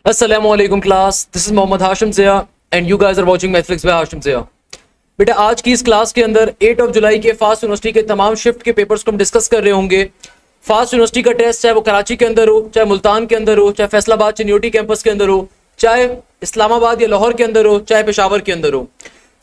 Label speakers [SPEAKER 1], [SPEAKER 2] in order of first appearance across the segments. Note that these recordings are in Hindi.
[SPEAKER 1] Assalamualaikum class, this is Mohammad Hashim Zia and you guys are watching Mathflix by Hashim Zia. बेटा आज की इस क्लास के अंदर 8 जुलाई के फास्ट यूनिवर्सिटी के तमाम शिफ्ट के पेपर्स को हम डिस्कस कर रहे होंगे। फास्ट यूनिवर्सिटी का टेस्ट चाहे वो कराची के अंदर हो, चाहे मुल्तान के अंदर हो, चाहे फैसलाबाद चनियोटी कैंपस के अंदर हो, चाहे इस्लामाबाद या लाहौर के अंदर हो, चाहे पेशावर के अंदर हो।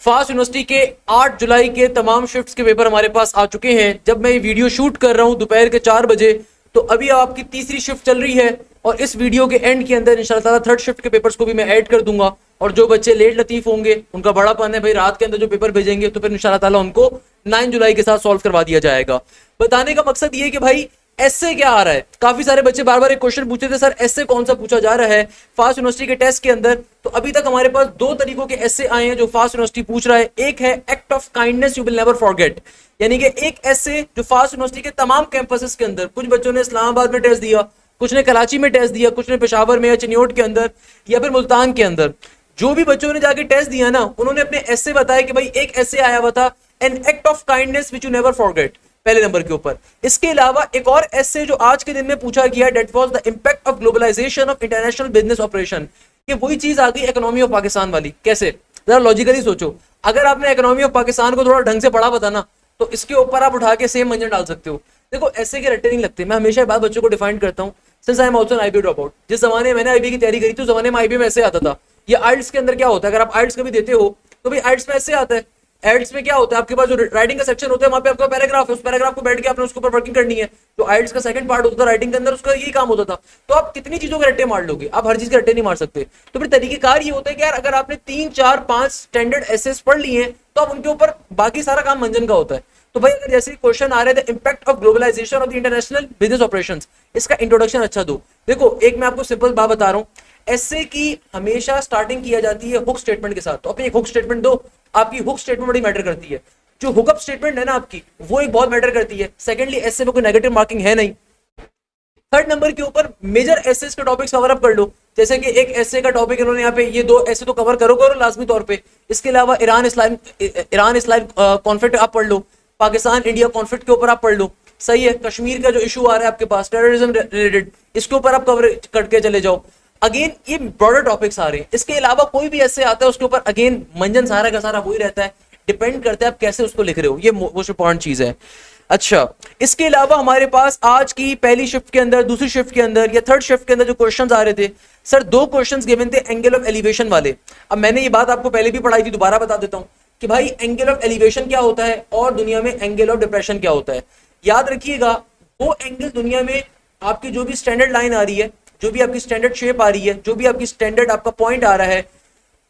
[SPEAKER 1] फास्ट यूनिवर्सिटी के 8 जुलाई के तमाम शिफ्ट्स के पेपर हमारे पास आ चुके हैं। जब मैं ये वीडियो शूट कर रहा हूँ दोपहर के 4 बजे, तो अभी आपकी तीसरी शिफ्ट चल रही है और इस वीडियो के एंड के अंदर इंशाल्लाह ताला थर्ड शिफ्ट के पेपर्स को भी मैं ऐड कर दूंगा। और जो बच्चे लेट लतीफ होंगे उनका बड़ा पन है भाई, रात के अंदर जो पेपर भेजेंगे तो फिर इंशाल्लाह ताला उनको 9 जुलाई के साथ सॉल्व करवा दिया जाएगा। बताने का मकसद ये कि भाई एसए क्या आ रहा है। काफी सारे बच्चे बार बार एक क्वेश्चन पूछते थे, सर एसए कौन सा पूछा जा रहा है फास्ट यूनिवर्सिटी के टेस्ट के अंदर। तो अभी तक हमारे पास दो तरीकों के एसए आए हैं जो फास्ट यूनिवर्सिटी पूछ रहा है। एक है act of kindness you will never forget, यानी कि एक एसए जो फास्ट यूनिवर्सिटी के तमाम कैंपसेस के अंदर, कुछ बच्चों ने इस्लामाबाद में टेस्ट दिया, कुछ ने कराची में टेस्ट दिया, कुछ ने पेशावर में या चिन्योट के अंदर या फिर मुल्तान के अंदर, जो भी बच्चों ने जाके टेस्ट दिया ना, उन्होंने अपने एसए बताया कि भाई एक एसए आया हुआ था an act of kindness which you never forget, पहले नंबर के ऊपर। इसके अलावा एक और एसए जो आज के दिन में पूछा गया, that was the impact of globalisation of international business operation. ये वही चीज आ गई इकोनॉमी ऑफ पाकिस्तान वाली। कैसे, जरा लॉजिकली सोचो, अगर आपने इकोनॉमी ऑफ पाकिस्तान को थोड़ा ढंग से पढ़ा पता ना, तो इसके ऊपर आप उठा के सेम मंजन डाल सकते हो। देखो ऐसे के रट्टे नहीं लगते। मैं हमेशा बात बच्चों को डिफाइन करता हूँ, since I am also an IB drop out. जिस जमाने में मैंने आईबी की तैयारी करी थी उस जमाने में आईबी में ऐसे आता था। ये आइल्स के अंदर क्या होता है, अगर आप आइल्स कभी देते हो तो भाई आइल्स में ऐसे आता है। आइल्स में क्या होता है, आपके पास जो राइटिंग का सेक्शन होता है वहां पे आपका पैराग्राफ है, उस पैराग्राफ को बैठ के आपने उसके ऊपर वर्किंग करनी है। तो आइल्स का सेकंड पार्ट होता था राइटिंग के अंदर, उसका यही काम होता था। तो आप कितनी चीजों के रट्टे मार लोगे, आप हर चीज के रट्टे नहीं मार सकते। तो फिर तरीकेकार ये होता है कि यार अगर आपने 3 4 5 स्टैंडर्ड एसेस पढ़ लिए हैं तो आप उनके ऊपर बाकी सारा काम मंजन का होता है। तो भाई अगर जैसे क्वेश्चन आ रहे थे impact of globalisation of the international business operations, इसका इंट्रोडक्शन अच्छा दो। देखो एक मैं आपको सिंपल बात बता रहा हूँ, एसए की हमेशा स्टार्टिंग किया जाती है हुक स्टेटमेंट के साथ। तो अपनी एक हुक स्टेटमेंट दो, आपकी हुक स्टेटमेंट बड़ी मैटर करती है। जो हुकअप स्टेटमेंट है ना आपकी, वो एक बहुत मैटर करती है। सेकेंडली एसए में कोई नेगेटिव मार्किंग है नहीं। थर्ड नंबर के ऊपर मेजर एसेस के टॉपिक्स कवर अप कर लो। जैसे कि एक एसए का टॉपिक इन्होंने यहाँ पे ये 2 एसए तो कवर करो लाजमी तौर पे। इसके अलावा ईरान इस्लाम कॉन्फ्लिक्ट आप पढ़ लो, पाकिस्तान इंडिया कॉन्फ्लिक्ट के ऊपर आप पढ़ लो। सही है, कश्मीर का जो इशू आ रहा है आपके पास टेररिज्म रिलेटेड, इसके ऊपर आप कवर करके चले जाओ। अगेन ये ब्रॉडर टॉपिक्स आ रहे हैं। इसके अलावा कोई भी ऐसे आता है उसके ऊपर अगेन मंजन सारा का सारा वही रहता है। डिपेंड करता है आप कैसे उसको लिख रहे हो, ये मोस्ट इंपॉर्टेंट चीज है। अच्छा, इसके अलावा हमारे पास आज की पहली शिफ्ट के अंदर, दूसरी शिफ्ट के अंदर या थर्ड शिफ्ट के अंदर जो क्वेश्चंस आ रहे थे, सर 2 क्वेश्चंस गिवन थे एंगल ऑफ एलिवेशन वाले। अब मैंने ये बात आपको पहले भी पढ़ाई थी, दोबारा बता देता हूं कि भाई एंगल ऑफ एलिवेशन क्या होता है और दुनिया में एंगल ऑफ डिप्रेशन क्या होता है। याद रखिएगा, वो एंगल दुनिया में आपकी जो भी स्टैंडर्ड लाइन आ रही है, जो भी आपकी स्टैंडर्ड शेप आ रही है, जो भी आपकी स्टैंडर्ड आपका पॉइंट आ रहा है,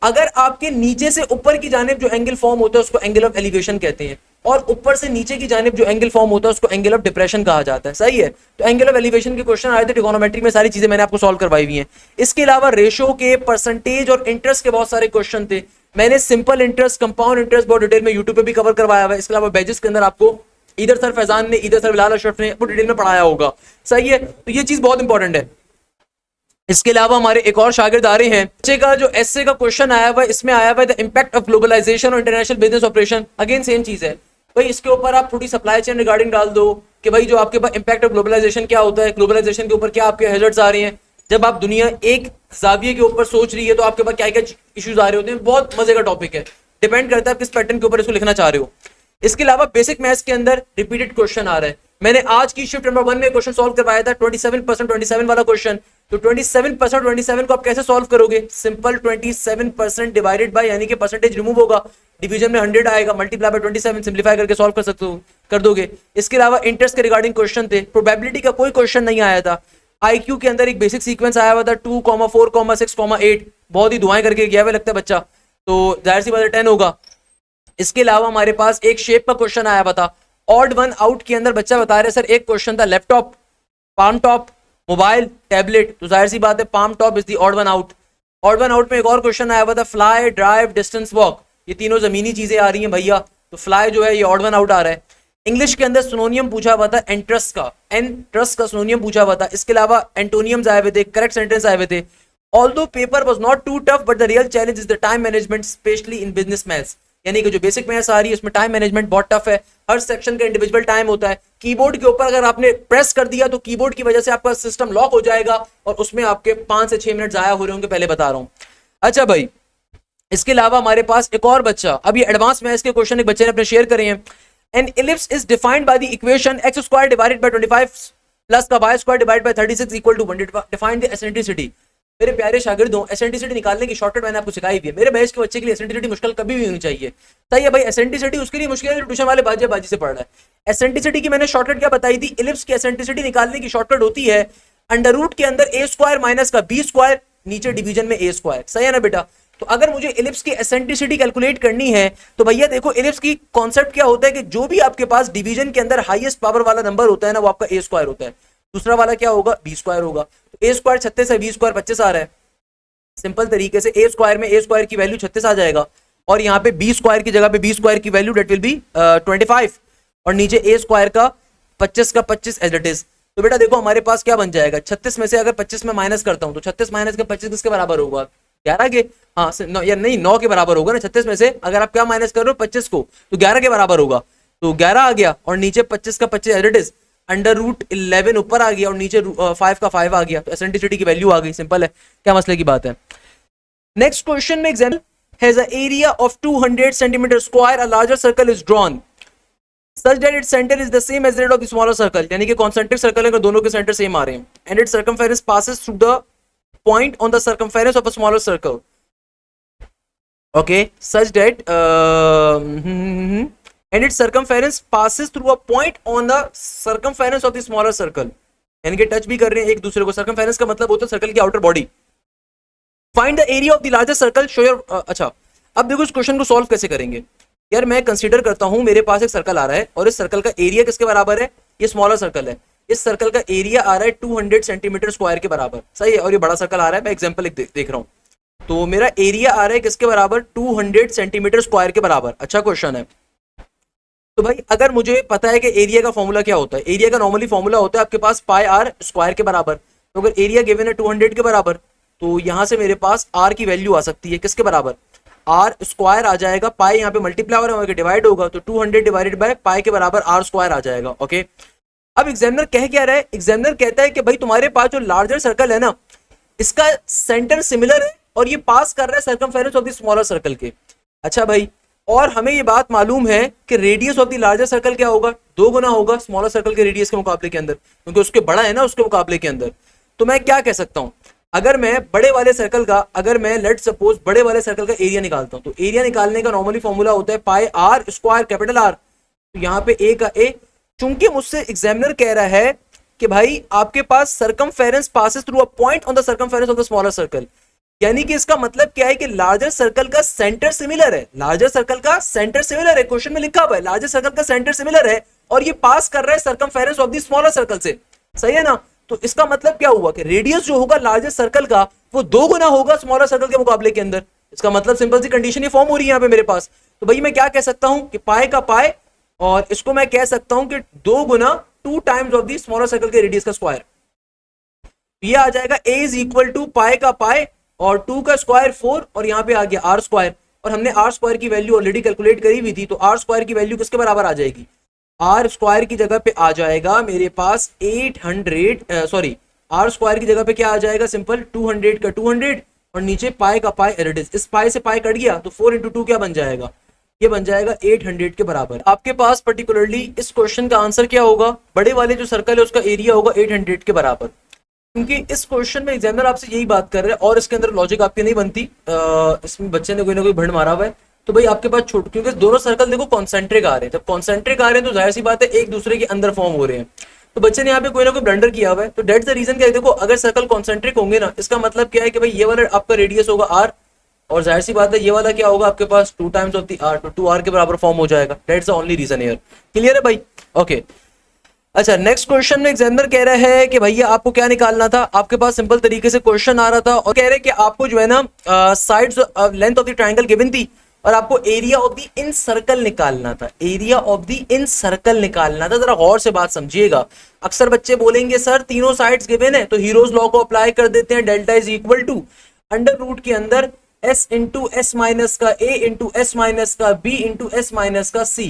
[SPEAKER 1] अगर आपके नीचे से ऊपर की जानिब जो एंगल फॉर्म होता है उसको एंगल ऑफ एलिवेशन कहते हैं, और ऊपर से नीचे की जानिब जो एंगल फॉर्म होता है उसको एंगल ऑफ डिप्रेशन कहा जाता है। सही है, तो एंगल ऑफ एलिवेशन के क्वेश्चन आए थे ट्रिगोनोमेट्री में, सारी चीजें मैंने आपको सॉल्व करवाई हुई हैं। इसके अलावा रेशो के, परसेंटेज और इंटरेस्ट के बहुत सारे क्वेश्चन थे। मैंने सिंपल इंटरेस्ट, कंपाउंड इंटरेस्ट बहुत डिटेल में यूट्यूब पे भी कवर करवाया हुआ है। इसके अलावा बैजेस के अंदर आपको इधर सर फैजान ने, इधर सर बिलाल अशरफ ने डिटेल में पढ़ाया होगा। सही है, तो ये चीज बहुत इंपॉर्टेंट है। इसके अलावा हमारे एक और शागिर्द आ रहे हैं, बच्चे का जो एसए का क्वेश्चन आया हुआ है, इसमें आया हुआ है द इंपैक्ट ऑफ ग्लोबलाइजेशन और international business operation. Again same चीज है भाई, इसके ऊपर आप थोड़ी सप्लाई चेन रिगार्डिंग डाल दो कि भाई जो आपके पास इंपैक्ट ऑफ ग्लोबलाइजेशन क्या होता है, ग्लोबलाइजेशन के ऊपर क्या आपके हैजर्ड्स आ रहे हैं। जब आप दुनिया एक जाविये के ऊपर सोच रही है तो आपके पास क्या क्या इश्यूज आ रहे होते हैं। बहुत मजे का टॉपिक है, डिपेंड करता है आप किस पैटर्न के ऊपर इसको लिखना चाह रहे हो। इसके अलावा बेसिक मैथ्स के अंदर रिपीटेड क्वेश्चन आ रहा है। मैंने आज की शिफ्ट नंबर 1 में क्वेश्चन सॉल्व करवाया था 27% 27 वाला क्वेश्चन। तो 27% 27 को आप कैसे सॉल्व करोगे, सिंपल 27% डिवाइडेड बाय, यानी कि परसेंटेज रिमूव होगा, डिवीजन में 100 आएगा, मल्टीप्लाई बाय 27 सिंप्लीफाई करके सॉल्व कर सकते हो, कर दोगे। इसके अलावा इंटरेस्ट के रिगार्डिंग क्वेश्चन थे, प्रोबेबिलिटी का कोई क्वेश्चन नहीं आया था। आईक्यू के अंदर एक बेसिक सीक्वेंस आया हुआ था 2, 4, 6, 8, बहुत ही दुआएं करके गया हुआ लगता है बच्चा, तो जाहिर सी बात है 10 होगा। इसके अलावा हमारे पास एक शेप का क्वेश्चन आया हुआ था, ऑड वन आउट के अंदर बच्चा बता रहे सर एक क्वेश्चन था laptop, palm top, mobile, tablet, तो जाहिर सी बात है palm top is the odd one out. Odd one out में एक और क्वेश्चन आया हुआ था फ्लाई, ड्राइव, डिस्टेंस वॉक, ये तीनों जमीनी चीजें आ रही हैं भैया, तो फ्लाई जो है ये ऑड वन आउट आ रहा है। इंग्लिश के अंदर सिनोनियम पूछा हुआ था एंट्रस्ट का, एंट्रस्ट का सिनोनियम पूछा हुआ था। इसके अलावा एंटोनियम्स आए हुए थे, करेक्ट सेंटेंस आए हुए थे। Although paper was not too tough, but the real challenge is the time management, especially in business maths. यानी कि जो बेसिक मैथ्स आ रही है उसमें टाइम मैनेजमेंट बहुत टफ है, हर सेक्शन का इंडिविजुअल टाइम होता है। कीबोर्ड के ऊपर अगर आपने प्रेस कर दिया तो कीबोर्ड की वजह से आपका सिस्टम लॉक हो जाएगा और उसमें आपके 5 से 6 मिनट जाया हो रहे होंगे, पहले बता रहा हूं। अच्छा भाई, इसके अलावा हमारे पास एक और बच्चा, अब ये एडवांस मैथ्स के क्वेश्चन एक बच्चे ने अपने शेयर करे हैं। An ellipse is defined by the equation x square divided by 25 plus का y square divided by 36 equal to 1, defined the eccentricity. मेरे प्यारे शागिर्दों, एसेंट्रिसिटी निकालने की शॉर्टकट मैंने आपको सिखाई भी है। मेरे बैच के बच्चे के लिए एसेंट्रिसिटी मुश्किल कभी भी होनी चाहिए। सही है भाई, एसेंट्रिसिटी उसके लिए मुश्किल है जो ट्यूशन वाले बाजी से पढ़ रहा है। एसेंट्रिसिटी की मैंने शॉर्टकट क्या बताई थी? इलिप्स की एसेंट्रिसिटी निकालने की शॉर्टकट होती है अंडर रूट के अंदर ए स्क्वायर माइनस का बी स्क्वायर, नीचे डिवीजन में ए स्क्वायर। सही है ना बेटा? तो अगर मुझे इलिप्स की एसेंट्रिसिटी कैलकुलेट करनी है तो भैया देखो, इलिप्स की कॉन्सेप्ट क्या होता है कि जो भी आपके पास डिवीजन के अंदर हाईएस्ट पावर वाला नंबर होता है ना, वो आपका ए स्क्वायर होता है। दूसरा वाला क्या होगा? बी स्क्वायर होगा। तो ए स्क्वायर 36 है, बी स्क्वायर 25 आ रहा है। सिंपल तरीके से ए स्क्वायर में ए स्क्वायर की वैल्यू 36 आ जाएगा और यहाँ पे बी स्क्वायर की जगह पे बी स्क्वायर की वैल्यू डेट विल बी 25 और नीचे ए स्क्वायर का 25 का 25 एज इट इज। तो बेटा देखो हमारे पास क्या बन जाएगा, 36 में से अगर 25 में माइनस करता हूं तो 36 माइनस का 25 किसके बराबर होगा? 11 के। हाँ या नहीं, 9 के बराबर होगा ना। 36 में से अगर आप क्या माइनस कर रहे हो 25 को, तो 11 के बराबर होगा। तो 11 आ गया और नीचे 25 का 25 as it is. Under root 11 ऊपर आ गया और नीचे 5 का 5 आ गया। तो एसेंट्रिसिटी की वैल्यू आ गई। सिंपल है, क्या मसले की बात है। नेक्स्ट क्वेश्चन में example has a area of 200 centimetre square, a larger circle is drawn such that its center is the same as that of the smaller circle, यानी कि concentric circle है, दोनों के सेंटर सेम आ रहे हैं, and its circumference passes through the point on the circumference of a smaller circle, okay, such that and its circumference passes through a point on the circumference of the smaller circle, यानी कि टच भी कर रहे हैं एक दूसरे को। सर्कमफेरेंस का मतलब होता है सर्कल की outer body. Find the area of the larger circle, show your. अच्छा, अब देखो इस क्वेश्चन को सॉल्व कैसे करेंगे। यार मैं कंसीडर करता हूं मेरे पास एक सर्कल आ रहा है और इस सर्कल का एरिया किसके बराबर है? ये स्मॉलर सर्कल है। इस सर्कल का एरिया आ रहा है 200 सेंटीमीटर स्क्वायर के बराबर। सही है, और ये बड़ा सर्कल आ रहा है, मैं एग्जांपल देख रहा हूं। तो मेरा एरिया आ रहा है किसके बराबर? 200 सेंटीमीटर स्क्वायर के बराबर। अच्छा क्वेश्चन है। तो भाई अगर मुझे पता है कि एरिया का फॉर्मूला क्या होता है, एरिया का नॉर्मली फॉर्मूला होता है आपके पास पाई आर स्क्वायर के बराबर। तो अगर एरिया गिवन है 200 के बराबर, तो यहां से मेरे पास आर की वैल्यू आ सकती है किसके बराबर? आर स्क्वायर आ जाएगा, पाई यहाँ पे मल्टीप्लाई होगा, डिवाइड होगा, तो 200 डिवाइडेड बाय पाई के बराबर आर स्क्वायर आ जाएगा। ओके, अब एग्जामिनर कह क्या रहा है? एग्जामिनर कहता है कि भाई तुम्हारे पास जो लार्जर सर्कल है ना, इसका सेंटर सिमिलर है और ये पास कर रहा है circumference of the smaller circle के। अच्छा भाई, और हमें ये बात मालूम है कि radius of the larger circle क्या होगा? 2 गुना होगा स्मॉलर सर्कल के रेडियस के मुकाबले के अंदर, क्योंकि उसके बड़ा है ना उसके मुकाबले के अंदर। तो मैं क्या कह सकता हूं, अगर मैं बड़े वाले सर्कल का, अगर मैं लेट सपोज बड़े वाले सर्कल का एरिया निकालता हूं, तो एरिया निकालने का नॉर्मली फॉर्मूला होता है पाई आर स्क्वायर कैपिटल आर। तो यहाँ पे ए का ए, चूंकि मुझसे एग्जामिनर कह रहा है कि भाई आपके पास circumference passes through a point on the circumference of the smaller circle, यानी कि इसका मतलब क्या है कि लार्जर सर्कल का सेंटर सिमिलर है। लार्जर सर्कल का सेंटर सिमिलर है, क्वेश्चन में लिखा हुआ है लार्जर सर्कल का सेंटर सिमिलर है और ये पास कर रहा है circumference of the smaller circle से। सही है ना? तो इसका मतलब क्या हुआ कि रेडियस जो होगा लार्जर सर्कल का वो 2 गुना होगा स्मॉलर सर्कल के मुकाबले के अंदर। इसका मतलब सिंपल सी कंडीशन ये फॉर्म हो रही है यहाँ पे मेरे पास। तो भाई मैं क्या कह सकता हूं कि पाए का पाए, और इसको मैं कह सकता हूं कि 2 गुना 2 times of the smaller circle के रेडियस का स्क्वायर। ये आ जाएगा a इज इक्वल टू पाए का पाए और 2 का स्क्वायर 4 और यहाँ पे आ गया आर स्क्वायर, और हमने आर स्क्वायर की वैल्यू ऑलरेडी कैलकुलेट करी हुई थी। तो आर स्क्वायर की वैल्यू किसके बराबर आ जाएगी? आर स्क्वायर की जगह पे आ जाएगा मेरे पास 800, सॉरी आर स्क्वायर की जगह पे क्या आ जाएगा? सिंपल 200 का 200 और नीचे पाई का पाई एरिडिस। इस पाई से पाई कट गया तो 4 इंटू 2 क्या बन जाएगा? ये बन जाएगा 800 के बराबर। आपके पास पर्टिकुलरली इस क्वेश्चन का आंसर क्या होगा? बड़े वाले जो सर्कल है उसका एरिया होगा 800 के बराबर, क्योंकि इस क्वेश्चन में एग्जामिनर आपसे यही बात कर रहे हैं और इसके अंदर लॉजिक आपकी नहीं बनती। इसमें बच्चे ने कोई ना कोई भंड मारा हुआ है। तो भाई आपके पास छोटे, क्योंकि दोनों सर्कल देखो कॉन्सेंट्रिक आ रहे हैं, जब कॉन्सेंट्रिक आ रहे हैं तो जाहिर सी बात है एक दूसरे के अंदर फॉर्म हो रहे हैं। तो बच्चे ने यहाँ पे कोई ना कोई ब्लंडर किया हुआ है। तो डेट्स द रीजन क्या है, देखो अगर सर्कल कॉन्सेंट्रिक होंगे ना, इसका मतलब क्या है कि भाई ये वाला आपका रेडियस होगा आर, और जाहिर सी बात है ये वाला क्या होगा आपके पास 2 टाइम्स ऑफ द आर, तो 2r के बराबर फॉर्म हो जाएगा। That's the only reason here. Clear है भाई? ओके। अच्छा, नेक्स्ट क्वेश्चन में एग्जामिनर कह रहा है कि भैया आपको क्या निकालना था। आपके पास सिंपल तरीके से क्वेश्चन आ रहा था और कह रहे हैं कि आपको जो है ना sides length of the triangle given थी और आपको area of the in circle निकालना था। Area of the in circle निकालना था। जरा गौर से बात समझिएगा। अक्सर बच्चे बोलेंगे सर तीनों साइड्स गिवन है तो हीरोज लॉ को अप्लाई कर देते हैं, delta is equal to under root के अंदर एस इंटू एस माइनस का ए इंटू एस माइनस का बी इंटू एस माइनस का सी।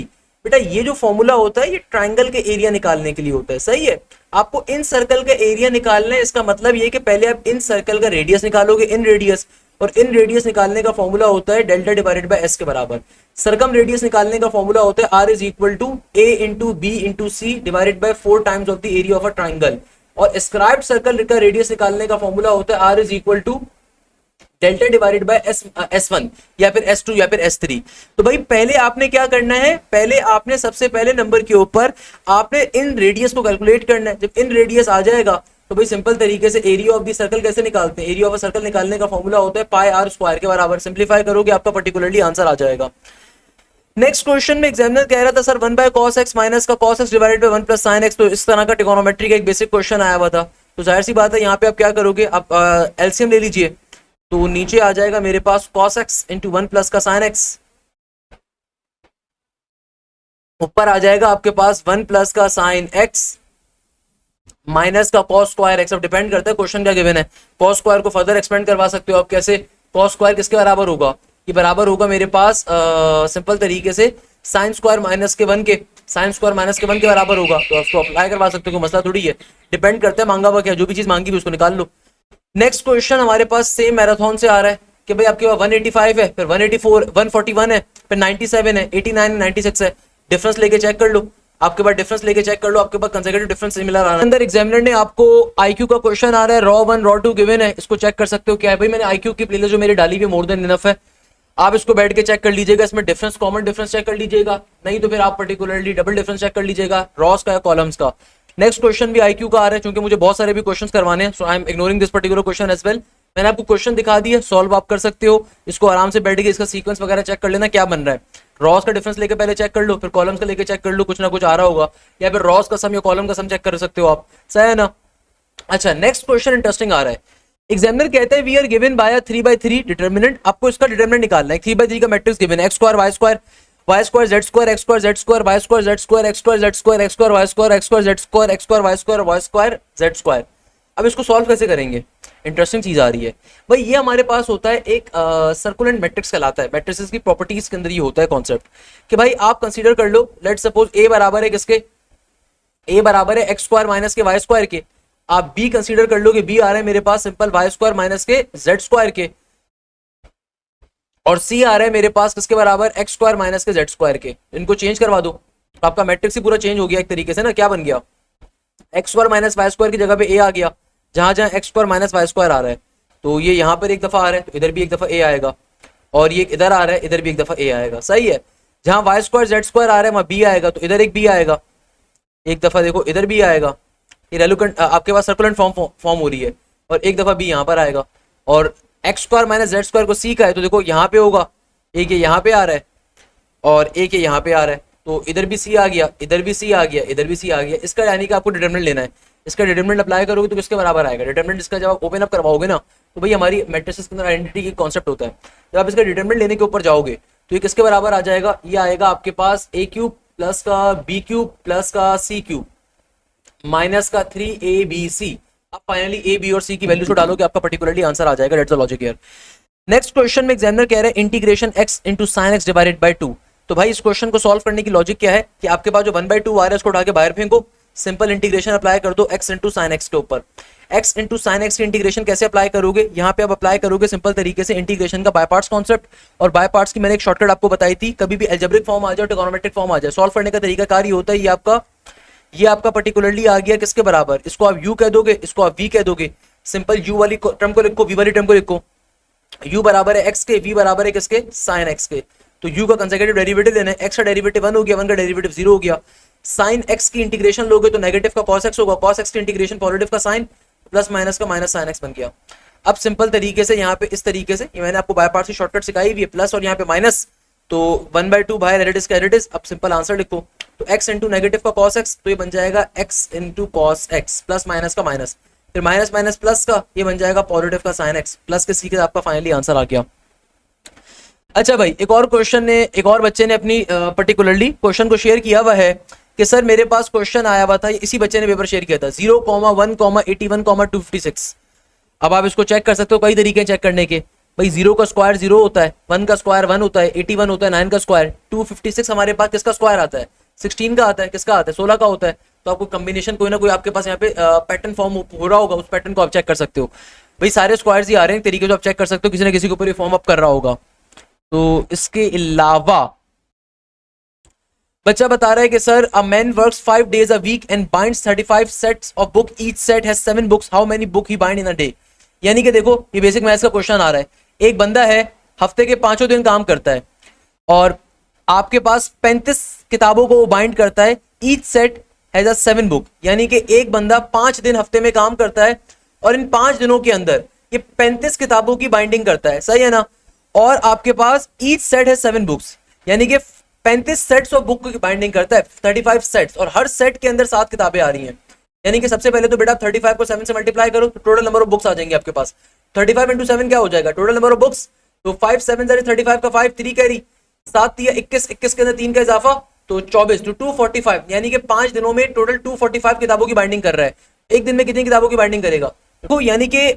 [SPEAKER 1] बेटा ये जो फॉर्मूला होता है ये ट्राइंगल के एरिया निकालने के लिए होता है, सही है। आपको इन सर्कल का एरिया निकालना है, इसका मतलब ये कि पहले आप इन सर्कल का रेडियस निकालोगे, इन रेडियस, और इन रेडियस निकालने का फॉर्मूला होता है डेल्टा डिवाइडेड बाय एस के बराबर। सर्कम रेडियस निकालने का फॉर्मूला होता है are is equal to a into b into c divided by 4 times of the area of a triangle. और स्क्राइब्ड सर्कल का रेडियस निकालने का फॉर्मूला होता है are is equal to delta divided by S1 या फिर S2 या फिर S3। तो भाई पहले आपने क्या करना है, पहले आपने सबसे पहले नंबर के ऊपर आपने इन रेडियस को कैलकुलेट करना है। जब इन रेडियस आ जाएगा तो भाई सिंपल तरीके से एरिया ऑफ द सर्कल कैसे निकालते हैं, एरिया ऑफ अ सर्कल निकालने का फॉर्मूला होता है पाई आर स्क्वायर के बराबर। सिंप्लीफाई करोगे आपका पर्टिकुलरली आंसर आ जाएगा। नेक्स्ट क्वेश्चन में एग्जामिनर कह रहा था sir 1 by cos x minus का cos x divided by 1 plus sin x। तो इस तरह का ट्रिगोनोमेट्री का एक बेसिक क्वेश्चन आया हुआ था। तो जाहिर सी बात है यहाँ पे आप क्या करोगे, आप एलसीएम ले लीजिए। तो नीचे आ जाएगा मेरे पास cos x इंटू 1 प्लस का sin x, ऊपर आ जाएगा आपके पास 1 प्लस का sin x माइनस का cos स्क्वायर x। अब डिपेंड करता है क्वेश्चन क्या गिवन है, cos स्क्वायर को फर्दर एक्सपेंड करवा सकते हो आप। कैसे, cos स्क्वायर किसके बराबर होगा, ये बराबर होगा मेरे पास सिंपल तरीके से sin स्क्वायर माइनस के 1 के, sin स्क्वायर माइनस के 1 के बराबर होगा। तो उसको अप्लाई करवा सकते हो, कोई मसला थोड़ी है। डिपेंड करता है मांगा हुआ क्या, जो भी चीज मांगी भी उसको निकाल लो। नेक्स्ट क्वेश्चन हमारे पास सेम मैराथन से आ रहा है कि भाई आपके पास 185 है, फिर 184, 141 है, फिर 97 है, 89 है, 96 है। डिफरेंस लेके चेक कर लो, आपके पास डिफरेंस लेके चेक कर लो, आपके पास कंसेक्यूटिव डिफरेंस सिमिलर आ रहा है। अंदर एग्जामिनर ने आपको आईक्यू का क्वेश्चन आ रहा है, रॉ 1 रॉ 2 गिवन है, इसको चेक कर सकते हो। क्या है भाई, मैंने आईक्यू की प्लेलिस्ट जो मेरी डाली हुई मोर देन इनफ है, आप इसको बैठ के चेक कर लीजिएगा। इसमें डिफरेंस, कॉमन डिफरेंस चेक कर लीजिएगा, नहीं तो फिर आप पर्टिकुलरली डबल डिफरेंस चेक कर लीजिएगा, रॉस का या कॉलम्स का। नेक्स्ट क्वेश्चन भी आईक्यू का आ रहा है, क्योंकि मुझे बहुत सारे भी क्वेश्चंस करवाने हैं, so I am ignoring this particular question as well. मैंने आपको क्वेश्चन दिखा दिया, सॉल्व आप कर सकते हो इसको आराम से बैठ के, इसका सीक्वेंस वगैरह चेक कर लेना क्या बन रहा है। रॉस का डिफरेंस लेके पहले चेक कर लो, फिर कॉलम्स का लेके चेक कर लो, कुछ ना कुछ आ रहा होगा, या फिर रॉस का सम या कॉलम का सम चेक कर सकते हो आप, सही है ना। अच्छा, नेक्स्ट क्वेश्चन इंटरेस्टिंग आ रहा है। एग्जामिनर कहते हैं we are given by a 3/3 determinant, आपको इसका डिटरमिनेंट निकालना है। 3/3 का मैट्रिक्स गिवन है, x square y square y square z square x square z square y square z square x square z square x square y square x square z square x square y square y square z square. अब इसको सॉल्व कैसे करेंगे, इंटरेस्टिंग चीज आ रही है भाई। ये हमारे पास होता है एक सर्कुलेंट मैट्रिक्स कहलाता है। मैट्रिसेस की प्रॉपर्टीज के अंदर ये होता है कॉन्सेप्ट कि भाई आप कंसीडर कर लो, लेट सपोज a बराबर है किसके, a बराबर है x स्क्वायर माइनस के y स्क्वायर के। आप b कंसीडर कर लो कि b आ रहा है मेरे पास सिंपल y स्क्वायर माइनस के z स्क्वायर के, और c आ रहा है मेरे पास किसके बराबर, x स्क्वायर माइनस के z स्क्वायर के। इनको चेंज करवा दो, आपका मैट्रिक्स ही पूरा चेंज हो गया एक तरीके से ना। क्या बन गया, x square minus y square की जगह पे a आ गया, जहां जहां x square minus y square आ रहा है तो ये यहाँ पर एक दफा आ रहा है, तो इधर भी एक दफा a आएगा, और ये इधर आ रहा है, इधर भी एक दफा a आएगा, सही है। जहां y स्क्वायर z स्क्वायर आ रहा है वहां b आएगा, तो इधर एक b आएगा, एक दफा देखो इधर भी आएगा। ये रेलुकेंट आपके पास सर्कुलेंट फॉर्म हो रही है, और एक दफा b यहाँ पर आएगा। और x square minus z square को c का है, तो देखो यहाँ पे होगा, एक ये यहाँ पे आ रहा है और एक ये यहाँ पे आ रहा है, तो इधर भी c आ गया, इधर भी c आ गया, इधर भी c आ गया। इसका यानी कि आपको डिटरमिनेंट लेना है, इसका डिटरमिनेंट अप्लाई करोगे तो किसके बराबर आएगा, डिटरमिनेंट इसका जब आप ओपन अप करवाओगे ना, तो भाई हमारी मैट्रिसेस के अंदर आइडेंटिटी की कॉन्सेप्ट होता है। जब आप इसका डिटरमिनेंट लेने के ऊपर जाओगे तो ये किसके बराबर आ जाएगा, ये आएगा आपके पास a क्यूब प्लस का b क्यूब प्लस का c क्यूब माइनस का 3abc। अब फाइनली a b और c की वैल्यू को डालोगे आपका पर्टिकुलरली आंसर आ जाएगा, that's the logic here. Next question में एग्जामिनर कह रहे हैं integration x into sine x divided by 2। तो भाई इस क्वेश्चन को सॉल्व करने की लॉजिक क्या है कि आपके पास जो 1/2 आ रहा है उसको उठा के बाहर फेंको, सिंपल इंटीग्रेशन अप्लाई कर दो x इंटू साइन एक्स के ऊपर। x इंटू साइन एक्स की इंटीग्रेशन कैसे अप्लाई करोगे, यहाँ पे आप अप्लाई करोगे सिंपल तरीके से इंटीग्रेशन का बाय पार्ट्स कॉन्सेप्ट। और बाय पार्ट्स की मैंने एक शॉर्टकट आपको बताई थी, कभी भी अलजेब्रिक फॉर्म आ जाए, ट्रिगोनोमेट्रिक फॉर्म आ जाए, सॉल्व करने का तरीका कार ये होता है, ये आपका पर्टिकुलरली आ गया किसके बराबर, इसको आप u कह दोगे, इसको आप v कह दोगे। सिंपल u वाली टर्म को लिखो, v वाली टर्म को लिखो, u बराबर है x के, v बराबर है किसके, साइन x के। तो u का कंसेक्यूटिव डेरिवेटिव लेना है, x का डेरिवेटिव 1 हो गया, 1 का डेरिवेटिव 0 हो गया। साइन x की इंटीग्रेशन लोगे तो नेगेटिव का cos x होगा, cos x की इंटीग्रेशन पॉजिटिव का साइन, प्लस माइनस का माइनस साइन x बन गया। अब सिंपल तरीके से यहाँ पे इस तरीके से, ये मैंने आपको बाय पार्ट्स की शॉर्टकट सिखाई हुई है, प्लस और यहाँ पे माइनस, तो 1/2 भाई रेडिस का रेडिस। अब सिंपल आंसर लिखो, तो x इंटू नेगेटिव का cos x, तो ये बन जाएगा x into cos x plus minus का माइनस, फिर माइनस माइनस प्लस का, ये बन जाएगा पॉजिटिव का साइन x प्लस के सी के, आपका फाइनली आंसर आ गया। अच्छा भाई, एक और क्वेश्चन ने, एक और बच्चे ने अपनी पर्टिकुलरली क्वेश्चन को शेयर किया हुआ है कि सर मेरे पास क्वेश्चन आया हुआ था, इसी बच्चे ने पेपर शेयर किया था 0,1,81,256। अब आप इसको चेक कर सकते हो, कई तरीके चेक करने के। भाई 0 का स्क्वायर 0 होता है, 1 का स्क्वायर 1 होता है, 81 होता है, 9 का स्क्वायर 256 हमारे पास किसका स्क्वायर आता है, 16 का आता है, किसका आता है 16 का होता है। तो आपको कॉम्बिनेशन कोई ना कोई आपके पास यहाँ पे पैटर्न फॉर्म हो रहा होगा, उस पैटर्न को आप चेक कर सकते हो। भाई सारे स्क्वायर्स ही आ रहे हैं तरीके से, आप चेक कर सकते हो किसी ना किसी के ऊपर ये फॉर्म अप कर रहा होगा। तो इसके अलावा बच्चा बता रहा है कि sir a man works 5 days a week and binds 35 sets of book, each set has 7 books, how many book he bind in a day। यानी कि देखो ये बेसिक मैथ्स का क्वेश्चन आ रहा है, एक बंदा है हफ्ते के 5 दिन काम करता है और आपके पास 35 किताबों को वो बाइंड करता है, each set has a 7 book, यानी कि एक बंदा 5 दिन हफ्ते में काम करता है और इन 5 दिनों के अंदर ये 35 किताबों की बाइंडिंग करता है, सही है ना। और आपके पास ईच सेट है 7 बुक्स, यानी कि 35 सेट्स ऑफ बुक की बाइंडिंग करता है, 35 सेट्स, और हर सेट के अंदर 7 किताबें आ रही हैं। यानी कि सबसे पहले तो बेटा 35 को 7 से मल्टीप्लाई करो तो टोटल नंबर ऑफ बुक्स आ जाएंगे आपके पास। 35 इंटू 7 क्या हो जाएगा, टोटल नंबर ऑफ बुक्स। तो 5 7 35 का 5 3 कैरी, 7 3 21, 21 के अंदर 3 का इजाफा तो 24, तो 245, यानी कि 5 दिनों में टोटल 245 किताबों की बाइंडिंग कर रहा है। एक दिन में कितनी किताबों की बाइंडिंग करेगा, तो यानी कि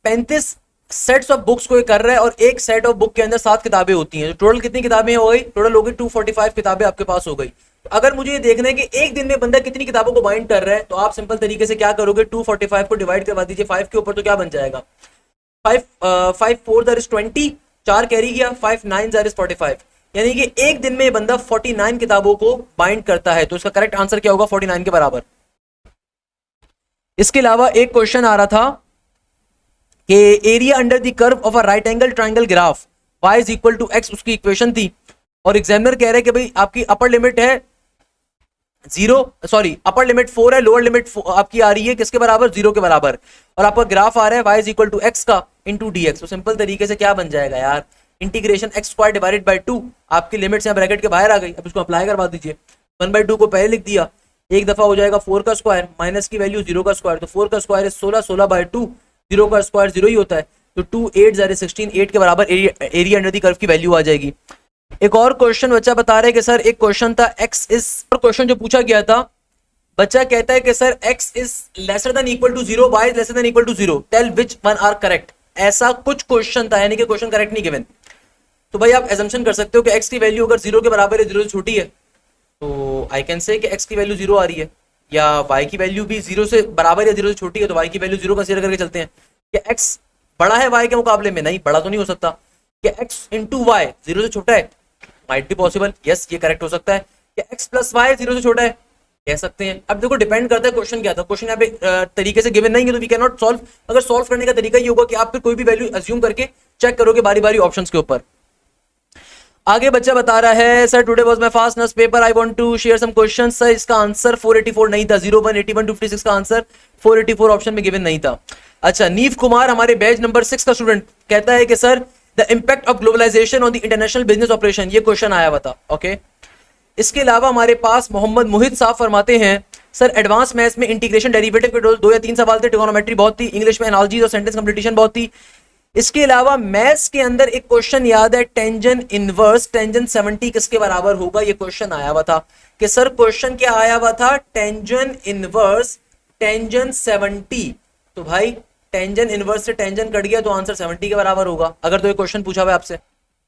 [SPEAKER 1] 35 सेट्स ऑफ बुक्स को कर रहा है और एक सेट ऑफ बुक के अंदर 7 किताबें होती हैं। टोटल कितनी किताबें हो गई, टोटल हो गई 245 किताबें आपके पास हो गई। अगर मुझे ये देखना है कि एक दिन में बंदा कितनी किताबों को बाइंड कर रहा है, तो आप सिंपल तरीके से क्या करोगे, 245 को डिवाइड करवा दीजिए 5 के ऊपर, तो क्या बन जाएगा 5 4 दैट इज 20, 4 कैरी गया, 5 9 दैट इज 45, यानी कि एक दिन में बंदा 49 किताबों को बाइंड करता है। तो इसका करेक्ट आंसर क्या होगा, 49 के बराबर। इसके अलावा एक क्वेश्चन आ रहा था कि area under the curve of a right angle triangle graph y is equal to x, उसकी इक्वेशन थी, और एग्जामिनर कह रहे हैं कि भाई आपकी अपर लिमिट है 0, सॉरी अपर लिमिट 4 है, लोअर लिमिट आपकी आ रही है किसके बराबर, 0 के बराबर, और आपका ग्राफ आ रहा है y is equal to x का इंटू dx। तो सिंपल तरीके से क्या बन जाएगा यार, integration x square divided by 2, आपकी लिमिट से ब्रैकेट के बाहर आ गई, अब इसको अप्लाई करवा दीजिए। 1/2 को पहले लिख दिया, एक दफा हो जाएगा 4 का स्क्वायर माइनस की वैल्यू 0 का स्क्वायर, तो 4 का स्क्वायर है 16, 16/2, 0 का स्क्वायर 0 ही होता है, तो 2 8 ज़ारे 16, 8 के बराबर एरिया अंडर दी कर्व की वैल्यू आ जाएगी। एक और क्वेश्चन बच्चा बता रहे हैं कि सर एक क्वेश्चन था x इज, और क्वेश्चन जो पूछा गया था बच्चा कहता है कि sir x is lesser than equal to 0, y is lesser than equal to 0, tell which one are correct, ऐसा कुछ क्वेश्चन था, यानी कि क्वेश्चन करेक्ट नहीं गिवन। तो भाई आप एजम्पशन कर सकते हो कि x की वैल्यू अगर 0 के बराबर है, 0 से छोटी है, तो आई कैन से कि x की वैल्यू 0 आ रही है, या y की वैल्यू भी 0 से बराबर या 0 से छोटी है, तो y की वैल्यू 0 कंसीडर करके चलते हैं। कि x बड़ा है y के मुकाबले में, नहीं बड़ा तो नहीं हो सकता। कि x इंटू वाई 0 से छोटा है, माइट बी पॉसिबल, यस ये करेक्ट हो सकता है। कि x प्लस वाई 0 से छोटा है, कह सकते हैं। अब देखो डिपेंड करता है क्वेश्चन क्या था, क्वेश्चन यहाँ पे तरीके से गिवन नहीं है, तो वी कैन नॉट सॉल्व। अगर सॉल्व करने का तरीका ये होगा कि आप फिर कोई भी वैल्यू अज्यूम करके चेक करोगे बारी बारी ऑप्शंस के ऊपर। आगे बच्चा बता रहा है sir today was my fast nurse paper, I want to share some questions. Sir इसका आंसर 484 नहीं था, 01 81 256 का आंसर 484 ऑप्शन में गिवन नहीं था। अच्छा, नीव कुमार हमारे बैच नंबर 6 का स्टूडेंट कहता है कि sir the impact of globalisation on the international business operation, ये क्वेश्चन आया हुआ था। ओके, इसके अलावा हमारे पास मोहम्मद मोहित साहब फरमाते हैं सर एडवांस मैथ्स में इंटीग्रेशन डेरिवेटिव के 2 या 3 सवाल थे, ट्रिगोनोमेट्री बहुत थी, इंग्लिश में एनालॉजीज और सेंटेंस कंप्लीटेशन बहुत थी। इसके अलावा मैथ्स के अंदर एक क्वेश्चन याद है, टेंजन इनवर्स, टेंजन 70 किसके बराबर होगा, ये क्वेश्चन आया हुआ था। कि सर क्वेश्चन क्या आया हुआ था, टेंजन इनवर्स टेंजन 70, तो भाई टेंजन इनवर्स से टेंजन कट गया तो आंसर 70 के बराबर होगा, अगर तो ये क्वेश्चन पूछा हुआ है आपसे।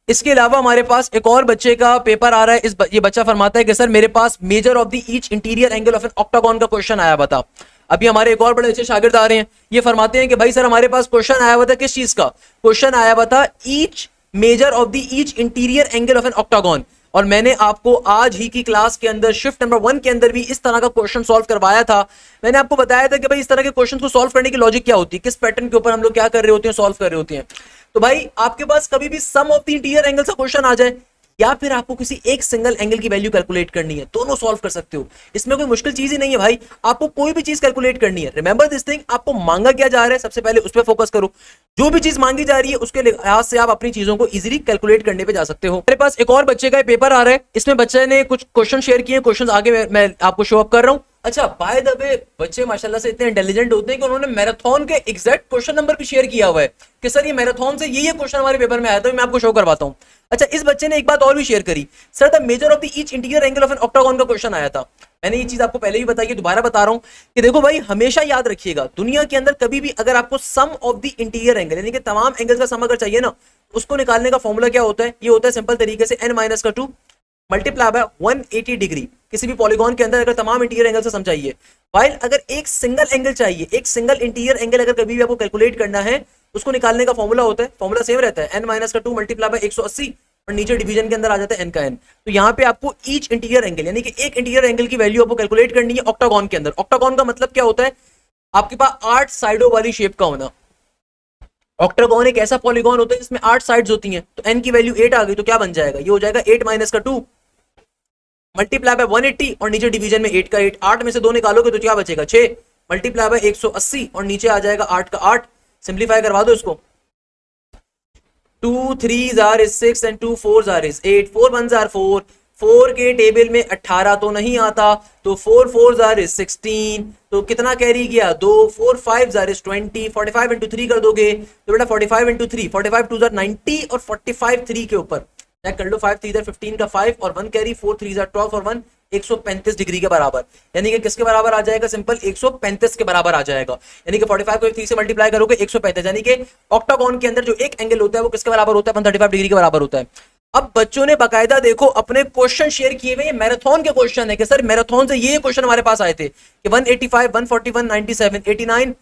[SPEAKER 1] इसके अलावा हमारे पास एक और बच्चे का पेपर आ रहा है, ये बच्चा फरमाता है कि सर मेरे पास measure of the each interior angle of an octagon का क्वेश्चन आया हुआ था। अभी हमारे एक और बड़े अच्छे शागिर्द आ रहे हैं, ये फरमाते हैं कि भाई सर हमारे पास क्वेश्चन आया हुआ था, किस चीज का क्वेश्चन आया हुआ था, each measure of the each interior angle of an octagon, और मैंने आपको आज ही की क्लास के अंदर शिफ्ट नंबर 1 के अंदर भी इस तरह का क्वेश्चन सॉल्व करवाया था। मैंने आपको बताया था कि भाई इस तरह के क्वेश्चन को सॉल्व करने की लॉजिक क्या होती है, किस पैटर्न के ऊपर हम लोग क्या कर रहे होते हैं, सॉल्व कर रहे होते हैं। तो भाई आपके पास कभी भी सम ऑफ द इंटीरियर एंगल का क्वेश्चन आ जाए, या फिर आपको किसी एक सिंगल एंगल की वैल्यू कैलकुलेट करनी है, दोनों सॉल्व कर सकते हो, इसमें कोई मुश्किल चीज ही नहीं है भाई। आपको कोई भी चीज कैलकुलेट करनी है, रिमेंबर दिस थिंग, आपको मांगा क्या जा रहा है सबसे पहले उस पर फोकस करो, जो भी चीज मांगी जा रही है उसके लिहाज से आप अपनी चीजों को इजीली कैलकुलेट करने पे जा सकते हो। मेरे पास एक और बच्चे का पेपर आ रहा है, इसमें बच्चे ने कुछ क्वेश्चन शेयर किए, क्वेश्चन आगे मैं आपको शो अप कर रहा हूँ। अच्छा, बाय द वे बच्चे माशाल्लाह से इतने इंटेलिजेंट होते हैं कि उन्होंने मैराथन के एग्जैक्ट क्वेश्चन नंबर भी शेयर किया हुआ है कि सर ये मैराथन से ये क्वेश्चन हमारे पेपर में आया था, मैं आपको शो करवाता हूं। अच्छा, इस बच्चे ने एक बात और भी शेयर करी, sir the measure of the each interior angle of an octagon का क्वेश्चन आया था। मैंने ये चीज आपको पहले भी बताई है, दोबारा बता रहा हूं कि देखो भाई हमेशा याद रखिएगा, दुनिया के अंदर कभी भी अगर आपको सम ऑफ द इंटीरियर एंगल यानी कि तमाम एंगल का सम अगर चाहिए ना, उसको निकालने का फॉर्मूला क्या होता है, ये होता है सिंपल तरीके से n माइनस का 2 मल्टीप्लाई बाय 180 डिग्री किसी भी पॉलीगॉन के अंदर अगर तमाम इंटीरियर एंगल से समझाइए। वाइल अगर एक सिंगल एंगल चाहिए, एक सिंगल इंटीरियर एंगल अगर कभी भी आपको कैलकुलेट करना है, उसको निकालने का फॉर्मूला होता है, फॉर्मूला सेम रहता है n माइनस का 2 मल्टीप्लाई बाय 180 और नीचे डिवीजन के अंदर आ जाता है n का n। तो यहाँ पे आपको ईच इंटीरियर एंगल यानी कि एक इंटीरियर एंगल की वैल्यू आपको कैलकुलेट करनी है ऑक्टागॉन के अंदर। ऑक्टागॉन का मतलब क्या होता है, आपके पास 8 साइडों वाली शेप का होना। ऑक्टागॉन एक ऐसा पॉलीगॉन होता है जिसमें 8 साइड्स होती हैं, तो n की वैल्यू 8 आ गई तो क्या बन जाएगा, ये हो जाएगा 8 माइनस का 2 मल्टीप्लाई बाय 180 और नीचे डिवीजन में 8 का 8, 8 में से 2 निकालोगे तो क्या बचेगा 6 मल्टीप्लाई बाय 180 और नीचे आ जाएगा 8 का 8। सिंप्लीफाई करवा दो इसको, 2 3s are 6 and 2 4s are 8, 4 1s are 4, 4 के टेबल में 18 तो नहीं आता, तो 4 4s are 16, तो कितना कैरी गया 2, 4 5s are 20, 45 इंटू 3 कर दोगे तो बेटा 45 इंटू 3, 45 2s are 90 और 45 3 के ऊपर चेक कर लो, 5 3 15 का 5 और 1 कैरी, 4 3 12 और 1 135 डिग्री के बराबर, यानी कि किसके बराबर आ जाएगा, सिंपल 135 के बराबर आ जाएगा। यानी कि 45 को 3 से मल्टीप्लाई करोगे 135, यानी कि ऑक्टागॉन के अंदर जो एक एंगल होता है वो किसके बराबर होता है, 135 डिग्री के बराबर होता है। अब बच्चों ने बाकायदा देखो अपने क्वेश्चन शेयर किए हुए, मैराथन के क्वेश्चन है कि सर मैराथन से ये क्वेश्चन हमारे पास आए थे कि 185 141 97 89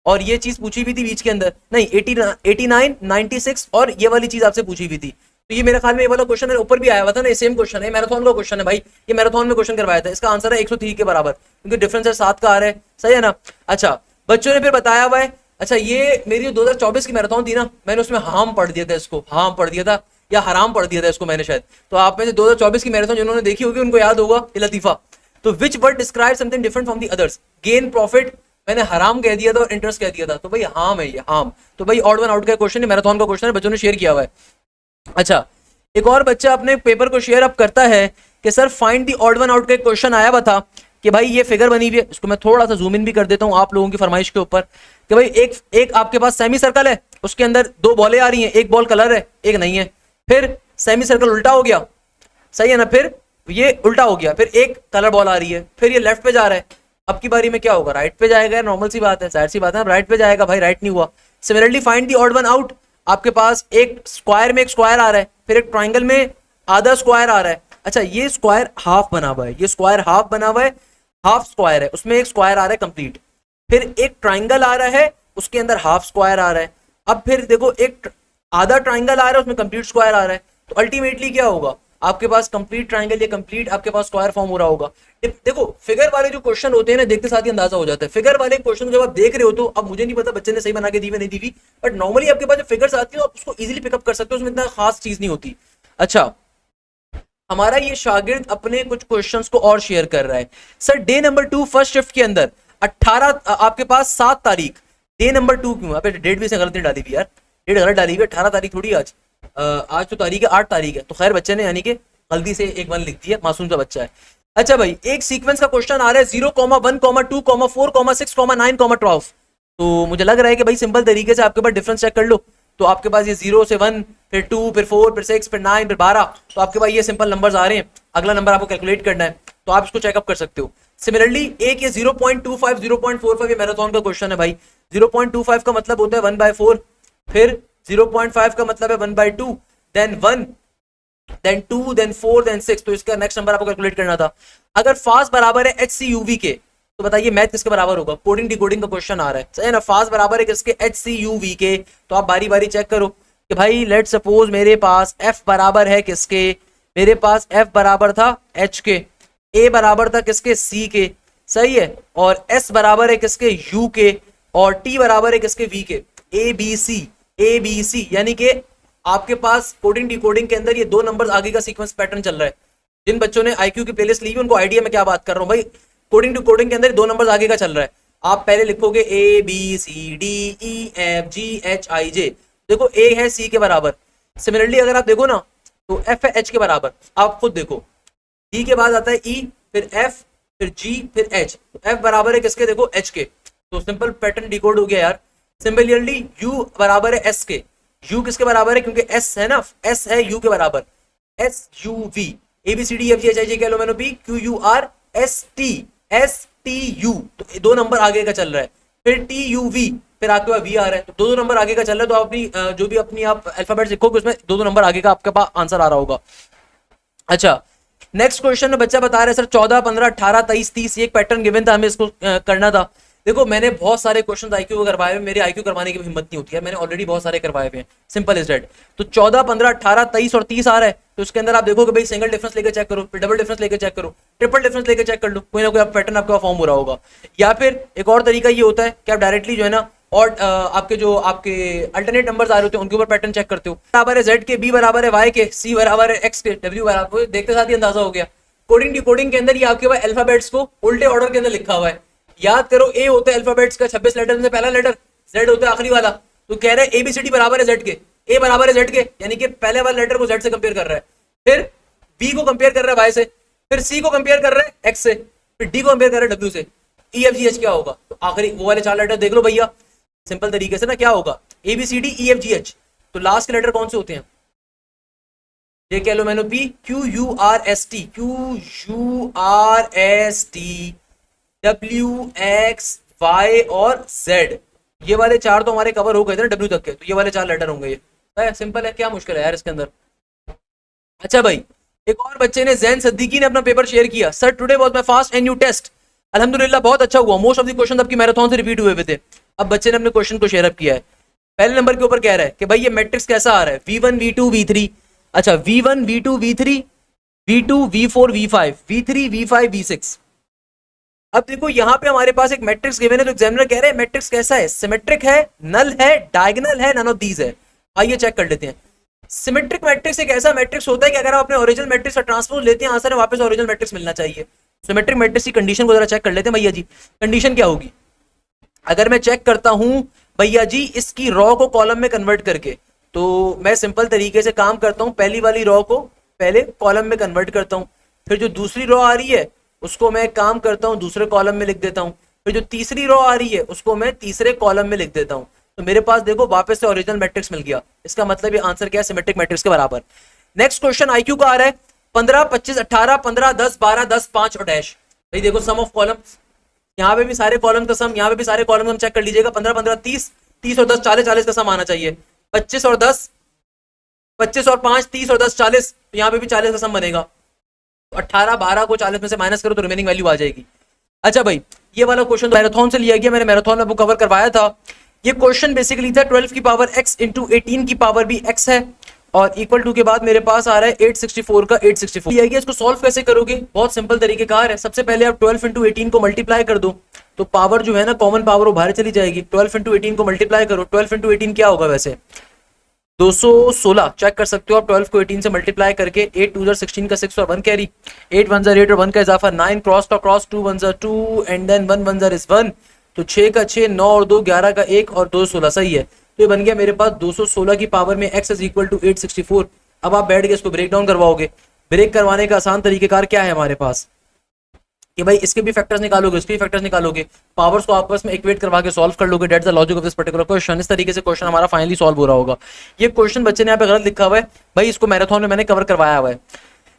[SPEAKER 1] और ये चीज पूछी हुई थी बीच के अंदर, नहीं 89 96 और ये वाली चीज आपसे पूछी हुई थी। तो ये मेरे ख्याल में ये वाला क्वेश्चन है ऊपर भी आया हुआ था ना, ये सेम क्वेश्चन है, मैराथन का क्वेश्चन है भाई, ये मैराथन में क्वेश्चन करवाया था, इसका आंसर है 103 के बराबर क्योंकि डिफरेंस है 7 का आ रहा है, सही है ना। अच्छा बच्चों ने फिर बताया हुआ है, अच्छा ये मेरी 2024 की मैराथन थी ना, मैंने उसमें हाम पढ़ दिया था, इसको हाम पढ़ दिया था या हराम पढ़ दिया था इसको मैंने शायद, तो आप में से 2024 की मैराथन जिन्होंने देखी होगी उनको याद होगा ये लतीफा। तो which word describe something different from the others, gain profit मैंने हराम कह दिया था और इंटरेस्ट कह दिया था, तो भाई हाम है ये हाम, तो भाई ऑड वन आउट का क्वेश्चन है, मैराथन का क्वेश्चन है, बच्चों ने शेयर किया हुआ है। अच्छा एक और बच्चा अपने पेपर को शेयर अप करता है कि sir find the odd one out का एक क्वेश्चन आया हुआ था कि भाई ये फिगर बनी हुई है, इसको मैं थोड़ा सा जूम इन भी कर देता हूं आप लोगों की फरमाइश के ऊपर कि भाई एक आपके पास सेमी सर्कल है, उसके अंदर 2 बॉलें आ रही हैं, एक बॉल कलर है एक नहीं है, फिर सेमी सर्कल उल्टा हो गया, सही है ना, फिर ये उल्टा हो गया, फिर एक कलर बॉल आ रही है, फिर ये लेफ्ट पे जा रहा है, अब की बारी में क्या होगा, राइट पे जाएगा, नॉर्मल सी बात है, जाहिर सी बात है राइट पे जाएगा, भाई राइट नहीं हुआ। Similarly find the odd one out, आपके पास एक स्क्वायर में एक स्क्वायर आ रहा है, फिर एक ट्राइंगल में आधा स्क्वायर आ रहा है, अच्छा ये स्क्वायर हाफ बना हुआ है, ये स्क्वायर हाफ बना हुआ है, हाफ स्क्वायर है, उसमें एक स्क्वायर आ रहा है कंप्लीट, फिर एक ट्राइंगल आ रहा है उसके अंदर हाफ स्क्वायर आ रहा है, अब फिर देखो एक आधा ट्राइंगल आ रहा है उसमें कंप्लीट स्क्वायर आ रहा है, तो अल्टीमेटली क्या होगा आपके पास कंप्लीट ट्राइंगल या कंप्लीट आपके पास स्क्वायर फॉर्म हो रहा होगा। देखो फिगर वाले जो क्वेश्चन होते हैं ना देखते साथ ही अंदाजा हो जाता है, फिगर वाले क्वेश्चन जब आप देख रहे हो तो अब मुझे नहीं पता बच्चे ने सही बना के दी नहीं दी, बट नॉर्मली आपके पास जो फिगर्स आती है आप उसको इजीली पिकअप कर सकते हो, उसमें इतना खास चीज नहीं होती। अच्छा हमारा ये शागिर्द अपने कुछ क्वेश्चंस को और शेयर कर रहा है, sir day number 2 first shift के अंदर 18 आपके पास 7 तारीख, डे नंबर 2 क्यों, आप डेट भी से गलत नहीं डाली हुई यार, डेट गलत डाली हुई है, 18 तारीख थोड़ी आज, आज तो तारीख है 8 तारीख है, तो खैर बच्चे ने यानी कि गलती से एक 1 लिख दिया, मासूम सा बच्चा है। अच्छा भाई एक सीक्वेंस का क्वेश्चन आ रहा है 0, 1, 2, 4, 6, 9, 12, तो मुझे लग रहा है कि भाई सिंपल तरीके से आपके पास डिफरेंस चेक कर लो, तो आपके पास ये 0 से 1 फिर 2 फिर 4 फिर 6 फिर 9 फिर 12, तो आपके पास ये सिंपल नंबर्स आ रहे हैं, अगला नंबर आपको कैलकुलेट करना है तो आप इसको चेकअप कर सकते हो। सिमिलरली एक ये 0.25 0.45 ये मैराथन का क्वेश्चन है भाई, 0.25 का मतलब होता है 1/4, फिर 0.5 का मतलब है 1/2, देन 1 देन 2 देन 4 देन 6, तो इसका नेक्स्ट नंबर आपको कैलकुलेट करना था। अगर फास्ट बराबर है HCUV के तो बताइए मैथ किसके बराबर होगा, कोडिंग डिकोडिंग का क्वेश्चन आ रहा है, सही है ना, फास्ट बराबर है किसके HCUV के, तो आप बारी बारी चेक करो कि भाई लेट सपोज मेरे पास F बराबर है किसके, मेरे पास F बराबर था H के, A बराबर था किसके C के, सही है, और S बराबर है किसके U के, और T बराबर है किसके V के, ABC यानी कि आपके पास कोडिंग डिकोडिंग के अंदर ये 2 नंबर्स आगे का सीक्वेंस पैटर्न चल रहा है। जिन बच्चों ने IQ की प्लेलिस्ट ली हुई उनको आइडिया में क्या बात कर रहा हूं भाई, कोडिंग टू कोडिंग के अंदर 2 नंबर्स आगे का चल रहा है, आप पहले लिखोगे ABCDEFGHIJ, देखो A है C के बराबर, सिमिलरली अगर आप देखो ना तो F है H के बराबर, आप खुद देखो D के बाद आता है E फिर F फिर G फिर H, तो F बराबर है किसके, देखो H के, तो सिंपल पैटर्न डिकोड हो गया यार। सिमिलरली U बराबर है S के, U किसके बराबर है, क्योंकि S है ना, S है U के बराबर, SUV ABCDEFGHIJ कह लो मैंने भी QURST STU, तो 2 नंबर आगे का चल रहा है, फिर TUV फिर आपके पास वी आ रहा है, तो दो दो नंबर आगे का चल रहा है, तो आप अपनी जो भी अपनी आप अल्फाबेट लिखोगे उसमें दो दो नंबर आगे का आपके पास आंसर आ रहा होगा। अच्छा, नेक्स्ट क्वेश्चन में बच्चा बता रहा है सर 14, 15, 18, 23, 30, ये एक पैटर्न गिवन था, हमें इसको करना था। देखो मैंने बहुत सारे क्वेश्चन आईक्यू करवाए हुए, मेरे आईक्यू करवाने की हिम्मत नहीं होती है, मैंने ऑलरेडी बहुत सारे करवाए हुए हैं, सिंपल इज डेट। तो 14, 15, 18, 23 और 30 आ रहा है, तो उसके अंदर आप देखोगे भाई सिंगल डिफरेंस लेकर चेक करो, फिर डबल डिफरेंस लेकर चेक करो, ट्रिपल डिफरेंस लेकर चेक कर लो, कोई ना कोई पैटर्न आपका फॉर्म हो रहा होगा। या फिर एक और तरीका ये होता है कि आप डायरेक्टली जो है ना, और आपके जो आपके अल्टरनेट नंबर्स आ रहे होते हैं उनके ऊपर पैटर्न चेक करते हो, बराबर है जेड के, बी बराबर है वाई के, सी बराबर है एक्स के, डब्ल्यू बराबर, देखते साथ ही अंदाजा हो गया। कोडिंग डिकोडिंग के अंदर ये आपके पास अल्फाबेट्स को उल्टे ऑर्डर के अंदर लिखा हुआ है। याद करो, ए होता है अल्फाबेट्स का 26 लेटर में से पहला लेटर, जेड होता है आखिरी वाला। तो कह रहे हैं एबीसीडी बराबर है जेड के, ए बराबर है जेड के, यानी कि पहले वाले लेटर को जेड से कंपेयर कर रहा है, फिर बी को कंपेयर कर रहा है वाई से, फिर सी को कंपेयर कर रहा है एक्स से, फिर डी को कंपेयर कर रहा है डब्ल्यू से, ई एफ जी एच क्या होगा? तो आखिरी वो वाले 4 लेटर देख लो भैया सिंपल तरीके से ना, क्या होगा? A B C D E F G H. तो लास्ट के लेटर कौन से होते हैं? ये कह लो मैंने P Q U R S T, Q U R S T, W X Y और जेड, ये वाले 4 तो हमारे कवर हो गए थे ना डब्ल्यू तक के, तो ये वाले 4 लेटर होंगे। ये सिंपल है, क्या मुश्किल है यार इसके अंदर। अच्छा भाई, एक और बच्चे ने, जैन सद्दीकी ने अपना पेपर शेयर किया, sir today was my first NU test, अल्हम्दुलिल्लाह बहुत अच्छा हुआ, मोस्ट ऑफ द क्वेश्चन आपकी मैराथन से रिपीट हुए हुए थे। अब बच्चे ने अपने क्वेश्चन को शेयर अप किया है, पहले नंबर के ऊपर कह रहा है कि भाई ये मैट्रिक्स कैसा आ रहा है, V1 V2 V3। अच्छा, V1 V2 V3, V2 V4 V5, V3 V5 V6। अब देखो यहाँ पे हमारे पास एक मैट्रिक्स गिवन है, तो एग्जामिनर कह रहे हैं मैट्रिक्स कैसा है, सिमेट्रिक है, नल है, डायगोनल है, नन ऑफ दीज है। आइए चेक कर लेते हैं। सिमेट्रिक मैट्रिक्स एक ऐसा मैट्रिक्स होता है कि अगर आप अपने ओरिजिनल मैट्रिक्स का ट्रांसपोज लेते हैं, आंसर है वापस ओरिजिनल मैट्रिक्स मिलना चाहिए। सिमेट्रिक मैट्रिक्स की कंडीशन को जरा चेक कर लेते हैं भैया जी। कंडीशन क्या होगी? अगर मैं चेक करता हूं भैया जी इसकी रॉ को कॉलम में कन्वर्ट करके, तो मैं सिंपल तरीके से काम करता हूं, पहली वाली रॉ को पहले कॉलम में कन्वर्ट करता हूं, फिर जो दूसरी रॉ आ रही है उसको मैं काम करता हूं दूसरे कॉलम में लिख देता हूं, फिर जो तीसरी रॉ आ रही है उसको मैं तीसरे कॉलम में लिख देता हूं। तो मेरे पास देखो वापस से ओरिजिनल मैट्रिक्स मिल गया। इसका मतलब ये आंसर क्या है? सिमेट्रिक मैट्रिक्स के बराबर। नेक्स्ट क्वेश्चन आईक्यू का आ रहा है 15, 25, 18, 15, 10, 12, 10, 5 और डैश। भाई देखो सम ऑफ कॉलम्स, यहाँ पे भी सारे कॉलम का सम, यहाँ पे भी सारे कॉलम हम चेक कर लीजिएगा। 15, 15, 30, 30 और 10, 40, 40 का सम आना चाहिए। 25 और 10, 25 और 5, 30 और 10, 40, तो यहाँ पे भी 40 का सम बनेगा। 18, 12 को 40 में से माइनस करो तो रिमेनिंग वैल्यू आ जाएगी। अच्छा भाई, ये वाला क्वेश्चन तो मैराथन से लिया गया, मैंने मैराथन में वो कवर करवाया था। ये क्वेश्चन बेसिकली था 12 की पावर x इंटू 18 की पावर भी x है, और इक्वल टू के बाद मेरे पास आ रहा है 864 का 864 लिया गया। इसको सॉल्व कैसे करोगे? बहुत सिंपल तरीके कार है। सबसे पहले आप 12 इंटू 18 को मल्टीप्लाई कर दो, तो पावर जो है ना कॉमन पावर वो बाहर चली जाएगी। 12 इंटू 18 को मल्टीप्लाई करो, 12 इंटू 18 क्या होगा वैसे? 216। चेक कर सकते हो आप 12 को 18 से मल्टीप्लाई करके। 8 2 16 का 6 और 1 कैरी, 8 1 8 और 1 का इजाफा 9, क्रॉस का क्रॉस, 2 1 2 एंड देन 1 1 इज 1, तो 6 का 6, 9 और 2 11 का 1 और 2 16। सही है, तो ये बन गया मेरे पास 216 की पावर में x इज इक्वल टू 864। अब आप बैठ के इसको ब्रेक डाउन करवाओगे। ब्रेक करवाने का आसान तरीकेकार क्या है हमारे पास कि भाई इसके भी फैक्टर्स निकालोगे, इसके भी फैक्टर्स निकालोगे, पावर्स को आपस में इक्वेट करवा के सॉल्व कर लोगे। That's the logic of this particular question. इस तरीके से क्वेश्चन हमारा फाइनली सॉल्व हो रहा होगा। ये क्वेश्चन बच्चे ने यहाँ पे गलत लिखा हुआ है भाई, इसको मैराथन में मैंने कवर करवाया हुआ है।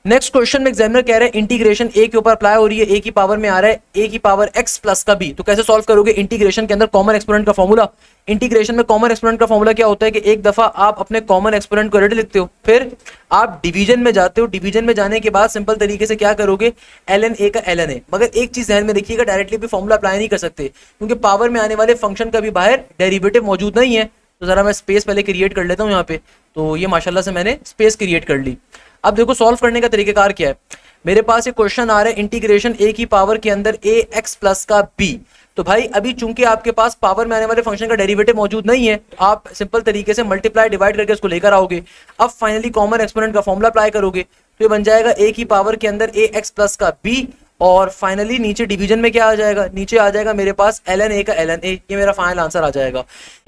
[SPEAKER 1] नेक्स्ट क्वेश्चन में एग्जामिनर कह रहे हैं इंटीग्रेशन ए के ऊपर अप्लाई हो रही है, ए की पावर में आ रहा है ए की पावर एक्स प्लस का बी। तो कैसे सॉल्व करोगे? इंटीग्रेशन के अंदर कॉमन एक्सपोनेंट का फॉर्मूला। इंटीग्रेशन में कॉमन एक्सपोनेंट का फॉर्मूला क्या होता है कि एक दफा आप अपने कॉमन एक्सपोनेंट को ऑलरेडी लिखते हो, फिर आप डिवीजन में जाते हो, डिवीजन में जाने के बाद सिंपल तरीके से क्या करोगे? ln a का ln a। मगर एक चीज ध्यान में रखिएगा, डायरेक्टली भी फॉर्मूला अप्लाई नहीं कर सकते क्योंकि पावर में आने वाले फंक्शन का भी बाहर डेरिवेटिव मौजूद नहीं है। तो जरा मैं स्पेस पहले क्रिएट कर लेता हूँ यहाँ पे। तो ये माशाल्लाह से मैंने स्पेस क्रिएट कर ली। अब देखो सॉल्व करने का तरीकेकार क्या है। मेरे पास एक क्वेश्चन आ रहा है इंटीग्रेशन ए की पावर के अंदर ए एक्स प्लस का बी। तो भाई अभी चूंकि आपके पास पावर में आने वाले फंक्शन का डेरिवेटिव मौजूद नहीं है, तो आप सिंपल तरीके से मल्टीप्लाई डिवाइड करके इसको लेकर आओगे। अब फाइनली कॉमन एक्सपोनेंट का फॉर्मूला अप्लाई करोगे, तो ये बन जाएगा ए की पावर के अंदर ए एक्स प्लस का बी, और फाइनली नीचे डिवीजन में क्या आ जाएगा? नीचे आ जाएगा मेरे पास ln a का ln a। ये मेरा फाइनल आंसर आ जाएगा।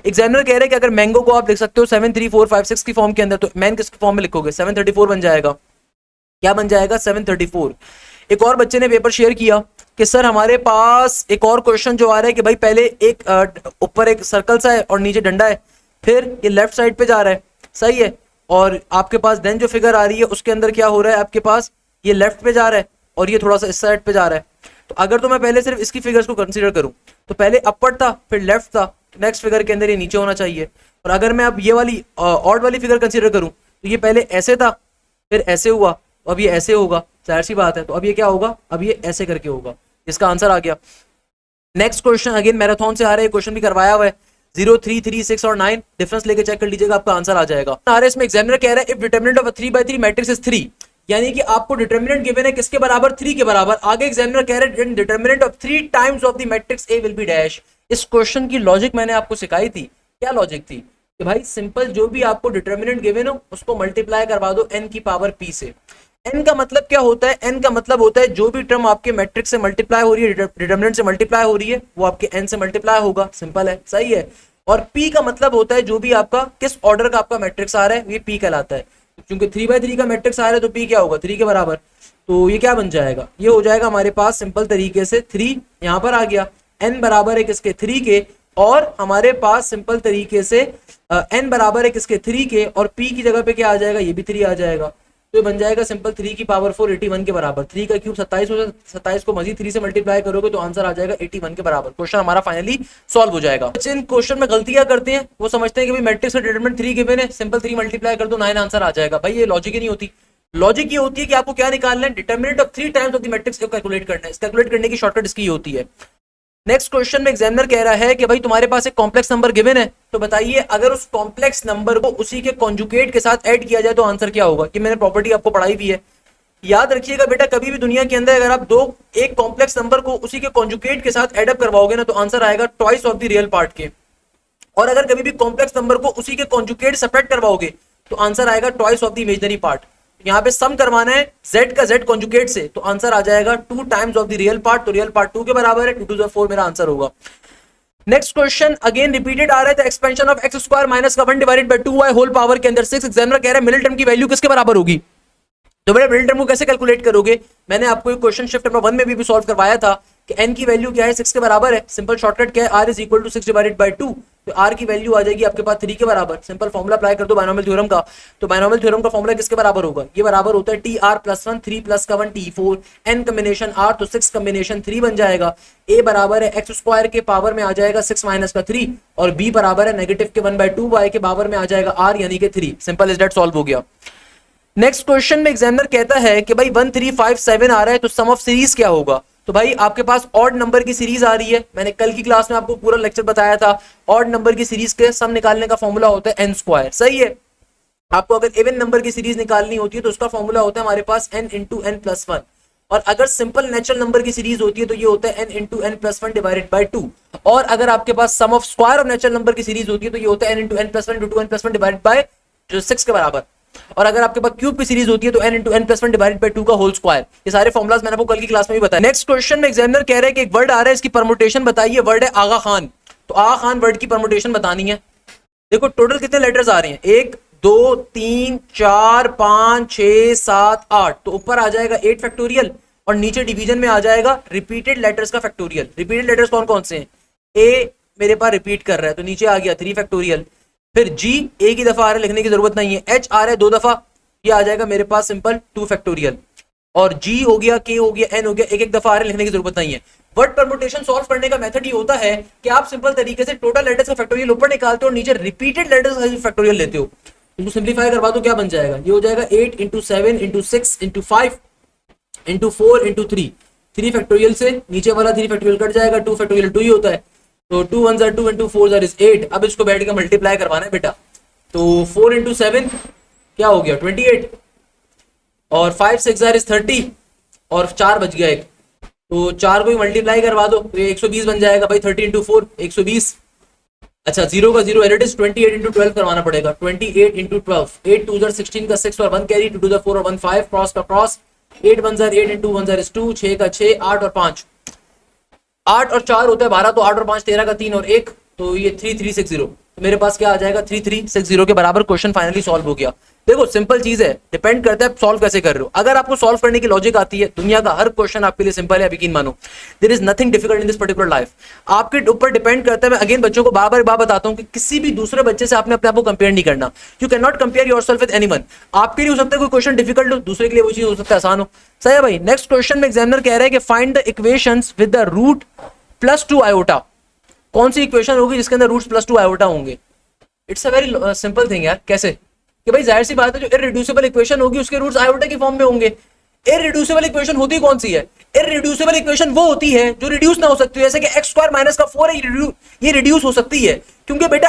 [SPEAKER 1] एग्जामिनर कह रहे हैं कि अगर मैंगो को आप लिख सकते हो 7 3 4 5 6 की फॉर्म के अंदर, तो मैन किस फॉर्म में लिखोगे? 734 बन जाएगा। क्या बन जाएगा? 734। एक और बच्चे ने पेपर शेयर किया कि सर हमारे पास एक और क्वेश्चन जो आ रहा है कि भाई पहले एक ऊपर एक सर्कल सा है और नीचे डंडा है, फिर ये लेफ्ट साइड पे जा रहा है, सही है, और आपके पास देन जो फिगर आ रही है उसके अंदर क्या हो रहा है? आपके पास ये लेफ्ट पे जा रहा है और ये थोड़ा सा इस साइड पे जा रहा है। तो अगर तो मैं पहले सिर्फ इसकी फिगर्स को कंसीडर करूं, तो पहले अपवर्ड था, फिर लेफ्ट था, नेक्स्ट फिगर के अंदर ये नीचे होना चाहिए। और अगर मैं अब ये वाली ऑड वाली फिगर कंसीडर करूं तो ये पहले ऐसे था, फिर ऐसे हुआ, तो अब ये ऐसे होगा, जाहिर सी बात है। तो अब ये क्या होगा, अब ये ऐसे करके होगा। इसका आंसर आ गया। नेक्स्ट क्वेश्चन अगेन मैराथन से आ रहा है, क्वेश्चन भी करवाया हुआ है। 0, 3, 3, 6 और 9 डिफरेंस लेके चेक कर लीजिएगा, आपका आंसर आ जाएगा। आ रहा है इसमें एग्जामिनर कह रहा है if determinant of a 3/3 matrix is 3, यानी कि आपको डिटरमिनेंट गिवन है किसके बराबर, 3 के बराबर। आगे एग्जामिनर कह रहे हैं determinant of 3 times of the matrix A will be dash. इस क्वेश्चन की लॉजिक मैंने आपको सिखाई थी। क्या लॉजिक थी कि भाई सिंपल जो भी आपको डिटरमिनेंट गिवन हो उसको मल्टीप्लाई करवा दो n की पावर p से। n का मतलब क्या होता है, n का मतलब होता है जो भी टर्म आपके मैट्रिक्स से मल्टीप्लाई हो रही है, डिटरमिनेंट से मल्टीप्लाई हो रही है, वो आपके n से मल्टीप्लाई होगा। सिंपल है, सही है। और p का मतलब होता है जो भी आपका किस ऑर्डर का आपका मैट्रिक्स आ रहा है, ये p कहलाता है। क्योंकि 3/3 का मैट्रिक्स आ रहा है तो p क्या होगा, 3 के बराबर। तो ये क्या बन जाएगा, ये हो जाएगा हमारे पास सिंपल तरीके से 3 यहां पर आ गया, n बराबर है किसके, 3 के। और हमारे पास सिंपल तरीके से n बराबर है किसके, 3 के, और p की जगह पे क्या आ जाएगा, ये भी 3 आ जाएगा। तो ये बन जाएगा सिंपल 3 की पावर 4 81 के बराबर। 3 का क्यूब 27 हो, 27 को मजीद 3 से मल्टीप्लाई करोगे तो आंसर आ जाएगा 81 के बराबर। क्वेश्चन हमारा फाइनली सॉल्व हो जाएगा। जिन क्वेश्चन में गलतियां करते हैं वो समझते हैं कि भाई मैट्रिक्स का डिटरमिनेंट 3 गिवन है, सिंपल 3 मल्टीप्लाई कर दो 9 आंसर आ जाएगा। भाई ये लॉजिक ही नहीं होती। लॉजिक ये होती है कि आपको क्या निकालना है, determinant of 3 times of the matrix को कैलकुलेट करना है। कैलकुलेट करने की शॉर्टकट इसकी होती है। नेक्स्ट क्वेश्चन में एग्जामिनर कह रहा है कि भाई तुम्हारे पास एक कॉम्प्लेक्स नंबर गिवन है, तो बताइए अगर उस कॉम्प्लेक्स नंबर को उसी के कॉन्जुगेट के साथ ऐड किया जाए तो आंसर क्या होगा। कि मैंने प्रॉपर्टी आपको पढ़ाई भी है, याद रखिएगा बेटा, कभी भी दुनिया के अंदर अगर आप एक कॉम्प्लेक्स नंबर को उसी के कॉन्जुगेट के साथ एड अप करवाओगे ना तो आंसर आएगा twice of the real part के। और अगर कभी भी कॉम्प्लेक्स नंबर को उसी के कॉन्जुगेट सेपरेट करवाओगे तो आंसर आएगा twice of the imaginary part. यहाँ पे सम करवाना है z का z कॉन्जुगेट से, तो आंसर आ जाएगा 2 times of the real part. तो रियल पार्ट 2 के बराबर है, 2 to the 4 मेरा आंसर होगा। नेक्स्ट क्वेश्चन अगेन रिपीटेड आ रहा है, expansion of x square minus का 1 divided bye 2y whole power के अंदर 6। एग्जामिनर कह रहा है मिडिल टर्म की वैल्यू किसके बराबर होगी। तो बेटा मिडिल टर्म को कैसे कैलकुलेट करोगे, मैंने आपको एक क्वेश्चन शिफ्ट नंबर 1 में भी सॉल्व करवाया था कि n की वैल्यू क्या है, 6 के बराबर है। सिंपल शॉर्टकट क्या है, r is equal to 6 divided by 2। तो r की वैल्यू आ जाएगी आपके पास 3 के बराबर। सिंपल फॉर्मूला अप्लाई कर दो बायनोमियल थ्योरम का। तो बायनोमियल थ्योरम का फॉर्मूला किसके बराबर होगा, ये बराबर होता है tr प्लस 1 3 प्लस का 1 t4 n कॉम्बिनेशन r, तो 6 कॉम्बिनेशन 3 बन जाएगा। a बराबर है x स्क्वायर के पावर में आ जाएगा 6 माइनस का 3, और b बराबर है नेगेटिव के 1/2 y के पावर में आ जाएगा r यानी कि 3। सिंपल इज दैट, सॉल्व हो गया। नेक्स्ट क्वेश्चन में एग्जामिनर कहता है कि भाई 1 3 5 7 आ रहा है, तो सम ऑफ सीरीज क्या होगा। तो भाई आपके पास ऑड नंबर की सीरीज आ रही है, मैंने कल की क्लास में आपको पूरा लेक्चर बताया था। ऑड नंबर की सीरीज के सम निकालने का फॉर्मूला होता है n स्क्वायर, सही है। आपको अगर इवन नंबर की सीरीज निकालनी होती है तो उसका फॉर्मूला होता है हमारे पास n इंटू n प्लस 1। और अगर सिंपल नेचुरल नंबर की सीरीज होती है तो ये होता है n into n plus 1 divided by 2। और अगर आपके पास sum of square of natural number की सीरीज होती है तो ये होता है n into n plus 1 into n plus 1 divided by 6 के बराबर। और अगर आपके पास क्यूब की सीरीज होती है तो n into n plus 1 divided by 2 का होल स्क्वायर। ये सारे फॉर्मुलाज मैंने आपको कल की क्लास में भी बताया। नेक्स्ट क्वेश्चन में एग्जामिनर कह रहे हैं कि एक वर्ड आ रहा है, इसकी परमुटेशन बताइए। वर्ड है आगा खान, तो आगा खान वर्ड की परमुटेशन बतानी है। देखो टोटल कितने लेटर्स आ रहे हैं, 1 2 3 4 5 6 7 8, तो ऊपर आ जाएगा 8 फैक्टोरियल और नीचे डिवीजन में आ जाएगा रिपीटेड लेटर्स का फैक्टोरियल। रिपीटेड लेटर्स कौन कौन से हैं, ए मेरे पास रिपीट कर रहा है तो नीचे आ गया 3 फैक्टोरियल। फिर जी एक ही दफा आ रहा है, लिखने की जरूरत नहीं है। एच आ रहा है 2 दफा, ये आ जाएगा मेरे पास सिंपल 2 फैक्टोरियल। और जी हो गया, के हो गया, एन हो गया, एक एक दफा आ रहा है, लिखने की जरूरत नहीं है। वर्ड परमुटेशन सॉल्व करने का मेथड ये होता है कि आप सिंपल तरीके से टोटल लेटर्स का फैक्टोरियल ऊपर निकालते हो और नीचे रिपीटेड लेटर्स का फैक्टोरियल लेते हो। तो सिंप्लीफाई करवा दो, क्या बन जाएगा, ये हो जाएगा 8 into 7 into 6 into 5 into 4 into 3। 3 factorial से नीचे वाला 3 फैक्टोरियल कट जाएगा, 2 फैक्टोरियल 2 ही होता है। तो 2 1 जार 2 इंटू 4 जार इज 8। अब इसको बैठ के मल्टीप्लाई करवाना है बेटा। तो 4 इंटू 7 क्या हो गया 28, और 5 6 जार इज 30, और 4 बच गया एक, तो 4 को ही मल्टीप्लाई करवा दो तो ये 120 बन जाएगा भाई। 30 इंटू 4 120। अच्छा 0 का 0 एडिट 28 इंटू 12 करवाना पड़ेगा। 28 इंटू 12, 8 2 जार 16 का 6 और 1 कैरी, 2 टू द 4 और 1 5, क्रॉस का cross, 8 1 jar 8 into 1 jar is 2, 6 का 6, 8 और 5, 8 और 4 होता है 12, तो 8 और 5 13 का 3 और 1, तो ये 3360। तो मेरे पास क्या आ जाएगा 3360 के बराबर। क्वेश्चन फाइनली सॉल्व हो गया। देखो सिंपल चीज है, डिपेंड करता है सॉल्व कैसे कर रहे हो। अगर आपको सॉल्व करने की लॉजिक आती है, दुनिया का हर क्वेश्चन आपके लिए सिंपल है, यकीन मानो। There is nothing difficult in this particular life. आपके ऊपर डिपेंड करता है। मैं अगेन बच्चों को बार बार बताता हूं कि किसी भी दूसरे बच्चे से आपने अपने आप को कंपेयर नहीं करना। You can not compare yourself with anyone. आपके लिए हो सकता है कोई क्वेश्चन डिफिकल्ट हो, दूसरे के लिए वो चीज हो सकता है आसान हो। सही है भाई। नेक्स्ट क्वेश्चन में एग्जामिनर कह रहा है कि find the equations with the root +2 iota. कौन सी इक्वेशन होगी जिसके अंदर रूट्स प्लस 2 आयोटा होंगे? It's a very simple thing यार। कैसे कि भाई जाहिर सी बात है जो इररिड्यूसिबल इक्वेशन होगी उसके रूट्स आयोटा की फॉर्म में होंगे। इररिड्यूसिबल इक्वेशन होती कौन सी है? इररिड्यूसिबल इक्वेशन वो होती है जो रिड्यूस ना हो सकती है, जैसे कि x स्क्वायर माइनस का 4 है, ये रिड्यूस हो सकती है। क्योंकि बेटा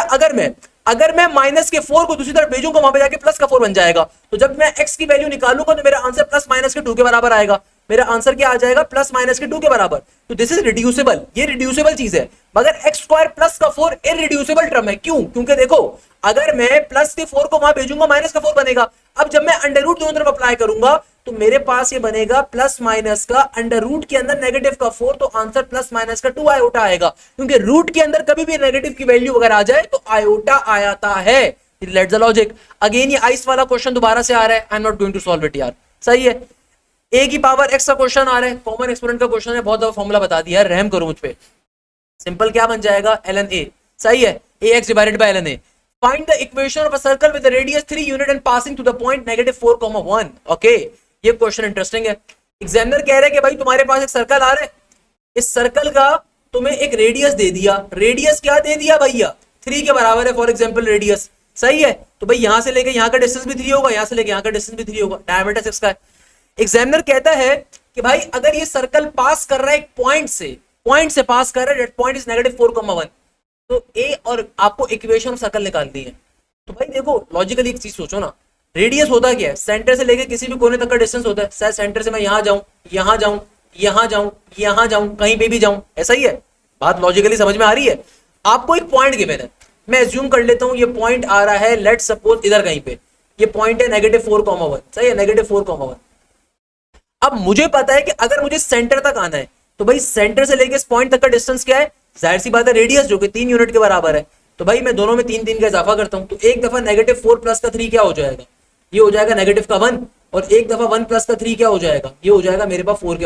[SPEAKER 1] अगर मैं माइनस के 4 को दूसरी तरफ भेजूंगा वहां पे जाके प्लस का 4 बन जाएगा। तो जब मैं x की वैल्यू निकालूंगा तो मेरा आंसर प्लस माइनस के 2 के बराबर आएगा। मेरा आंसर क्या आ जाएगा? प्लस माइनस के 2 के बराबर। तो दिस इज रिड्यूसिबल, ये रिड्यूसिबल चीज है। मगर x स्क्वायर प्लस का 4 इररिड्यूसिबल टर्म है। क्यों? क्योंकि देखो अगर मैं प्लस के 4 को वहां भेजूंगा माइनस का 4 बनेगा। अब जब मैं अंडर रूट दोनों तरफ अप्लाई करूंगा तो मेरे पास ये बनेगा प्लस माइनस का अंडर रूट के अंदर नेगेटिव का 4, तो आंसर प्लस माइनस का 2 आयोटा आएगा। क्योंकि रूट के अंदर कभी भी नेगेटिव की वैल्यू अगर आ जाए तो आयोटा आ जाता है। Let's the logic again. ये आइस वाला क्वेश्चन दोबारा से आ रहा है। I am not going to solve it यार। सही है, ए की पावर एक्स का क्वेश्चन आ रहा है, कॉमन एक्सपोनेंट का क्वेश्चन है, बहुत दफा फॉर्मूला बता दिया है, रहम करो मुझ पे। सिंपल क्या बन जाएगा? ln a। सही है, ax divided by ln a। Find the equation of a circle with radius 3 unit and passing to the point -4, 1। Okay, ये क्वेश्चन इंटरेस्टिंग है। एग्जामिनर कह रहे हैं कि भाई तुम्हारे पास एक सर्कल आ रहा है, इस सर्कल का तुम्हें एक रेडियस दे दिया। रेडियस क्या दे दिया भैया? 3 के बराबर है फॉर एग्जाम्पल रेडियस। सही है, तो भाई यहां से लेके यहां का डिस्टेंस भी 3 होगा, यहां से लेके यहां का डिस्टेंस भी 3 होगा, डायमीटर 6 का है। एग्जामिनर कहता है कि भाई अगर ये सर्कल पास कर रहा है एक पॉइंट से पास कर रहा है, दैट पॉइंट इज -4, 1, तो ए और आपको इक्वेशन ऑफ सर्कल निकालनी है। तो भाई देखो लॉजिकली एक चीज सोचो ना, रेडियस होता क्या है? सेंटर से लेके किसी भी कोने तक का डिस्टेंस होता है। शायद सेंटर से मैं यहां जाऊं, यहां जाऊं, यहां जाऊं, यहां जाऊं, कहीं पे भी जाऊं, ऐसा ही है। बात लॉजिकली समझ में आ रही है? आपको एक पॉइंट गिवन है, मैं एज्यूम कर लेता हूं ये पॉइंट आ रहा है, लेट सपोज इधर कहीं पे ये पॉइंट है -4, 1। सही है, -4, 1। अब मुझे पता है कि अगर मुझे सेंटर तक आना है तो भाई सेंटर से लेके इस पॉइंट तक का डिस्टेंस क्या है? जाहिर सी बात है रेडियस, जो कि 3 यूनिट के बराबर है। तो भाई मैं दोनों में 3 का इजाफा करता हूं, तो एक दफा -4 प्लस का 3 क्या हो जाएगा? ये हो जाएगा नेगेटिव का 1, और एक दफा 1 प्लस का 3 क्या हो जाएगा? ये हो जाएगा मेरे पास 4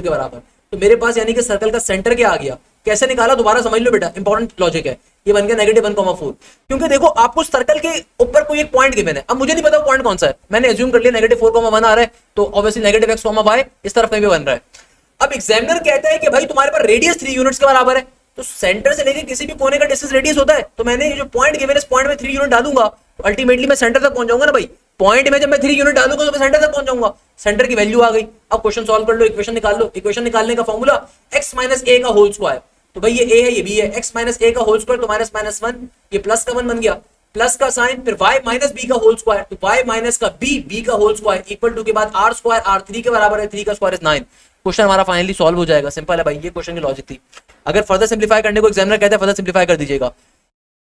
[SPEAKER 1] के बराबर। तो मेरे पास यानी कि सर्कल का सेंटर क्या आ गया? कैसे निकाला दोबारा समझ लो बेटा, इंपॉर्टेंट लॉजिक है। ये बन गया -1,4। क्योंकि देखो आपको सर्कल के ऊपर कोई एक पॉइंट गिवन है, अब मुझे नहीं पता पॉइंट कौन सा है, मैंने एज्यूम कर लिया -4,1 आ रहा है, तो ऑब्वियसली -x, y इस तरफ कहीं भी बन रहा है। अब एग्जामिनर कहता है कि भाई तुम्हारे पास रेडियस 3 यूनिट्स के बराबर है, तो सेंटर से लेके किसी भी कोने का डिस्टेंस रेडियस होता है। तो मैंने ये जो पॉइंट गिवन है इस पॉइंट में 3 यूनिट डालूंगा, तो अल्टीमेटली मैं सेंटर तक पहुंच जाऊंगा ना भाई। पॉइंट में जब मैं 3 यूनिट डालूंगा तो मैं सेंटर तक पहुंच जाऊंगा। सेंटर की वैल्यू आ गई। अब क्वेश्चन सॉल्व कर लो, इक्वेशन निकाल लो। इक्वेशन निकालने का फॉर्मूला x माइनस a का होल स्क्वायर। तो भाई ये a है, ये b है, x माइनस a का होल स्क्वायर तो -1, ये प्लस का 1 बन गया, प्लस का साइन, फिर y माइनस b का होल स्क्वायर, तो y माइनस का b का होल स्क्वायर इक्वल टू के बाद r स्क्वायर, r 3 के बराबर है, 3 का स्क्वायर इज 9। क्वेश्चन हमारा फाइनली सॉल्व हो जाएगा। सिंपल है भाई, ये क्वेश्चन की लॉजिक थी। अगर फर्दर सिंप्लीफाई करने को एग्जामिनर कहता है फर्दर सिंप्लीफाई कर दीजिएगा।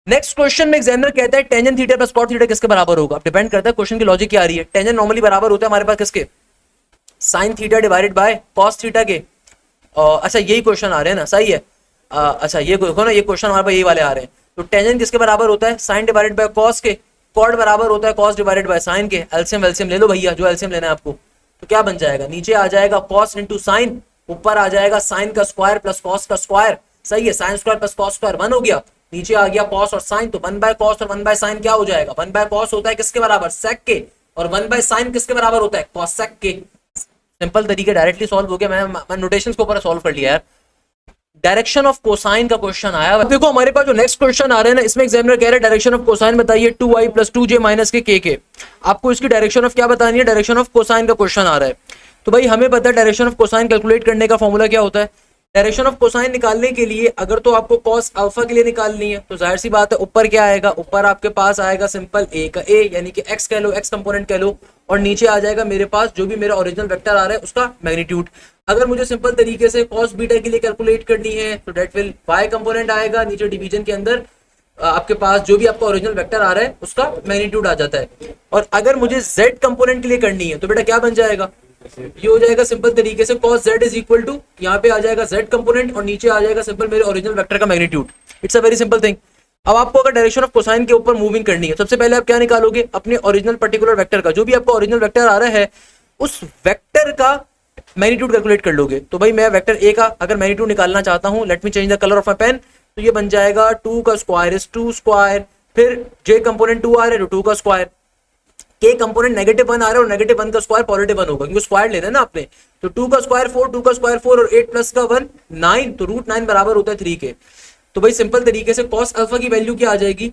[SPEAKER 1] नेक्स्ट क्वेश्चन में एग्जामिनर कहता है tangent theta plus cot theta किसके बराबर होगा? अब डिपेंड करता है क्वेश्चन की लॉजिक क्या आ रही है। टेंजेंट नॉर्मली बराबर होता है हमारे पास किसके? Sine theta divided by cos theta के। अच्छा यही क्वेश्चन आ रहे हैं ना? सही है। अच्छा ये देखो ना, ये क्वेश्चन हमारे पास यही वाले आ रहे हैं। तो टेंजेंट किसके बराबर होता है? साइन डिवाइडेड बाय कॉस के। कॉट बराबर होता है कॉस डिवाइडेड बाय साइन के। एलसीएम ले लो भैया, जो एलसीएम लेना है आपको। तो क्या बन जाएगा? नीचे आ जाएगा कॉस इंटू साइन, ऊपर आ जाएगा साइन का स्क्वायर प्लस कॉस का स्क्वायर। सही है, sine square plus cos square 1 हो गया। नीचे आ गया कॉस और साइन, तो 1 बाय कॉस और 1 बाय साइन क्या हो जाएगा? 1 बाय कॉस होता है किसके बराबर? सेक के, और 1 बाय साइन किसके बराबर होता है? कॉस सेक के। सिंपल तरीके डायरेक्टली सॉल्व हो गया। मैं नोटेशंस के ऊपर सॉल्व कर लिया यार। डायरेक्शन ऑफ कोसाइन का क्वेश्चन आया। देखो हमारे पास जो नेक्स्ट क्वेश्चन आ रहे हैं ना, इसमें एग्जामिनर कह रहे हैं डायरेक्शन ऑफ कोसाइन बताइए 2i + 2j - के। आपको इसकी डायरेक्शन ऑफ क्या बतानी है? डायरेक्शन ऑफ कोसाइन का क्वेश्चन आ रहा है। तो भाई हमें पता है डायरेक्शन ऑफ कोसाइन कैलकुलेट करने का फॉर्मूला क्या होता है। डायरेक्शन ऑफ कोसाइन निकालने के लिए अगर तो आपको कॉस अल्फा के लिए निकालनी है, तो जाहिर सी बात है ऊपर क्या आएगा? ऊपर आपके पास आएगा सिंपल a का a, यानी कि x कह लो, x कंपोनेंट कह लो, और नीचे आ जाएगा मेरे पास जो भी मेरा ओरिजिनल वेक्टर आ रहा है उसका मैग्नीट्यूड। अगर मुझे सिंपल तरीके से कॉस बीटा के लिए कैलकुलेट करनी है तो डेट विल y कंपोनेंट आएगा, नीचे डिवीजन के अंदर आपके पास जो भी आपका ओरिजिनल वेक्टर आ रहा है उसका मैग्नीट्यूड आ जाता है। और अगर मुझे z कंपोनेंट के लिए करनी है तो बेटा क्या बन जाएगा? ये हो जाएगा सिंपल तरीके से cos z is equal to, यहाँ पे आ जाएगा z कंपोनेंट और नीचे आ जाएगा सिंपल मेरे ओरिजिनल वेक्टर का magnitude. It's a very simple thing. अब आपको अगर डायरेक्शन ऑफ कोसाइन के ऊपर मूविंग करनी है, सबसे पहले आप क्या निकालोगे? अपने ओरिजिनल पर्टिकुलर वेक्टर का, जो भी आपका ओरिजिनल वेक्टर आ रहा है उस वेक्टर का मैग्नीट्यूड कैलकुलेट कर लोगे। तो भाई मैं वेक्टर ए का अगर मैग्नीट्यूड निकालना चाहता हूं, let me change the colour of my pen, तो ये बन जाएगा 2 का स्क्वायर इज 2 स्क्वायर, फिर जे कंपोनेंट 2 आ रहा है तो 2 का स्क्वायर, के कंपोनेंट -1 आ रहा है और -1 का स्क्वायर +1 होगा क्योंकि स्क्वायर लेना है ना आपने। तो 2 का स्क्वायर 4, 2 का स्क्वायर 4 और 8 प्लस का 1 9, तो √9 बराबर होता है 3 के। तो भाई सिंपल तरीके से कॉस अल्फा की वैल्यू क्या आ जाएगी,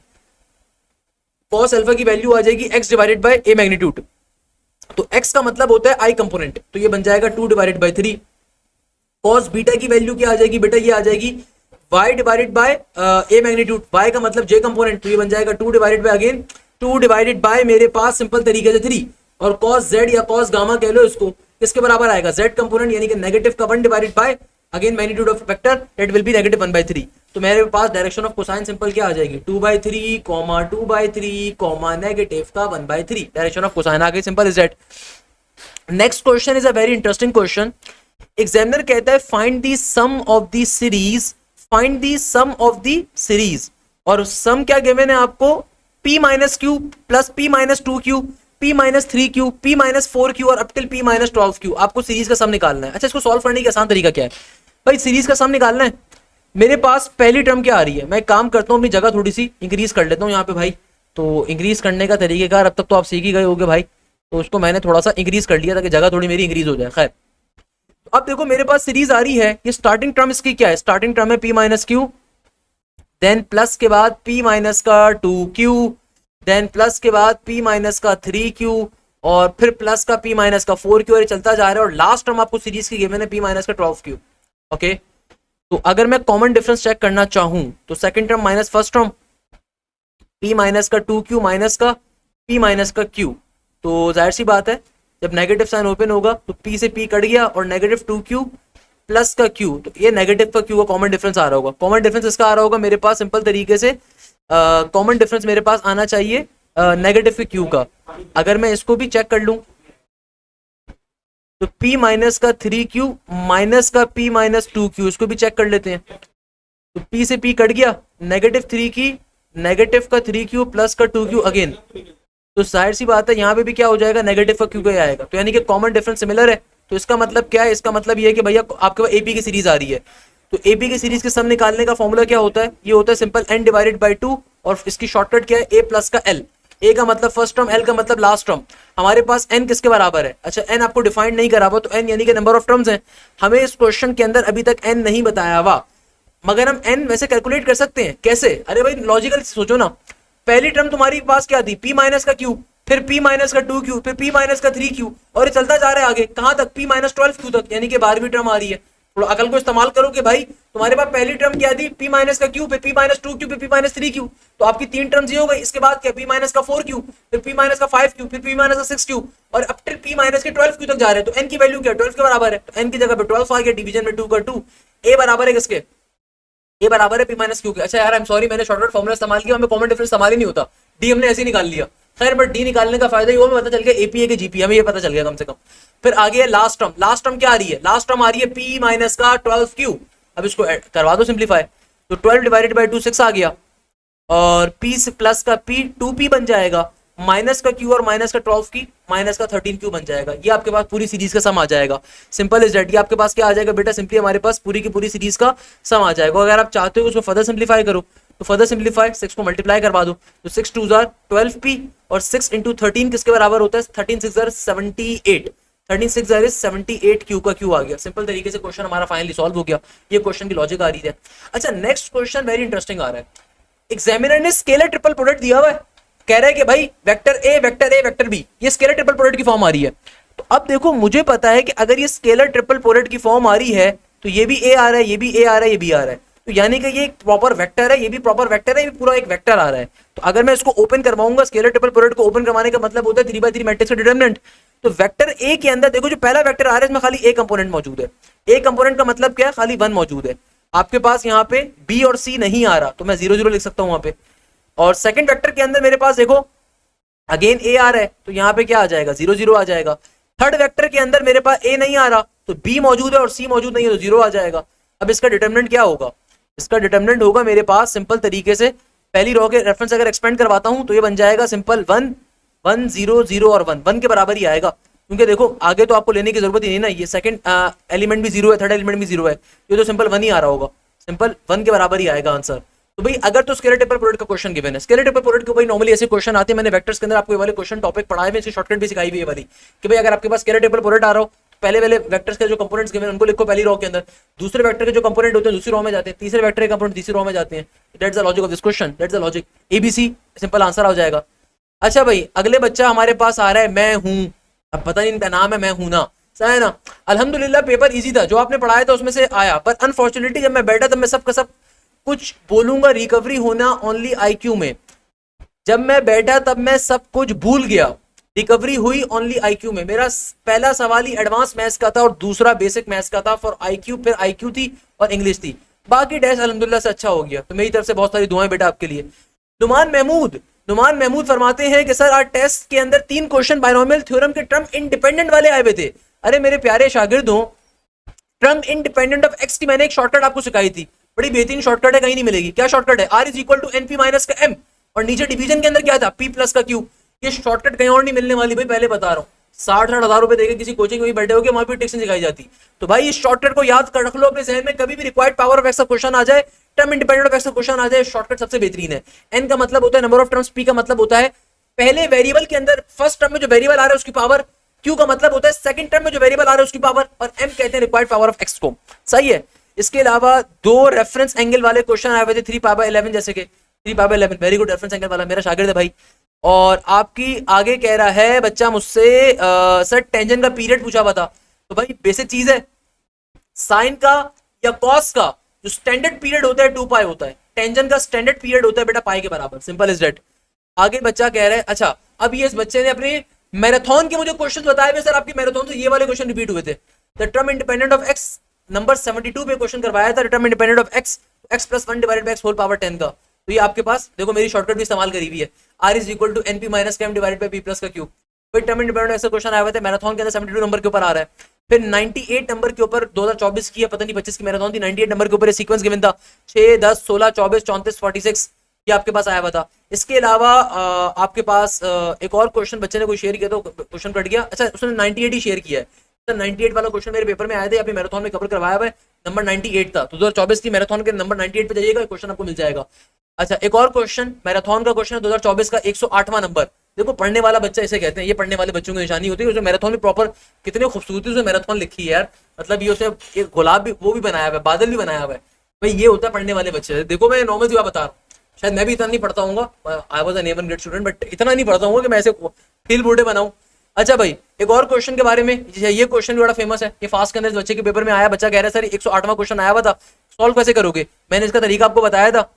[SPEAKER 1] कॉस अल्फा की वैल्यू आ जाएगी x divided bye a magnitude. तो x का मतलब होता है i कंपोनेंट, तो ये बन जाएगा 2 डिवाइडेड बाय 3। कॉस बीटा की वैल्यू क्या आ जाएगी बेटा, ये आ जाएगी y divided by a magnitude, y का मतलब j कंपोनेंट, तो ये बन जाएगा 2 divided by again 2 divided by मेरे पास सिंपल तरीके से 3, और कॉस z या कॉस गामा कह लो इसको, किसके बराबर आएगा, z कंपोनेंट यानी कि नेगेटिव का 1 divided bye again magnitude of vector that will be negative 1/3। तो मेरे पास डायरेक्शन ऑफ कोसाइन सिंपल क्या आ जाएगी, 2/3 2/3 नेगेटिव का 1/3, डायरेक्शन ऑफ कोसाइन आ गई, simple is that. Next question is a very interesting question. Examiner कहता है find the sum of the series, find the sum of the series, और सम क्या गिवन है आपको, p minus q plus p minus 2q, p minus 3q, p minus 4q और up till p minus 12q, आपको सीरीज का सम निकालना है। अच्छा, इसको सॉल्व करने का आसान तरीका क्या है भाई, सीरीज का सम निकालना है। मेरे पास पहली टर्म क्या आ रही है, मैं काम करता हूं अपनी जगह थोड़ी सी इंक्रीज कर लेता हूं यहाँ पे भाई, तो इंक्रीज करने का तरीकेकार अब तक तो आप सीख ही गए होगे भाई, तो उसको मैंने थोड़ा सा इंक्रीज कर लिया ताकि जगह थोड़ी मेरी इंक्रीज हो जाए। खैर, तो अब देखो मेरे पास सीरीज आ रही है, ये स्टार्टिंग टर्म इसकी क्या है, स्टार्टिंग टर्म है p minus q, then plus के बाद p माइनस का 2q, देन प्लस के बाद p माइनस का 3q, और फिर प्लस का p माइनस का 4q, और ये चलता जा रहा है, और लास्ट टर्म आपको सीरीज की गिवन है p माइनस का 12q। ओके, तो अगर मैं कॉमन डिफरेंस चेक करना चाहूं तो second term minus first term, p minus का 2q माइनस का p माइनस का q, तो जाहिर सी बात है जब नेगेटिव साइन ओपन होगा तो p से p कट गया, और नेगेटिव 2q प्लस का q, तो ये नेगेटिव का q का कॉमन डिफरेंस आ रहा होगा। कॉमन डिफरेंस इसका आ रहा होगा मेरे पास सिंपल तरीके से, कॉमन डिफरेंस मेरे पास आना चाहिए नेगेटिव के q का। अगर मैं इसको भी चेक कर लूं तो p माइनस का 3q माइनस का p माइनस 2q, इसको भी चेक कर लेते हैं। तो p से p कट गया, नेगेटिव 3 की नेगेटिव का 3q प्लस का 2q अगेन, तो जाहिर सी बात है यहाँ पे भी क्या हो जाएगा, नेगेटिव का q का आएगा, तो यानी कि कॉमन डिफरेंस सिमिलर है। तो इसका मतलब क्या है, इसका मतलब ये है कि भैया आपके पास AP की सीरीज आ रही है, तो AP की सीरीज के सम निकालने का फॉर्मूला क्या होता है, ये होता है सिंपल n डिवाइडेड बाय 2, और इसकी शॉर्टकट क्या है, a प्लस का l, a का मतलब फर्स्ट टर्म, l का मतलब लास्ट टर्म। हमारे पास n किसके बराबर है, अच्छा n आपको डिफाइन नहीं करा हुआ, तो n यानी कि नंबर ऑफ टर्म्स हैं। हमें इस क्वेश्चन के अंदर अभी तक n नहीं बताया हुआ, मगर हम n वैसे कैलकुलेट कर सकते हैं। कैसे, अरे भाई लॉजिकल सोचो ना, पहली टर्म तुम्हारी पास क्या थी, p माइनस का q, फिर p माइनस का 2q, फिर p माइनस का 3q, और ये चलता जा रहा है आगे कहां तक, p माइनस 12q तक, यानी कि 12वीं टर्म आ रही है। थोड़ा अकल को इस्तेमाल करो कि भाई तुम्हारे पास पहली टर्म क्या थी, p माइनस का q, फिर p माइनस 2q, फिर p माइनस 3q, तो आपकी 3 टर्म्स ये हो गई। इसके बाद क्या, p माइनस का 4q, फिर p माइनस का 5q, फिर p माइनस का 6q, और अब टिल p माइनस के 12q तक जा रहे हैं। तो n की वैल्यू क्या, 12 के बराबर है, तो n की जगह पे 12 आ गया, डिवीजन में 2 का 2, a बराबर है किसके, a बराबर है p माइनस q के। अच्छा यार आई एम सॉरी, मैंने शॉर्टकट फॉर्मूला इस्तेमाल किया, हमें कॉमन डिफरेंस इस्तेमाल ही नहीं होता, d हमने ऐसे ही निकाल लिया। खैर बट डी निकालने का फायदा ये हमें पता चल गया एपीए के जीपी, हमें ये पता चल गया कम से कम। फिर आगे है लास्ट टर्म, लास्ट टर्म क्या आ रही है, लास्ट टर्म आ रही है p माइनस का 12q। अब इसको करवा दो सिंप्लीफाई, तो 12 डिवाइडेड बाय 2 6 आ गया, और p से प्लस का p 2p बन जाएगा, माइनस का q और माइनस का 12 की माइनस का 13q बन जाएगा। ये आपके पास पूरी सीरीज का सम आ जाएगा। सिंपल इज दैट, ये आपके पास क्या आ जाएगा बेटा, सिंपली हमारे पास पूरी की पूरी सीरीज का सम आ जाएगा। अगर आप चाहते हो उसको फर्दर सिंप्लीफाई करो तो फर्दर सिंप्लीफाई 6 को मल्टीप्लाई करवा दो, तो 6 2 12p, और 6 इंटू 13 किसके बराबर होता है, 13 6 78, 13 6 78 q का q आ गया। सिंपल तरीके से क्वेश्चन हमारा फाइनली सॉल्व हो गया। ये क्वेश्चन की लॉजिक आ रही है। अच्छा नेक्स्ट क्वेश्चन वेरी इंटरेस्टिंग आ रहा है। एग्जामिनर ने स्केलर ट्रिपल प्रोडक्ट दिया हुआ है, कह रहा है कि भाई वेक्टर ए वेक्टर बी, ये स्केलर ट्रिपल प्रोडक्ट की फॉर्म आ रही है। तो अब देखो मुझे पता है कि अगर ये स्केलर ट्रिपल प्रोडक्ट की फॉर्म आ रही है तो ये भी ए आ रहा है, ये भी ए आ रहा है, ये भी आ रहा है, तो यानी कि ये एक प्रॉपर वेक्टर है, ये भी प्रॉपर वेक्टर है, ये भी पूरा एक वेक्टर आ रहा है। तो अगर मैं इसको ओपन करवाऊंगा, स्केलर ट्रिपल प्रोडक्ट को ओपन करवाने का मतलब होता है 3x3 मैट्रिक्स का डिटरमिनेंट। तो वेक्टर ए के अंदर देखो जो पहला वेक्टर आ रहा है इसमें खाली ए कंपोनेंट मौजूद है। ए कंपोनेंट का मतलब क्या है, खाली 1 मौजूद है। आपके पास यहाँ पे बी और सी नहीं आ रहा, तो मैं 0 0 लिख सकता हूँ वहां पे। और सेकंड वेक्टर के अंदर मेरे पास देखो अगेन ए आ रहा है, तो यहाँ पे क्या आ जाएगा, 0 0 आ जाएगा। थर्ड वेक्टर के अंदर मेरे पास ए नहीं आ रहा, तो बी मौजूद है और सी मौजूद नहीं है, तो 0 आ जाएगा। अब इसका डिटरमिनेंट क्या होगा, इसका डिटरमिनेंट होगा मेरे पास सिंपल तरीके से पहली रो के रेफरेंस अगर एक्सपेंड करवाता हूं तो ये बन जाएगा सिंपल 1 1 0 0 और 1 1 के बराबर ही आएगा। क्योंकि देखो आगे तो आपको लेने की जरूरत ही नहीं ना, ये सेकंड एलिमेंट भी 0 है, थर्ड एलिमेंट भी 0 है, ये तो सिंपल 1 ही आ रहा होगा, सिंपल 1 के बराबर ही आएगा आंसर। तो भाई अगर तो स्केलर ट्रिपल प्रोडक्ट का क्वेश्चन गिवन है, स्केलर ट्रिपल प्रोडक्ट के भाई नॉर्मली ऐसे क्वेश्चन आते हैं, मैंने वेक्टर्स के अंदर आपको ये वाले क्वेश्चन टॉपिक पढ़ाए हुए, इसकी शॉर्टकट भी सिखाई हुई है वाली कि भाई अगर आपके पास स्केलर ट्रिपल प्रोडक्ट आ रहा हो पहले वाले वेक्टर्स के जो कंपोनेंट्स गिवन उनको लिखो पहली रो के अंदर, दूसरे वेक्टर के जो कंपोनेंट होते हैं दूसरी रो में जाते हैं, तीसरे वेक्टर के कंपोनेंट तीसरी रो में जाते हैं। That's the logic of this question, that's the logic, ABC simple answer आ जाएगा। अच्छा भाई अगले बच्चा हमारे पास आ रहा है मैं हूं, अब पता नहीं इनका नाम है मैं हूं ना, सही है ना। अल्हम्दुलिल्लाह पेपर इजी था, जो आपने पढ़ाया था उसमें से आया, पर अनफॉर्चुनेटली जब मैं बैठा तब मैं सब का सब कुछ बोलूंगा रिकवरी होना ओनली आईक्यू में, जब मैं बैठा तब मैं सब कुछ भूल गया, रिकवरी हुई ओनली आईक्यू में। मेरा पहला सवाल ही एडवांस मैथ्स का था और दूसरा बेसिक मैथ्स का था फॉर आईक्यू, फिर आईक्यू थी और इंग्लिश थी, बाकी टेस्ट अल्हम्दुलिल्लाह से अच्छा हो गया। तो मेरी तरफ से बहुत सारी दुआएं बेटा आपके लिए। नुमान महमूद फरमाते हैं कि सर आज टेस्ट के अंदर 3 क्वेश्चन बायनोमियल थ्योरम के टर्म इंडिपेंडेंट वाले आए हुए थे। अरे मेरे प्यारे शागिर्द हो, टर्म इंडिपेंडेंट ऑफ एक्स की मैंने एक शॉर्टकट आपको सिखाई थी, बड़ी बेहतरीन शॉर्टकट है, कहीं नहीं मिलेगी। क्या शॉर्टकट है? Are is equal to np minus का एम, और नीचे डिवीजन के अंदर क्या था? पी प्लस का क्यू। ये शॉर्टकट कहीं और नहीं मिलने वाली भाई, पहले बता रहा हूँ। 60-60 हजार रुपए देके किसी कोचिंग में बैठे होगे, वहां भी ट्रिक्स सिखाई जाती। तो भाई इस शॉर्टकट को याद कर रख लो अपने जहन में, कभी भी रिक्वायर्ड पावर ऑफ एक्स का क्वेश्चन आ जाए, टर्म इंडिपेंडेंट ऑफ एक्स का क्वेश्चन आ जाए, शॉर्टकट सबसे बेहतरीन है। एन का मतलब होता है नंबर ऑफ टर्म्स, पी का मतलब होता है पहले वेरिएबल के अंदर फर्स्ट टर्म में जो वेरिएबल आ रहा है उसकी पावर, क्यू का मतलब होता है सेकंड टर्म में जो वेरिएबल आ रहा है उसकी पावर, और एम कहते हैं रिक्वायर्ड पावर ऑफ एक्स को। सही है। इसके अलावा 2 रेफरेंस एंगल वाले क्वेश्चन आए हुए थे 3π/11 जैसे कि 3π/11, वेरी गुड, रेफरेंस एंगल वाला मेरा शागिर्द है भाई। और आपकी आगे कह रहा है बच्चा मुझसे सर टेंजेंट का पीरियड पूछा हुआ था। तो भाई बेसिक चीज है, साइन का या कॉस का जो स्टैंडर्ड पीरियड होता है 2π होता है, टेंजेंट का स्टैंडर्ड पीरियड होता है बेटा पाई के बराबर, सिंपल इज दैट। आगे बच्चा कह रहा है, अच्छा अब ये इस बच्चे ने अपने मैराथन के मुझे क्वेश्चन बताए हुए, सर आपकी मैराथन से ये वाले क्वेश्चन रिपीट हुए थे। The term independent of x number 72 पे क्वेश्चन करवाया था, term independent of x + 1 divided by x whole power 10 का। तो ये आपके पास देखो मेरी शॉर्टकट भी इस्तेमाल करी हुई है, r is equal to np minus m divided by p plus का क्यूब। फिर टर्म इंडिपेंडेंट ऐसा क्वेश्चन आया हुआ था मैराथन के अंदर 72 नंबर के ऊपर आ रहा है। फिर 98 नंबर के ऊपर 2024 की या पता नहीं 25 की मैराथन थी, 98 नंबर के ऊपर सीक्वेंस गिवन था 6, 10, 16, 24, 34, 46, ये आपके पास आया हुआ था। इसके अलावा आपके पास एक और क्वेश्चन बच्चे ने कोई शेयर किया तो क्वेश्चन कट गया, अच्छा उसने 98 ही शेयर किया है। तो 98 वाला क्वेश्चन मेरे पेपर में आया था, यहाँ पे मैराथन में कवर करवाया हुआ है, नंबर 98 था। तो 2024 की मैराथन के नंबर 98 पे जाइएगा, क्वेश्चन आपको मिल जाएगा। अच्छा एक और क्वेश्चन मैराथन का क्वेश्चन है 2024 का 108वां नंबर। देखो पढ़ने वाला बच्चा इसे कहते हैं, ये पढ़ने वाले बच्चों की निशानी होती है। उसने मैराथन में प्रॉपर कितनी खूबसूरती से मैराथन लिखी है यार, मतलब ये उसने एक गुलाब भी वो भी बनाया हुआ है, बादल भी बनाया हुआ है भाई, ये होता है पढ़ने वाले बच्चे। देखो मैं नॉर्मल सी बात बता रहा हूँ, शायद मैं भी इतना नहीं पढ़ता हूँ, I was an A1 grade student, but इतना नहीं पढ़ता हूँ कि मैं ऐसे फील बोर्डे बनाऊं। अच्छा भाई एक और क्वेश्चन के बारे में, ये क्वेश्चन भी बड़ा फेमस है, ये फास्ट के अंदर बच्चे के पेपर में आया। बच्चा कह रहा है सर 108वां क्वेश्चन आया हुआ था, सॉल्व कैसे करोगे? मैंने इसका तरीका आपको बताया था,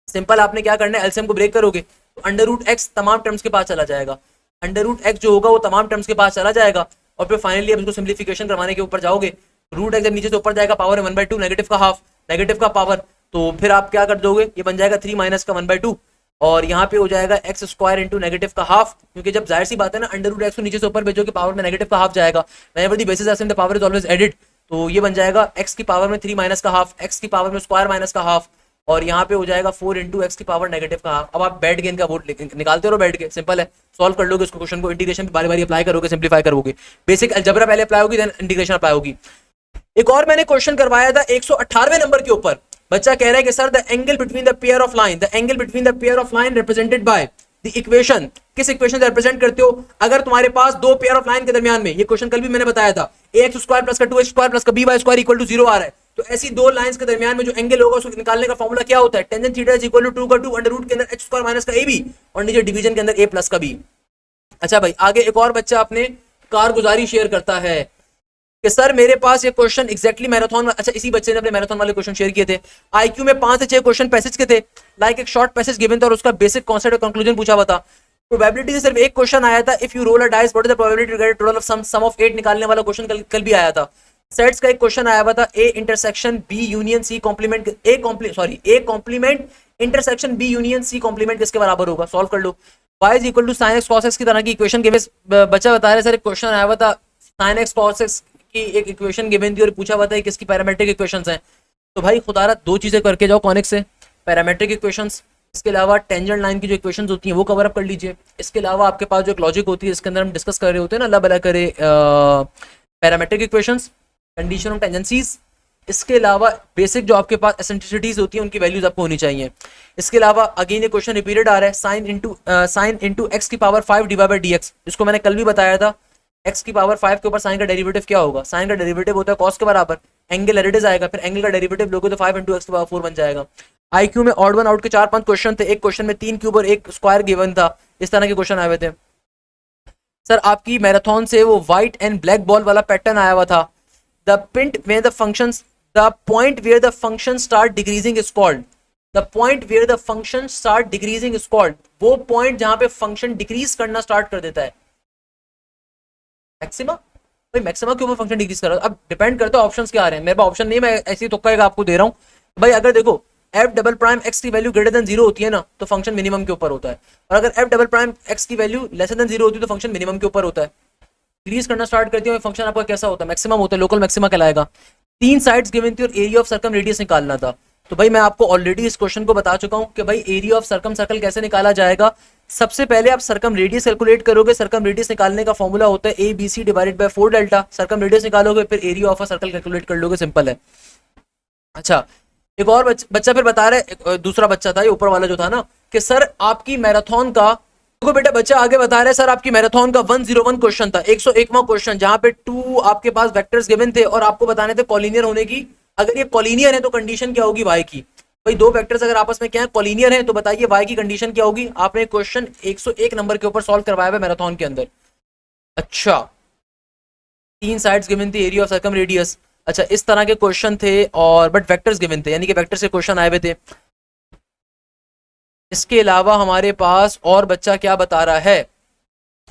[SPEAKER 1] सिंपल आपने क्या करना है, एलसीएम को ब्रेक करोगे तो √x तमाम टर्म्स के पास चला जाएगा, √x जो होगा वो तमाम टर्म्स के पास चला जाएगा, और फिर फाइनली अब इसको सिंप्लीफिकेशन करवाने के ऊपर जाओगे, √x जब नीचे से ऊपर जाएगा पावर 1/2, नेगेटिव का हाफ, नेगेटिव का पावर, तो फिर आप क्या कर दोगे, ये बन जाएगा 3 माइनस का 1/2, और यहाँ पे हो जाएगा x² इंटू नेगेटिव का हाफ, क्योंकि जब जाहिर सी बात है ना √x को नीचे से ऊपर भेजोगे पावर में नेगेटिव का हाफ जाएगा, whenever the basis the power is always added, तो ये बन जाएगा x की पावर में 3 माइनस का हाफ, x की पावर में स्क्वायर माइनस का हाफ, और यहाँ पे हो जाएगा 4 इंटू x की पावर नेगेटिव का हाफ। अब आप बैठ के इनका वोट निकालते रहो, बैठ के सिंपल है, सॉल्व कर लोगे इसको, क्वेश्चन को इंटीग्रेशन पे बारी बारी अप्लाई करोगे, सिंप्लीफाई करोगे, बेसिक अलजेब्रा पहले अप्लाई होगी देन इंटीग्रेशन अप्लाई होगी। एक और मैंने क्वेश्चन करवाया था 118वें नंबर के ऊपर, बच्चा कह रहा है कि sir the angle between the pair of line, the angle between the pair of line represented by the equation, किस इक्वेशन से रिप्रेजेंट करते हो? अगर तुम्हारे पास 2 पेयर ऑफ लाइन के दरमियान में, ये क्वेश्चन कल भी मैंने बताया था, ax² प्लस का 2x² प्लस का by² इक्वल टू 0 आ रहा है, तो ऐसी 2 लाइंस के दरमियान में जो एंगल होगा उसको निकालने का फॉर्मूला क्या होता है? Tangent theta is equal to 2 का 2 अंडर रूट के अंदर h² माइनस का ab, और नीचे डिवीजन के अंदर a प्लस का b। अच्छा भाई आगे एक और बच्चा अपने कारगुजारी शेयर करता है कि सर मेरे पास ये क्वेश्चन एग्जैक्टली मैराथन, अच्छा इसी बच्चे ने अपने मैराथन वाले क्वेश्चन शेयर किए थे, आईक्यू में 5 से 6 क्वेश्चन पैसेज के थे, लाइक एक शॉर्ट पैसेज गिवन था और उसका बेसिक कॉन्सेप्ट और कंक्लूजन पूछा हुआ था। प्रोबेबिलिटी से सिर्फ एक क्वेश्चन आया था, if you roll a dice what is the probability to get total of sum of 8 निकालने वाला क्वेश्चन कल भी आया था। सेट्स का एक क्वेश्चन आया हुआ था, a intersection b union c complement a complement intersection b union c complement किसके बराबर होगा? सॉल्व कर लो। y is equal to sin x cos x की तरह की इक्वेशन के बेस बच्चा बता रहे सर एक क्वेश्चन आया हुआ था sin x cos x की एक इक्वेशन गिवन थी और पूछा हुआ था किसकी पैरामेट्रिक इक्वेशंस हैं। तो भाई खुदारा 2 चीजें करके जाओ कॉनिक से, पैरामेट्रिक इक्वेशंस, इसके अलावा टेंजेंट लाइन की जो इक्वेशंस होती हैं वो कवर अप कर लीजिए, इसके अलावा आपके पास जो एक लॉजिक होती है इसके अंदर हम डिस्कस कर रहे होते हैं ना, अल्लाह भला करे, parametric equations, condition of tangencies, इसके अलावा बेसिक जो आपके पास एसेंट्रिसिटीज होती हैं उनकी वैल्यूज आपको होनी चाहिए। इसके अलावा अगेन ये क्वेश्चन रिपीटेड आ रहा है, साइन इंटू x की पावर 5 डिवाइड बाय dx, इसको मैंने कल भी बताया था, x की पावर 5 के ऊपर साइन का डेरिवेटिव क्या होगा, साइन का डेरिवेटिव होता है कॉस के बराबर, एंगल एरिड आएगा, फिर एंगल का डेरिवेटिव लोगे तो 5 इंटू एक्स की पावर 4 बन जाएगा। आईक्यू में ऑड वन आउट के 4-5 क्वेश्चन थे, एक क्वेश्चन में 3 क्यूब और एक स्क्वायर गिवन था, इस तरह के क्वेश्चन आए हुए थे। सर आपकी मैराथन से वो व्हाइट एंड ब्लैक बॉल वाला पैटर्न आया हुआ था, the point where the functions the point where the function start decreasing is called, the point where the function start decreasing is called, वो पॉइंट जहां पे फंक्शन डिक्रीज करना स्टार्ट कर देता है मैक्सिमा। भाई मैक्सिमा के ऊपर फंक्शन डिक्रीज कर रहा है, अब डिपेंड करता है ऑप्शंस क्या आ रहे हैं, मेरे पास ऑप्शन नहीं, मैं ऐसी तुक्का आपको दे रहा हूँ। भाई अगर देखो एफ डबल प्राइम एक्स की वैल्यू ग्रेटर देन 0 होती है ना तो फंक्शन मिनिमम के ऊपर होता है, और अगर एफ डबल प्राइम एक्स की वैल्यू लेसर देन 0 होती है तो फंक्शन मिनिमम के ऊपर होता है। डिक्रीज करना स्टार्ट करती है फंक्शन आपका कैसा होता है, मैक्सिमम होता है, लोकल मैक्सिमा कहलाएगा। 3 साइड्स गिवन थी और एरिया ऑफ सर्कम रेडियस निकालना था, तो भाई मैं आपको ऑलरेडी इस क्वेश्चन को बता चुका हूं कि भाई एरिया ऑफ सर्कम सर्कल कैसे निकाला जाएगा। सबसे पहले आप सर्कम रेडियस कैलकुलेट करोगे, सर्कम रेडियस निकालने का फॉर्मूला होता है A B C divided by 4 delta, circumradius निकालोगे फिर area of a circle calculate कर लोगे, सिंपल है। अच्छा एक और बच्चा फिर बता रहे, दूसरा बच्चा था ये ऊपर वाला जो था ना, कि सर आपकी मैराथन का, देखो बेटा बच्चा आगे बता रहे सर आपकी मैराथन का 101 क्वेश्चन था, 101वां क्वेश्चन, जहां पे 2 आपके पास वेक्टर्स गिवन थे और आपको बताने थे कॉलिनियर होने की। अगर ये कॉलिनियर है तो कंडीशन क्या होगी y की, भाई 2 वेक्टर्स अगर आपस में क्या है कॉलिनियर है तो बताइए y की कंडीशन क्या होगी। आपने क्वेश्चन 101 नंबर के ऊपर सॉल्व करवाया है मैराथन के अंदर। अच्छा 3 साइड्स गिवन थी, एरिया ऑफ सर्कम रेडियस, अच्छा इस तरह के क्वेश्चन थे, और बट वेक्टर्स गिवन थे, यानी कि वेक्टर से क्वेश्चन आए हुए थे। इसके अलावा हमारे पास और बच्चा क्या बता रहा है,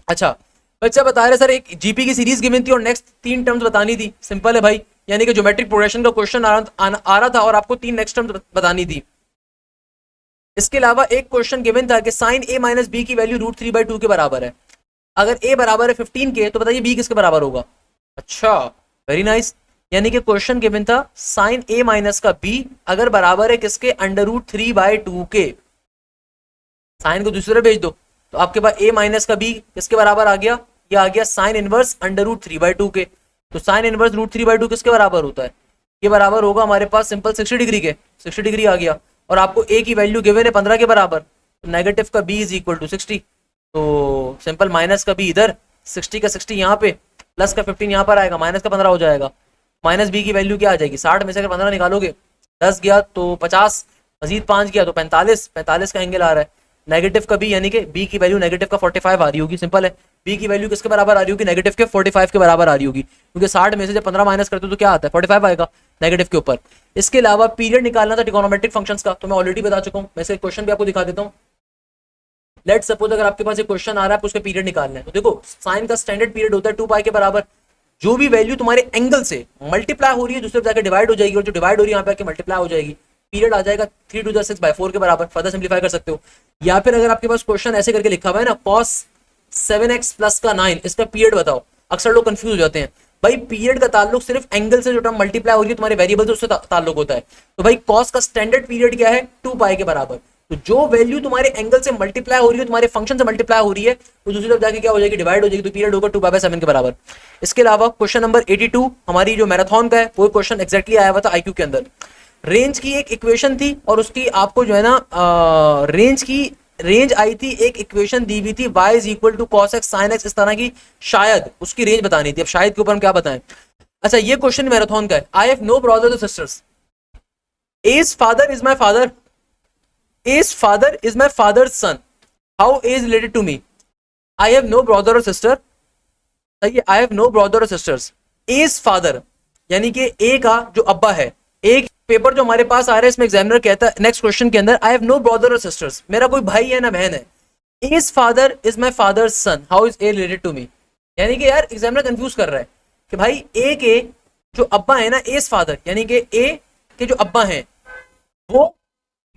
[SPEAKER 1] अच्छा बच्चा बता रहे सर एक जीपी की सीरीज गिवन थी और नेक्स्ट 3 टर्म्स बतानी थी, सिंपल है भाई, यानी कि ज्योमेट्रिक प्रोग्रेशन का क्वेश्चन आ रहा था और आपको 3 नेक्स्ट टर्म्स बतानी थी। इसके अलावा एक क्वेश्चन गिवन था कि साइन ए माइनस बी की वैल्यू √3/2 के बराबर है, अगर ए बराबर है 15 के तो बताइए बी किसके बराबर होगा। अच्छा वेरी नाइस, यानी कि क्वेश्चन गिवन था साइन ए माइनस का बी अगर बराबर है किसके, √3/2 के। साइन को दूसरे भेज दो तो आपके पास ए माइनस का बी किसके बराबर आ गया, ये आ गया साइन इनवर्स √3/2 के। तो साइन इनवर्स √3/2 किसके बराबर होता है, ये बराबर होगा हमारे पास सिंपल 60 डिग्री के, 60 डिग्री आ गया, और आपको ए की वैल्यू गिवन है 15 के बराबर, तो नेगेटिव का बी इज इक्वल टू 60, तो सिंपल माइनस का बी इधर, 60 का 60 यहाँ पे, प्लस का 15 यहाँ पर आएगा, माइनस का 15 हो जाएगा। माइनस बी की वैल्यू क्या आ जाएगी, 60 में से अगर 15 निकालोगे 10 गया तो 50, मजीद 5 गया तो 45, 45 का एंगल आ रहा है। नेगेटिव का बी यानी कि बी की वैल्यू नेगेटिव का 45 आ रही होगी, सिंपल है। बी की वैल्यू किसके बराबर आ रही होगी, नेगेटिव के 45 के बराबर आ रही होगी, क्योंकि 60 में से जब 15 माइनस करते हो तो क्या आता है 45 आएगा नेगेटिव के ऊपर। इसके अलावा पीरियड निकालना था ट्रिगोनोमेट्रिक फंक्शंस का, तो मैं ऑलरेडी बता चुका हूँ, वैसे क्वेश्चन भी आपको दिखा देता हूँ। लेट सपोज अगर आपके पास एक क्वेश्चन आ रहा है उसका पीरियड निकालना है, तो देखो साइन का स्टैंडर्ड पीरियड होता है 2 के बराबर, जो भी वैल्यू तुम्हारे एंगल से मल्टीप्लाई हो रही है दूसरे जाकर डिवाइड हो जाएगी, और जो डिवाइड हो रही है यहाँ पे आके मल्टीप्लाई हो जाएगी, पीरियड आ जाएगा 3 to the 6/4 के बराबर। फर्दर सिंप्लीफाई कर सकते हो, या फिर अगर आपके पास क्वेश्चन ऐसे करके लिखा हुआ है ना cos 7x प्लस का 9, इसका पीरियड बताओ, अक्सर लोग कंफ्यूज हो जाते हैं। भाई पीरियड का ताल्लुक सिर्फ एंगल से जो टर्म मल्टीप्लाई हो रही है तुम्हारे वेरिएबल से उससे ताल्लुक होता है, तो भाई cos का स्टैंडर्ड पीरियड क्या है 2 के बराबर, तो जो वैल्यू तुम्हारे एंगल से मल्टीप्लाई हो रही है तुम्हारे फंक्शन से मल्टीप्लाई हो रही है वो दूसरी तरफ जाके क्या हो जाएगी, डिवाइड हो जाएगी, तो पीरियड होगा 2 के बराबर। इसके अलावा क्वेश्चन नंबर 82 हमारी जो मैराथन का है वो क्वेश्चन एक्जैक्टली आया हुआ था आईक्यू के अंदर। रेंज की एक इक्वेशन थी और उसकी आपको जो है ना रेंज आई थी, एक इक्वेशन दी हुई थी y is equal to cos x sin x, इस तरह की, शायद उसकी रेंज बतानी थी। अब शायद के ऊपर हम क्या बताएं। अच्छा ये क्वेश्चन मैराथन का है, आई हैव नो ब्रदर्स और sisters, A's father is my father, A's father is my father's son, how A's related to me. I have no brother और सिस्टर, सही है, आई हैव नो ब्रदर और सिस्टर्स, एज फादर यानी कि ए का जो अब्बा है, एक पेपर जो हमारे पास आ रहा है इसमें एग्जामिनर कहता है नेक्स्ट क्वेश्चन के अंदर आई हैव नो ब्रदर और सिस्टर्स, मेरा कोई भाई है ना बहन है, A's father is my father's son, how is A related to me. यानी कि यार एग्जामिनर कंफ्यूज कर रहा है कि भाई ए के जो अब्बा है ना एज फादर, यानी कि ए के जो अब्बा हैं वो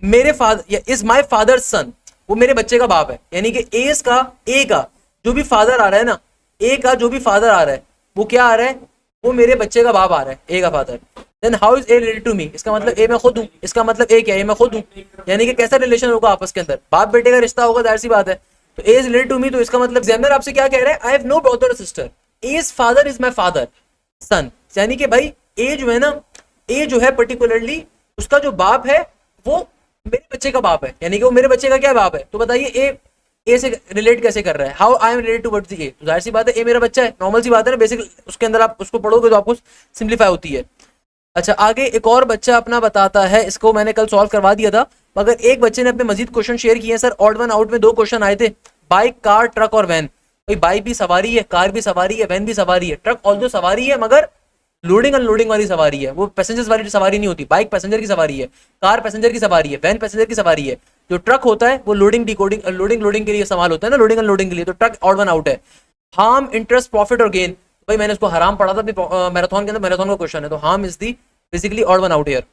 [SPEAKER 1] मेरे फादर या इज माय फादर्स सन, वो मेरे बच्चे का बाप है, यानी कि एज का ए का जो भी फादर आ रहा है ना, ए का जो भी फादर आ रहा है वो क्या आ रहा है, वो मेरे बच्चे का बाप आ रहा है, ए का father. Then how is A related to me, इसका मतलब ए मैं खुद हूँ, इसका मतलब ए क्या है, मैं खुद हूँ, यानी कि कैसा रिलेशन होगा आपस के अंदर, बाप बेटे का रिश्ता होगा, जाहिर सी बात है। तो A is related to me, तो इसका मतलब एग्जामिनर आपसे क्या कह रहा है, आई हैव नो ब्रदर और sister, as father is my father son, यानी कि भाई ए जो है ना, ए जो है पर्टिकुलरली उसका जो बाप है वो मेरे बच्चे का बाप है, यानी कि वो मेरे बच्चे का क्या बाप है। तो बताइए ए ए से रिलेट कैसे कर रहा है, how I am related towards the ए, तो जाहिर सी बात है ए मेरा बच्चा है, नॉर्मल सी बात है ना, बेसिक उसके अंदर आप उसको पढ़ोगे तो आपको सिंप्लीफाई होती है। अच्छा आगे एक और बच्चा अपना बताता है, इसको मैंने कल सॉल्व करवा दिया था, मगर एक बच्चे ने अपने मजीद क्वेश्चन शेयर किए हैं। सर ऑड वन आउट में 2 क्वेश्चन आए थे, बाइक, कार, ट्रक और वैन। भाई बाइक भी सवारी है, कार भी सवारी है, वैन भी सवारी है, ट्रक ऑल्दो सवारी है मगर लोडिंग अनलोडिंग वाली सवारी है, वो पैसेंजर्स वाली सवारी नहीं होती। बाइक पैसेंजर की सवारी है, कार पैसेंजर की सवारी है, वैन पैसेंजर की सवारी है। जो ट्रक होता है वो लोडिंग डिकोडिंग लोडिंग के लिए इस्तेमाल होता है ना, लोडिंग अनलोडिंग के लिए, तो ट्रक ऑड वन आउट है। हार्म, इंटरेस्ट, प्रॉफिट और गेन, भाई मैंने उसको हराम पढ़ा था मैराथन के अंदर, मैराथन का क्वेश्चन है, तो harm is the basically odd one out here.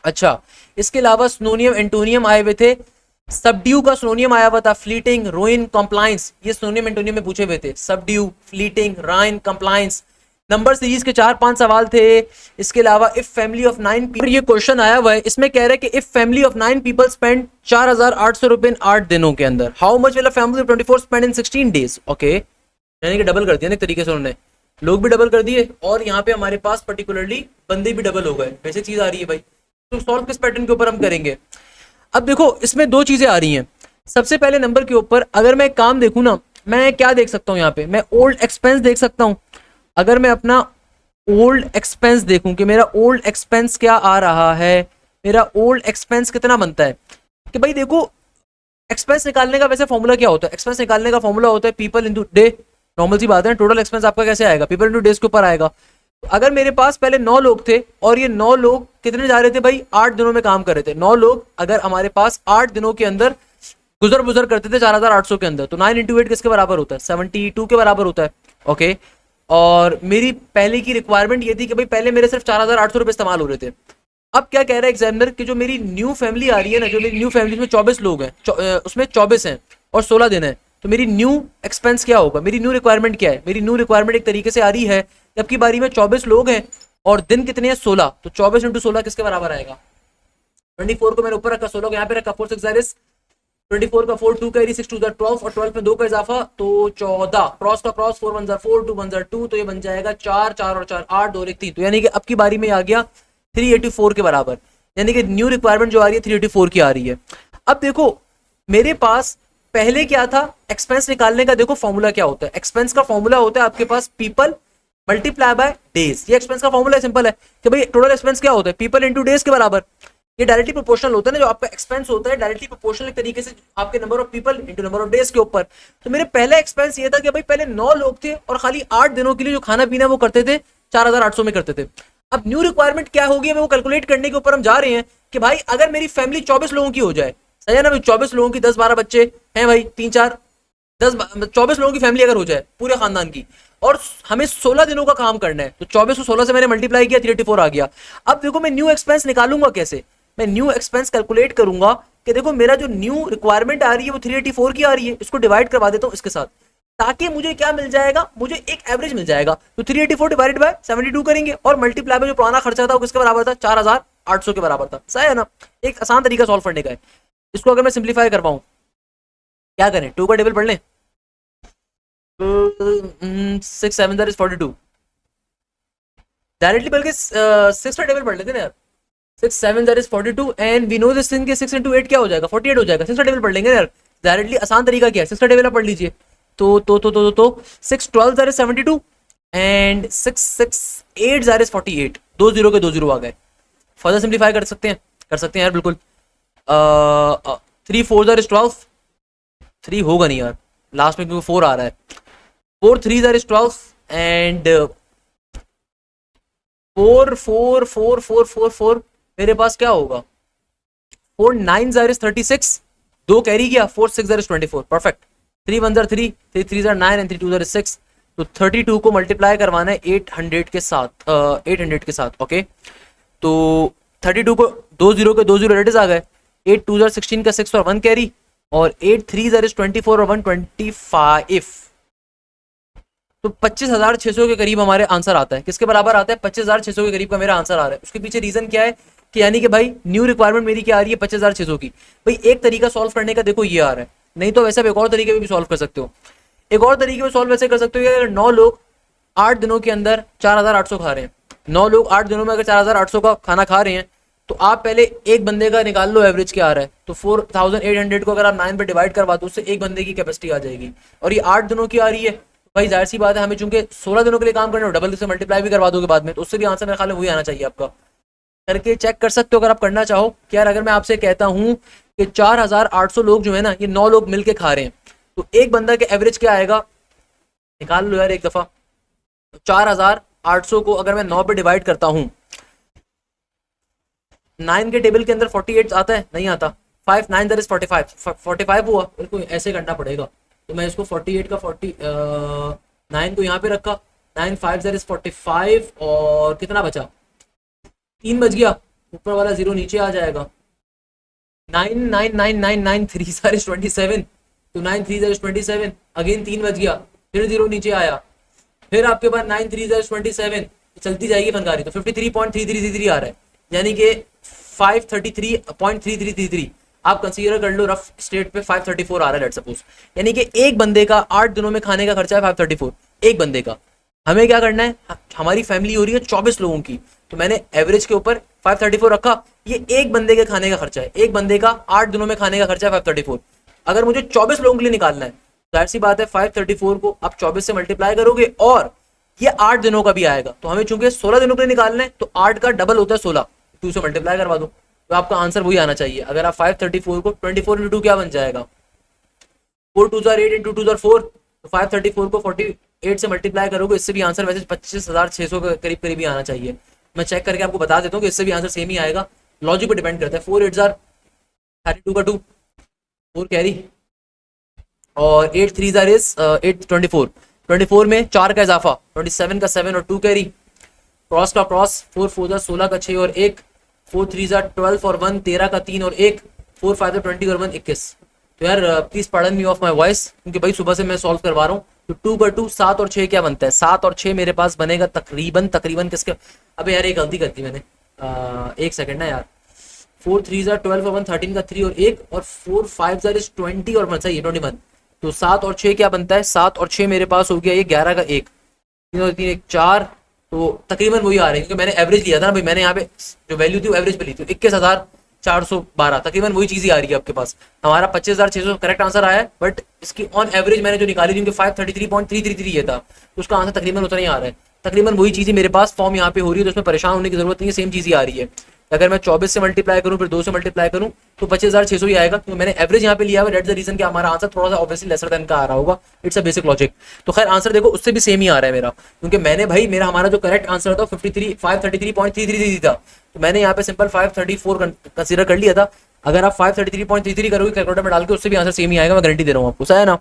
[SPEAKER 1] अच्छा इसके अलावा सिनोनियम एंटोनियम आए हुए थे, सबड्यू का सिनोनियम आया हुआ था फ्लीटिंग, रूइन, कंप्लायंस, ये सिनोनियम एंटोनियम में पूछे हुए थे, सबड्यू, फ्लीटिंग, राइन, कंप्लायंस। नंबर सीरीज के 4-5 सवाल थे। इसके अलावा इफ फैमिली ऑफ 9 पीपल, ये क्वेश्चन आया हुआ है, इसमें कह रहा है कि if family of 9 people spend 4800 रुपए इन 8 दिनों के अंदर, how much will a family of 24 spend in 16 days. Okay यानी कि डबल कर दिया ना एक तरीके से उन्होंने, लोग भी डबल कर दिए और यहाँ पे हमारे पास पर्टिकुलरली बंदे भी डबल हो गए। वैसे चीज आ रही है भाई, तो सॉल्व किस पैटर्न के ऊपर हम करेंगे। अब देखो इसमें 2 चीजें आ रही हैं। सबसे पहले नंबर के ऊपर अगर मैं एक काम देखूं ना, मैं क्या देख सकता हूं यहाँ पे, मैं ओल्ड एक्सपेंस देख सकता हूं। अगर मैं अपना ओल्ड एक्सपेंस देखूं कि मेरा ओल्ड एक्सपेंस क्या आ रहा है, मेरा ओल्ड एक्सपेंस कितना बनता है, कि भाई देखो एक्सपेंस निकालने का वैसे फॉर्मूला क्या होता है, एक्सपेंस निकालने का फॉर्मूला होता है पीपल इंटू डे। नॉर्मल सी बात है, टोटल एक्सपेंस आपका कैसे आएगा, पीपल इंटू डेज के ऊपर आएगा। तो अगर मेरे पास पहले 9 लोग थे और ये 9 लोग कितने जा रहे थे भाई, 8 दिनों में काम कर रहे थे। 9 लोग अगर हमारे पास 8 दिनों के अंदर गुजर बुजर करते थे 4800 के अंदर, तो 9 इंटू 8 किसके बराबर होता है, 72 के बराबर होता है। ओके और मेरी पहले की रिक्वायरमेंट ये थी कि भाई पहले मेरे सिर्फ 4800 रुपए इस्तेमाल हो रहे थे। अब क्या कह रहा है एग्जामिनर कि जो मेरी न्यू फैमिली आ रही है ना, जो मेरी न्यू फैमिली में 24 लोग हैं, उसमें 24 हैं और 16 दिन है, तो मेरी न्यू एक्सपेंस क्या होगा, मेरी न्यू रिक्वायरमेंट क्या है। मेरी न्यू रिक्वायरमेंट एक तरीके से आ रही है, जब की बारी में 24 लोग हैं और दिन कितने हैं 16, तो 24 इंटू 16 किसके बराबर आएगा, 24 को मैंने ऊपर रखा, 16 को यहाँ पे रखा, 4 6 इज 24 का 4 2 कैरी 6 2 12 और 12 में 2 का इजाफा तो 14, क्रॉस का क्रॉस 4 1 4 2 1 2, तो ये बन जाएगा 4 4 और 4 8 2 1 3, तो यानी कि अब की बारी में आ गया 384 के बराबर, यानी कि न्यू रिक्वायरमेंट जो आ रही है 384 की आ रही है। अब देखो मेरे पास पहले क्या था, एक्सपेंस निकालने का देखो फॉर्मूला क्या होता है, एक्सपेंस का फॉर्मूला होता है आपके पास पीपल मल्टीप्लाई बाय डेज, ये एक्सपेंस का फॉर्मूला है, सिंपल है कि भाई टोटल एक्सपेंस क्या होता है पीपल इंटू डेज के बराबर। ये डायरेक्टली प्रोपोर्शनल होता है ना, जो आपका एक्सपेंस होता है डायरेक्टली प्रोपोर्शनल एक तरीके से आपके number of people into number of days के ऊपर। तो मेरे पहला एक्सपेंस ये था कि भाई पहले 9 लोग थे और खाली 8 दिनों के लिए जो खाना पीना वो करते थे 4800 में करते थे। अब न्यू रिक्वायरमेंट क्या होगी, वो कैलकुलेट करने के ऊपर हम जा रहे हैं कि भाई अगर मेरी फैमिली 24 लोगों की हो जाए, सही है ना भाई, 24 लोगों की 10-12 बच्चे हैं भाई, 3-4 10 24 लोगों की फैमिली अगर हो जाए पूरे खानदान की, और हमें 16 दिनों का काम करना है, तो 24 को 16 से मैंने मल्टीप्लाई किया 384 आ गया। अब देखो मैं न्यू एक्सपेंस निकालूंगा कैसे, मैं न्यू एक्सपेंस कैलकुलेट करूंगा कि देखो मेरा जो न्यू रिक्वायरमेंट आ रही है वो 384 की आ रही है, इसको डिवाइड करवा देता हूं इसके साथ, ताकि मुझे क्या मिल जाएगा, मुझे एक एवरेज मिल जाएगा। तो 384 डिवाइडेड बाय 72 करेंगे और मल्टीप्लाई में जो पुराना खर्चा था वो किसके बराबर था, 4800 के बराबर था। सही है ना, एक आसान तरीका सॉल्व करने का है। इसको अगर मैं सिंप्लीफाई करवाऊं क्या करें, 2 का टेबल पढ़ लें, 6 7 that is 42 डायरेक्टली, बल्कि 6 का टेबल पढ़ लेते ना यार, 6 7 that is 42 and we know this thing कि 6 into 8 क्या हो जाएगा, 48 हो जाएगा। 6 का टेबल पढ़ लेंगे यार, डायरेक्टली आसान तरीका क्या है, 6 का टेबल आप पढ़ लीजिए। तो 6 12 that is 72 and 6 6 8 that is 48, 2 0 के 2 0 आ गए। फर्दर सिंप्लीफाई कर सकते हैं यार बिल्कुल। 3 4 that is 12, 3 होगा नहीं यार लास्ट में क्योंकि 4 आ रहा है, 4 3 that is 12 एंड 4 4 4 4 4 4 मेरे पास क्या होगा, 4 9 that is 36, 2 कैरी किया, 4 6 that is 24, perfect. 3 1 that 3 3 3 that 9 and 3 2 that is 6, तो 32 को मल्टीप्लाई करवाना है 800 के साथ, 800 के साथ। ओके तो 32 को 2 0 के 2 0 रेडिस आ गए, 8 2 that 16 का 6 और 1 कैरी, और 8 3 that is 24 और 125, तो 25,600 के करीब हमारे आंसर आता है। किसके बराबर आता है, 25,600 के करीब का मेरा आंसर आ रहा है। उसके पीछे रीजन क्या है कि यानी कि भाई न्यू रिक्वायरमेंट मेरी क्या आ रही है 25,600 की। भाई एक तरीका सॉल्व करने का देखो ये आ रहा है, नहीं तो वैसे आप एक और तरीके में भी सॉल्व कर सकते हो। एक और तरीके में सॉल्व वैसे कर सकते हो कि अगर 9 लोग 8 दिनों के अंदर 4,800 खा रहे हैं, 9 लोग 8 दिनों में अगर 4,800 का खाना खा रहे हैं, तो आप पहले एक बंदे का निकाल लो एवरेज क्या आ रहा है, तो 4800 को अगर आप 9 पे डिवाइड करवा दो उससे एक बंदे की कैपेसिटी आ जाएगी, और ये 8 दिनों की आ रही है, भाई जाहिर सी बात है हमें चूंकि 16 दिनों के लिए काम करना है, डबल से मल्टीप्लाई भी करवा दोगे बाद में, तो उससे भी आंसर मेरे ख्याल में वही आना चाहिए आपका। करके चेक कर सकते हो अगर आप करना चाहो कि यार अगर मैं आपसे कहता हूँ कि 4800 लोग जो है ना, ये 9 लोग मिलके खा रहे हैं, तो एक बंदा के एवरेज क्या आएगा, निकाल लो यार एक दफा। 4800 को अगर मैं 9 पे डिवाइड करता हूँ, 9 के टेबल के अंदर 48 आता है, नहीं आता, 5 9 दैट इज 45 हुआ, मेरे को ऐसे करना पड़ेगा, तो मैं इसको 48 का 9 को यहाँ पे रखा, 9 5 दैट इज 45, और कितना बचा, 3 बच गया, ऊपर वाला जीरो नीचे आ जाएगा, 9 9 9 9 9 3 सारे 27, तो 9 3 दैट इज 27, अगेन 3 बच गया, फिर जीरो नीचे आया, फिर आपके पास 9 3 दैट इज 27, चलती जाएगी फनकारी, तो 53.3333 आ रहा है, यानी कि 533.3333 आप कंसीडर कर लो रफ स्टेट पे 534 आ रहा है लेट्स सपोज, यानी कि एक बंदे का 8 दिनों में खाने का खर्चा है 534 एक बंदे का। हमें क्या करना है, हमारी फैमिली हो रही है 24 लोगों की, तो मैंने एवरेज के ऊपर 534 रखा, ये एक बंदे के खाने का खर्चा है, एक बंदे का 8 दिनों में खाने का खर्चा है 534। अगर मुझे 24 लोगों के लिए निकालना है, जाहिर सी बात है 534 को आप 24 से मल्टीप्लाई करोगे और ये 8 दिनों का भी आएगा, तो हमें चूंकि 16 दिनों के लिए निकालना है, तो 8 का डबल होता है 16, 2 से मल्टीप्लाई करवा दो, तो आपका आंसर वही आना चाहिए। अगर आप 534 को 24 इंटू 2 क्या बन जाएगा, 4 2 8 इंटू 2 4, तो 534 को 48 से मल्टीप्लाई करोगे, इससे भी आंसर वैसे 25,600 के करीब करीब ही आना चाहिए। मैं चेक करके आपको बता देता हूँ कि इससे भी आंसर सेम ही आएगा, लॉजिक पर डिपेंड करता है। 4 8 32 का 2 4 कैरी, और 8 3 इज 8 24 में 4 का इजाफा, 27 का 7 और 2 कैरी, क्रॉस का क्रॉस, 4 4 16 का 6 और 1, 4 3 12 और 1 13 का 3 और 1, 4 5 20 और 1 21। तो यार please pardon me of my voice, क्योंकि भाई सुबह से मैं सॉल्व करवा रहा हूँ। तो 2 का 2 7 और 6 क्या बनता है, 7 और 6 मेरे पास बनेगा तकरीबन किसके, अबे यार एक गलती कर दी मैंने, एक सेकंड ना यार, 4 3 12 और 1 13 का 3 और 1, और 4 5 इज 20 और 1 सही है 21, तो 7 और 6 क्या बनता है, 7 और 6 मेरे पास हो गया ये 11 का 1, 3 और 3 1 4, तो तकरीबन वही आ रहा है, क्योंकि मैंने एवरेज लिया था ना भाई, मैंने यहाँ पे जो वैल्यू थी वो एवरेज पे ली थी, 21,412, तकरीबन वही चीज ही आ रही है आपके पास। हमारा 25,600 करेक्ट आंसर आया है, बट इसकी ऑन एवरेज मैंने जो निकाली थी 533.333 ये था, तो उसका आंसर तकरीबन उतना ही आ रहा है, तकरीबन वही चीज मेरे पास फॉर्म यहाँ पे हो रही है, तो उसमें परेशान होने की जरूरत नहीं है, सेम चीज ही आ रही है। अगर मैं 24 से मल्टीप्लाई करूं फिर 2 से मल्टीप्लाई करूं तो 25,600 ही आएगा, क्योंकि मैंने एवरेज यहाँ पे लिया है, दैट्स द रीजन कि हमारा आंसर थोड़ा सा ऑब्वियसली लेसर देन का आ रहा होगा, इट्स अ बेसिक लॉजिक। तो खैर आंसर देखो उससे भी सेम ही आ रहा है मेरा, क्योंकि मैंने भाई हमारा जो करेक्ट आंसर था 533.333 था, तो मैंने यहाँ पे सिंपल 534 कंसीडर कर लिया था। अगर आप 533.33 करोगे कैलकुलेटर में डाल के, उससे भी आंसर सेम ही आएगा, मैं गारंटी दे रहा हूँ आपको, सही है ना।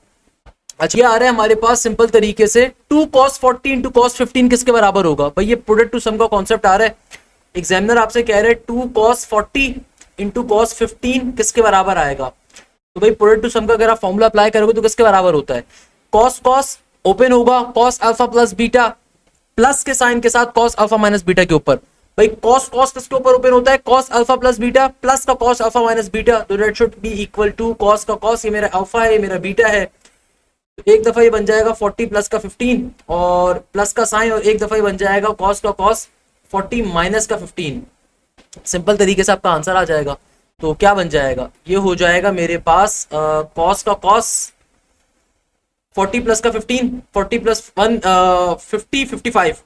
[SPEAKER 1] अच्छा ये आ रहा है हमारे पास सिंपल तरीके से 2 cos 40 इंटू cos 15 किसके बराबर होगा, भाई ये प्रोडक्ट टू सम का कॉन्सेप्ट आ रहा है। एग्जामिनर आपसे कह रहे हैं 2 cos 40 इंटू cos 15 किसके बराबर आएगा, तो भाई प्रोडक्ट टू सम का अगर आप फॉर्मूला अप्लाई करोगे तो किसके बराबर होता है, cos cos ओपन होगा, cos alpha plus beta, plus के साइन के साथ cos अल्फा माइनस बीटा के ऊपर, भाई cos cos किसके ऊपर ओपन होता है, cos alpha plus beta plus का cos अल्फा माइनस बीटा, तो that should be equal to cos का cos, ये मेरा अल्फा है ये मेरा बीटा है, एक दफा ये बन जाएगा 40 प्लस का 15 और प्लस का साइन, और एक दफा ये बन जाएगा cos का cos 40 माइनस का 15, सिंपल तरीके से आपका आंसर आ जाएगा। तो क्या बन जाएगा, ये हो जाएगा मेरे पास cos का cos 40 प्लस का 15, 40 प्लस 1 50 55,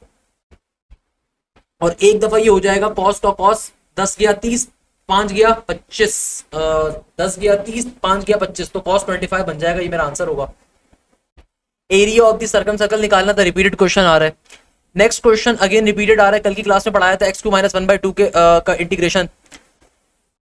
[SPEAKER 1] और एक दफा ये हो जाएगा cos का cos 10 गया 30 5 गया 25, 10 गया 30 5 गया 25, तो cos 25 बन जाएगा, ये मेरा आंसर होगा। Area of the circum circle निकालना था, रिपीटेड क्वेश्चन आ रहा है। नेक्स्ट क्वेश्चन अगेन रिपीटेड आ रहा है, कल की क्लास में पढ़ाया था x³ - 1/2 के का इंटीग्रेशन।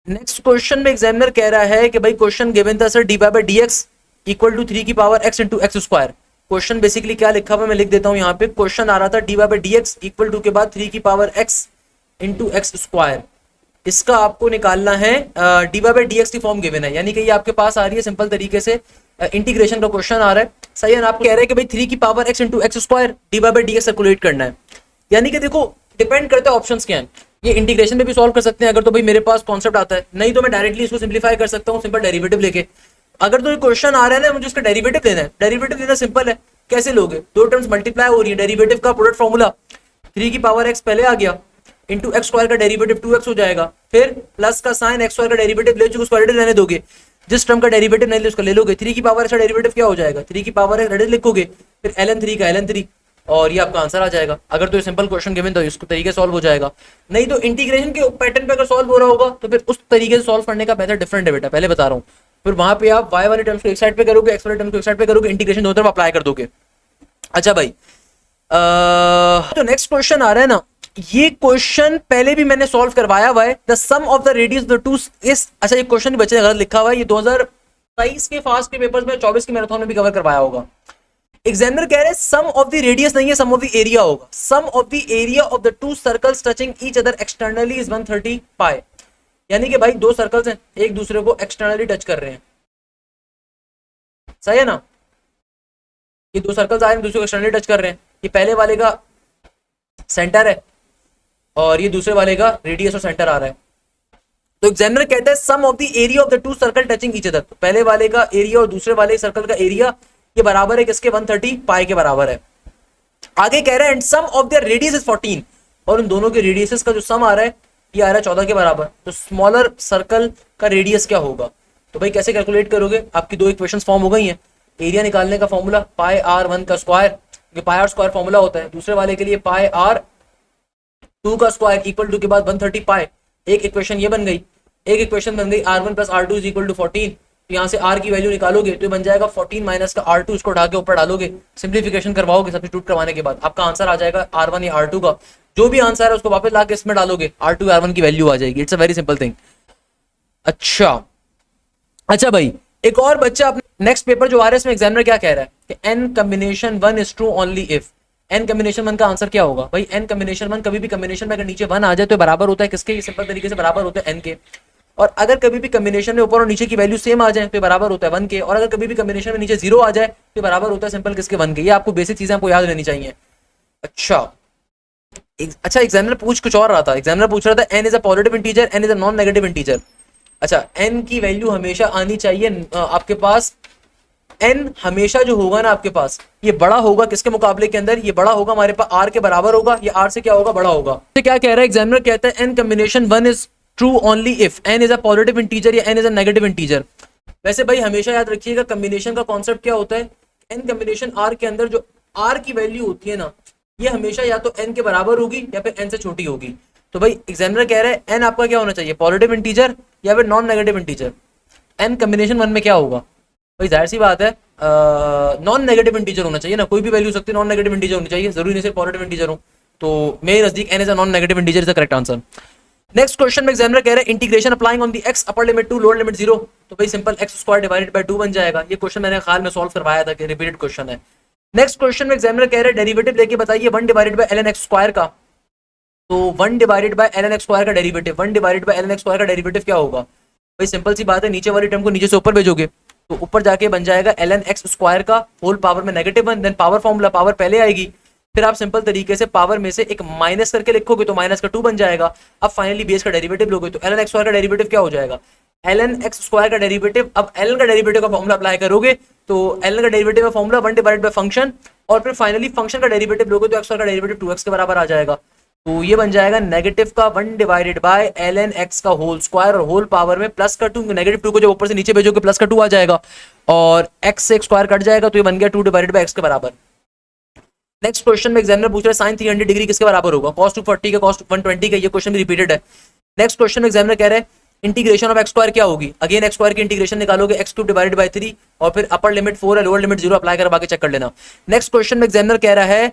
[SPEAKER 1] नेक्स्ट क्वेश्चन में एग्जामिनर कह रहा है कि भाई क्वेश्चन गिवन था सर dy/dx इक्वल टू 3 की power x into x square. Question basically क्या लिखा हुआ मैं लिख देता हूं यहाँ पे, क्वेश्चन आ रहा था dy/dx इक्वल टू के बाद 3 की power x into x square, इसका आपको निकालना है dy/dx की फॉर्म गिवन है, यानी कि ये आपके पास आ रही है सिंपल तरीके से इंटीग्रेशन का क्वेश्चन आ रहा है, सही है ना। आपको कह रहे हैं कि भाई 3 की power x into x square dy/dx circulate करना है, यानी कि देखो डिपेंड करता है ऑप्शंस क्या हैं, ये इंटीग्रेशन में भी सॉल्व कर सकते हैं अगर तो भाई मेरे पास कॉन्सेप्ट आता है, नहीं तो मैं डायरेक्टली इसको सिंप्लीफाई कर सकता हूँ सिंपल डेरिवेटिव लेके। अगर तो क्वेश्चन आ रहा है ना मुझे उसका डेरिवेटिव लेना है, डेरिवेटिव लेना सिंपल है, कैसे लोगे, दो टर्म्स मल्टीप्लाई हो रही है, डेरिवेटिव का प्रोडक्ट फॉर्मूला 3 की पावर x पहले आ गया इंटू एक्स स्क्वायर का डेरिवेटिव 2x हो जाएगा, फिर प्लस का साइन एक्स स्क्वायर का डेरिवेटिव ले चुके उसको रेडियल रहने दोगे, जिस टर्म का डेरिवेटिव नहीं ले उसका ले लोगे, 3 की पावर का डेरिवेटिव क्या हो जाएगा, 3 की पावर है रेडियल लिखोगे, फिर ln 3 का ln 3 और ये आपका आंसर आ जाएगा। अगर तो ये सिंपल क्वेश्चन गिवन तो इसको तरीके सॉल्व हो जाएगा, नहीं तो इंटीग्रेशन के पैटर्न पे अगर सॉल्व हो रहा होगा तो फिर उस तरीके से सॉल्व करने का मेथड डिफरेंट है बेटा, पहले बता रहा हूँ। फिर वहां पे आप y वाले टर्म्स को एक साइड पे करोगे, x वाले टर्म्स को एक साइड पे करोगे, इंटीग्रेशन दोनों तरफ अप्लाई कर दोगे। अच्छा भाई तो नेक्स्ट क्वेश्चन आ रहा है ना, ये क्वेश्चन पहले भी मैंने सॉल्व करवाया हुआ है। The sum of the radius the two is, अच्छा ये क्वेश्चन बच्चे ने गलत लिखा हुआ है, ये 2023 के फास्ट के पेपर्स में 24 के मैराथन में भी कवर करवाया होगा। एग्जामिनर कह रहे हैं सम ऑफ द रेडियस नहीं है, सम ऑफ द एरिया होगा। Sum of the area of the two circles touching each other externally is 130 pi, यानी कि भाई दो सर्कल्स हैं एक दूसरे को एक्सटर्नली टच कर रहे हैं, सही है ना, ये दो सर्कल्स आए हैं दूसरे को एक्सटर्नली टच कर रहे हैं, ये पहले वाले का सेंटर है और ये दूसरे वाले का रेडियस और सेंटर आ रहा है। तो एग्जामिनर कहता है sum of the area of the two circle touching each other, तो पहले वाले का एरिया और दूसरे वाले सर्कल का एरिया ये बराबर है किसके, 130 पाई के बराबर है। आगे कह रहा है and sum of their radius is 14, और उन दोनों के रेडियसेस का जो सम आ रहा है ये आ रहा है 14 के बराबर। तो स्मॉलर सर्कल का रेडियस क्या होगा, तो भाई कैसे कैलकुलेट करोगे, आपकी दो इक्वेशंस फॉर्म हो गई हैं। एरिया निकालने का फॉर्मूला पाई आर 1 का स्क्वायर, ये पाई आर स्क्वायर फॉर्मूला होता है, दूसरे वाले के लिए पाई आर 2 का स्क्वायर इक्वल टू के बाद 130 पाई, एक इक्वेशन ये बन गई, एक इक्वेशन बन गई r1 plus r2 is equal to 14। तो यहाँ से r की वैल्यू निकालोगे तो बन जाएगा 14 माइनस का r2, उसको उठा के ऊपर डालोगे, सिंप्लीफिकेशन करवाओगे सब्स्टिट्यूट करवाने के बाद आपका आंसर आ जाएगा r1 या r2 का, जो भी आंसर है उसको वापस ला के इसमें डालोगे, r2 r1 की वैल्यू आ जाएगी। It's a very simple thing. अच्छा भाई एक और बच्चा अपने नेक्स्ट पेपर जो आ रहा है इसमें एग्जामिनर क्या कह रहा है कि n combination 1 is true only if, n combination 1 का आंसर क्या होगा भाई, n कॉम्बिनेशन 1 कभी भी कॉम्बिनेशन में अगर नीचे 1 आ जाए तो बराबर होता है किसके, ये सिंपल तरीके से बराबर होता है n के, और अगर कभी भी कॉम्बिनेशन में ऊपर और नीचे की वैल्यू सेम आ जाए तो बराबर होता है 1 के, और अगर कभी भी कॉम्बिनेशन में नीचे 0 आ जाए तो बराबर होता है सिंपल किसके, 1 के। ये आपको बेसिक चीजें आपको याद रहनी चाहिए। अच्छा एग्जामिनर पूछ कुछ और रहा था, एग्जामिनर पूछ रहा था n is a positive integer, n is a non negative integer. अच्छा n की वैल्यू हमेशा आनी चाहिए आपके पास, n हमेशा जो होगा ना आपके पास ये बड़ा होगा किसके मुकाबले के अंदर, ये बड़ा होगा हमारे पास r के बराबर होगा, ये r से क्या होगा, बड़ा होगा। तो क्या कह रहा है एग्जामिनर, कहता है n combination 1 is true only if n is a positive integer या n is a negative integer. वैसे भाई हमेशा याद रखिएगा कॉम्बिनेशन का कॉन्सेप्ट क्या होता है, n कॉम्बिनेशन r के अंदर जो r की वैल्यू होती है ना ये हमेशा या तो n के बराबर होगी या फिर n से छोटी होगी। तो भाई एग्जामिनर कह रहा है n आपका क्या होना चाहिए, पॉजिटिव इंटीजर या फिर non negative integer. n combination 1 में क्या होगा भाई, जाहिर सी बात है नॉन नेगेटिव इंटीजर होना चाहिए ना, कोई भी वैल्यू सकती है नॉन नेगेटिव इंटीजर होनी चाहिए, जरूरी नहीं सिर्फ पॉजिटिव इंटीजर हो। तो मेरे नजदीक n is a non negative integer is the correct answer. Next question में एग्जामिनर कह रहा है integration applying on the x upper limit to lower limit 0, तो भाई simple x square divided by 2 बन जाएगा। ये क्वेश्चन मैंने हाल में सॉल्व करवाया था कि रिपीटेड क्वेश्चन है। नेक्स्ट क्वेश्चन में एग्जामिनर कह रहे हैं डेरिवेटिव लेके बताइए 1 divided by ln x square का, तो 1 divided by ln x square का derivative, 1 divided by ln x square का डेरिवेटिव क्या होगा भाई, सिंपल सी बात है नीचे वाली टर्म को नीचे से ऊपर भेजोगे तो ऊपर जाके बन जाएगा ln x स्क्वायर का होल पावर में -1, देन पावर फॉर्मूला, पावर पहले आएगी, फिर आप सिंपल तरीके से पावर में से एक माइनस करके लिखोगे तो माइनस का 2 बन जाएगा। अब फाइनली बेस का डेरिवेटिव लोगे तो ln x स्क्वायर का डेरिवेटिव क्या हो जाएगा, ln x स्क्वायर का डेरिवेटिव, अब ln का डेरिवेटिव का फॉर्मूला अप्लाई करोगे तो ln का डेरिवेटिव का फॉर्मूला 1 डिवाइडेड बाय फंक्शन, और फिर फाइनली फंक्शन का डेरिवेटिव लोगे तो x स्क्वायर का डेरिवेटिव 2x के बराबर आ जाएगा। तो ये बन जाएगा नेगेटिव का 1 डिवाइडेड बाय ln x का होल स्क्वायर और होल पावर में प्लस का 2, नेगेटिव 2 को जब ऊपर से नीचे भेजोगे प्लस का 2 आ जाएगा और x से स्क्वायर कट जाएगा तो ये बन गया 2 डिवाइडेड बाय x के बराबर। नेक्स्ट क्वेश्चन में एग्जामिनर पूछ रहा है साइन 300 डिग्री किसके बराबर होगा, cos 240 का cos 120 का, ये क्वेश्चन भी रिपीटेड है। नेक्स्ट क्वेश्चन में एग्जामिनर कह रहे हैं इंटीग्रेशन ऑफ x स्क्वायर क्या होगी, अगेन x स्क्वायर की इंटीग्रेशन निकालोगे x क्यूब डिवाइडेड बाय 3 और फिर अपर लिमिट 4 है लोअर लिमिट 0 अप्लाई कर बाकी चेक कर लेना। नेक्स्ट क्वेश्चन में एग्जामिनर कह रहा है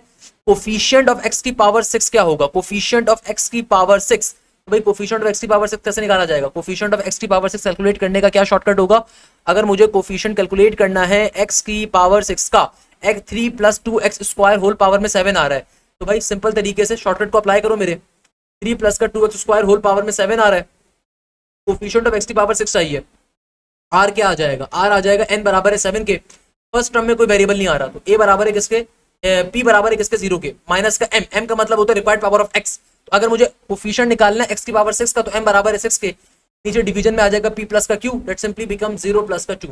[SPEAKER 1] कोफिशिएंट ऑफ x की पावर 6 क्या होगा, कोफिशिएंट ऑफ x की पावर 6, तो भाई कोफिशिएंट ऑफ x की पावर 6 कैसे निकाला जाएगा, कोफिशिएंट ऑफ x की पावर 6 कैलकुलेट करने का क्या शॉर्टकट होगा, अगर मुझे कोफिशिएंट कैलकुलेट करना है x की पावर 6 का, x 3 plus 2x square whole power में 7 आ रहा है, तो भाई सिंपल तरीके से शॉर्टकट को अप्लाई करो मेरे, 3 प्लस का 2x स्क्वायर होल पावर में 7 आ रहा है, कोफिशिएंट ऑफ x की पावर 6 चाहिए, r क्या आ जाएगा, r आ जाएगा n बराबर है 7 के, फर्स्ट टर्म में कोई वेरिएबल नहीं आ रहा तो a बराबर है किसके, p बराबर है किसके 0 के, माइनस का m का मतलब होता है रिक्वायर्ड पावर ऑफ x, तो अगर मुझे कोफिशिएंट निकालना है x की पावर 6 का तो m बराबर है 6 के, नीचे डिवीजन में आ जाएगा p प्लस का q, that simply become 0 plus का 2,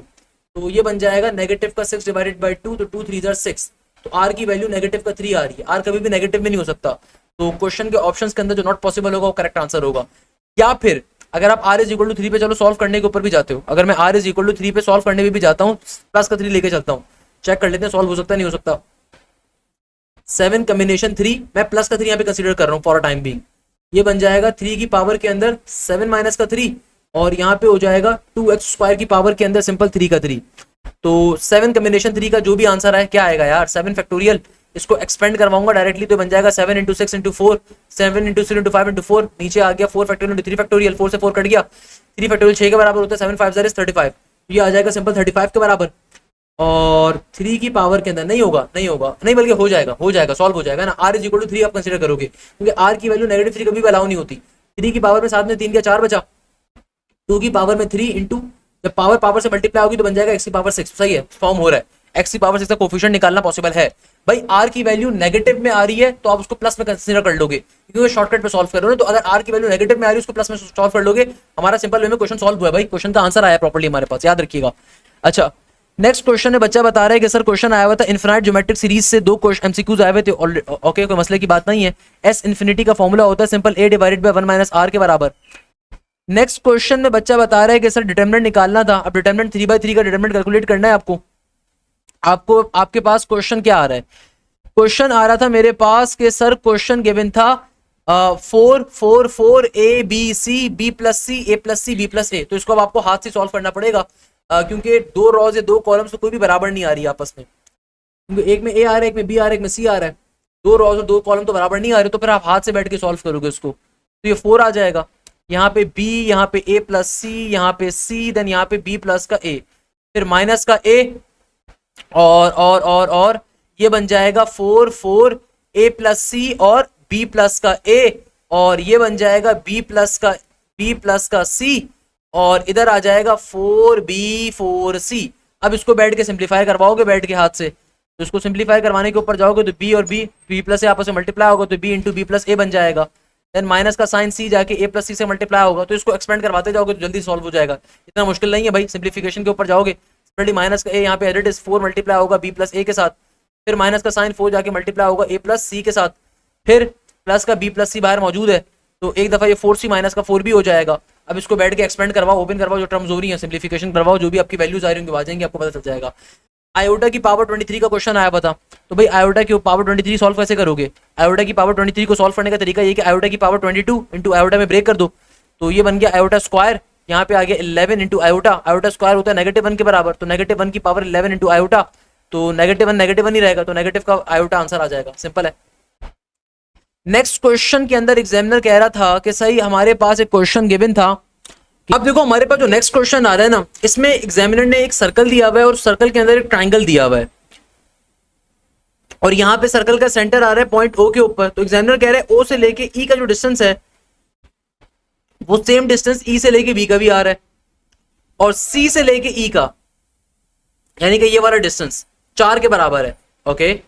[SPEAKER 1] तो ये बन जाएगा नेगेटिव का 6 डिवाइडेड बाय 2, तो 2 3 6, तो r की वैल्यू नेगेटिव का 3 आ रही है, r कभी भी नेगेटिव में नहीं हो सकता, तो क्वेश्चन के ऑप्शंस के अंदर जो नॉट पॉसिबल होगा वो करेक्ट आंसर होगा। या फिर अगर आप r इज इक्वल टू 3 पे चलो सॉल्व करने के ऊपर भी जाते हो, अगर मैं r इज इक्वल टू 3 पे सॉल्व करने भी जाता हूँ, प्लस का 3 लेके चलता हूँ, चेक कर लेते हैं सॉल्व हो सकता है नहीं हो सकता। 7 कॉम्बिनेशन 3, मैं प्लस का 3 यहाँ पे कंसीडर कर रहा हूँ फॉर टाइम बीइंग, ये बन जाएगा 3 की पावर के अंदर 7 माइनस का 3, और यहाँ पे हो जाएगा 2x स्क्वायर की पावर के अंदर सिंपल 3 का 3। तो 7 कॉम्बिनेशन 3 का जो भी आंसर है क्या आएगा यार, 7 फैक्टोरियल, इसको एक्सपेंड करवाऊंगा डायरेक्टली तो बन जाएगा 7 into 6 into 4, 7 into 6 into 5 into 4, नीचे आ गया 4 फैक्टोरियल इंटू 3 फैक्टोरियल, 4 से 4 कट गया, 3 फैक्टोरियल 6 के बराबर होता है, 7 5 ज़ार 35, ये आ जाएगा सिंपल 35 के बराबर। और 3 की पावर के अंदर नहीं होगा, नहीं बल्कि हो जाएगा सॉल्व हो जाएगा ना। r इज इक्वल टू 3 आप कंसीडर करोगे, क्योंकि r की वैल्यू नेगेटिव 3 कभी भी अलाउ नहीं होती। 3 की पावर में साथ में 3 का 4 बचा, 2 की पावर में 3 इंटू, जब पावर से मल्टीप्लाई होगी तो बन जाएगा x की पावर 6, सही है, फॉर्म हो रहा है, x की पावर 6 का कोफिशिएंट निकालना पॉसिबल है। भाई r की वैल्यू नेगेटिव में आ रही है तो आप उसको प्लस में कंसीडर कर लोगे, क्योंकि शॉर्टकट पे सॉल्व कर रहे हो, तो अगर r की वैल्यू नेगेटिव में आ रही है उसको प्लस में सॉल्व कर लोगे, हमारा सिंपल वे में क्वेश्चन सॉल्व हुआ है भाई, क्वेश्चन का आंसर आया प्रॉपर्ली हमारे पास, याद रखिएगा। अच्छा, नेक्स्ट क्वेश्चन है, बच्चा बता रहा है कि सर क्वेश्चन आया हुआ था इनफिनाइट ज्योमेट्रिक सीरीज से 2 एमसीक्यूज आए हुए थे, ओके कोई मसले की बात नहीं है। एस इन्फिनिटी का फॉर्मूला होता है simple a divided by 1 minus r के बराबर। नेक्स्ट क्वेश्चन में बच्चा बता रहा है कि सर डिटरमिनेंट निकालना था, अब डिटरमिनेंट 3/3 का डिटरमिनेंट कैलकुलेट करना है आपको आपके पास क्वेश्चन क्या आ रहा है, क्वेश्चन आ रहा था मेरे पास कि सर क्वेश्चन गिवन था 4 4 4 a b c b plus C a plus C b plus a, तो इसको अब आपको हाथ से सॉल्व करना पड़ेगा, क्योंकि 2 रॉज या 2 कॉलम्स तो कोई भी बराबर नहीं आ रही आपस में, क्योंकि एक में a आ रहा है, एक में b आ रहा है, एक में c आ रहा है, 2 रॉज और 2 कॉलम तो बराबर नहीं आ रहे, तो फिर आप हाथ से बैठ के सॉल्व करोगे उसको, तो ये 4 आ जाएगा, यहाँ पे b, यहाँ पे a प्लस c, यहाँ पे c, देन यहाँ पे b प्लस का a, फिर माइनस का a, और ये बन जाएगा 4 4 a प्लस c और b प्लस का a, और ये बन जाएगा b प्लस का c, और इधर आ जाएगा 4b 4c। अब इसको बैठ के सिंप्लीफाई करवाओगे बैठ के हाथ से, तो इसको सिंप्लीफाई करवाने के ऊपर जाओगे तो b और b प्लस a आपस में मल्टीप्लाई होगा तो b into b plus a बन जाएगा, देन माइनस का साइन c जाके a प्लस c से मल्टीप्लाई होगा, तो इसको एक्सपेंड करवाते जाओगे तो जल्दी सॉल्व हो जाएगा, इतना मुश्किल नहीं है भाई। सिंप्लीफिकेशन के ऊपर जाओगे, माइनस का a यहाँ पे एडिट इज 4 मल्टीप्लाई होगा b प्लस a के साथ, फिर माइनस का साइन 4 जाके मल्टीप्लाई होगा a प्लस c के साथ, फिर प्लस का b प्लस c बाहर मौजूद है तो एक दफा ये 4c माइनस का 4b हो जाएगा। अब इसको बैठ के एक्सपेंड करवाओ, ओपन करवाओ, जो टर्म्स हो रही हैं सिंप्लीफिकेशन करवाओ, जो भी आपकी वैल्यूज आ रही होंगी आ जाएंगे, आपको पता चल जाएगा। आयोटा की पावर 23 का क्वेश्चन आया था, तो भाई आयोटा की पावर 23 सॉल्व कैसे करोगे, आयोटा की पावर 23 को सॉल्व करने का तरीका ये कि आयोटा की पावर 22 इंटू आयोटा में ब्रेक कर दो, तो ये बन गया आयोटा स्क्वायर, यहाँ पे आ गया 11 इंटू आयोटा स्क्वायर होता है -1 के बराबर, तो -1 की पावर 11 इंटू आयोटा, तो -1 ही रहेगा, तो नेगेटिव का आयोटा आंसर आ जाएगा, सिंपल है। नेक्स्ट क्वेश्चन के अंदर एग्जामिनर कह रहा था कि सही हमारे पास एक क्वेश्चन गिवन था, अब देखो हमारे पास जो नेक्स्ट क्वेश्चन आ रहा है ना, इसमें एग्जामिनर ने एक सर्कल दिया हुआ है और सर्कल के अंदर एक ट्राइंगल दिया हुआ है, और यहाँ पे सर्कल का सेंटर आ रहा है पॉइंट O के ऊपर, तो एग्जामिनर कह रहा है O से लेके E का जो डिस्टेंस है वो सेम डिस्टेंस E से लेके B का भी आ रहा है, और C से लेके E का, यानी कि ये वाला डिस्टेंस 4 के बराबर है, ओके,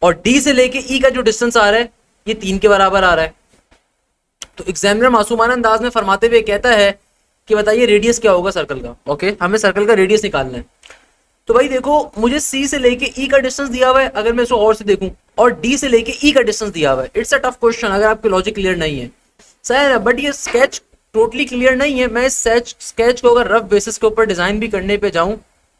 [SPEAKER 1] और D से लेके E का जो डिस्टेंस आ रहा है ये 3 के बराबर आ रहा है। तो एग्जामिनर मासूमाना अंदाज में फरमाते हुए कहता है कि बताइए रेडियस क्या होगा सर्कल का, ओके, हमें सर्कल का रेडियस निकालना है। तो भाई देखो मुझे C से लेके E का डिस्टेंस दिया हुआ है, अगर मैं इसको और से देखूं, और D से लेके E का डिस्टेंस दिया हुआ है, इट्स अ टफ क्वेश्चन अगर आपकी लॉजिक क्लियर नहीं है, सही है ना, बट ये स्केच टोटली क्लियर नहीं है। मैं इस स्केच को अगर रफ बेसिस के ऊपर डिजाइन भी करने पे जाऊं,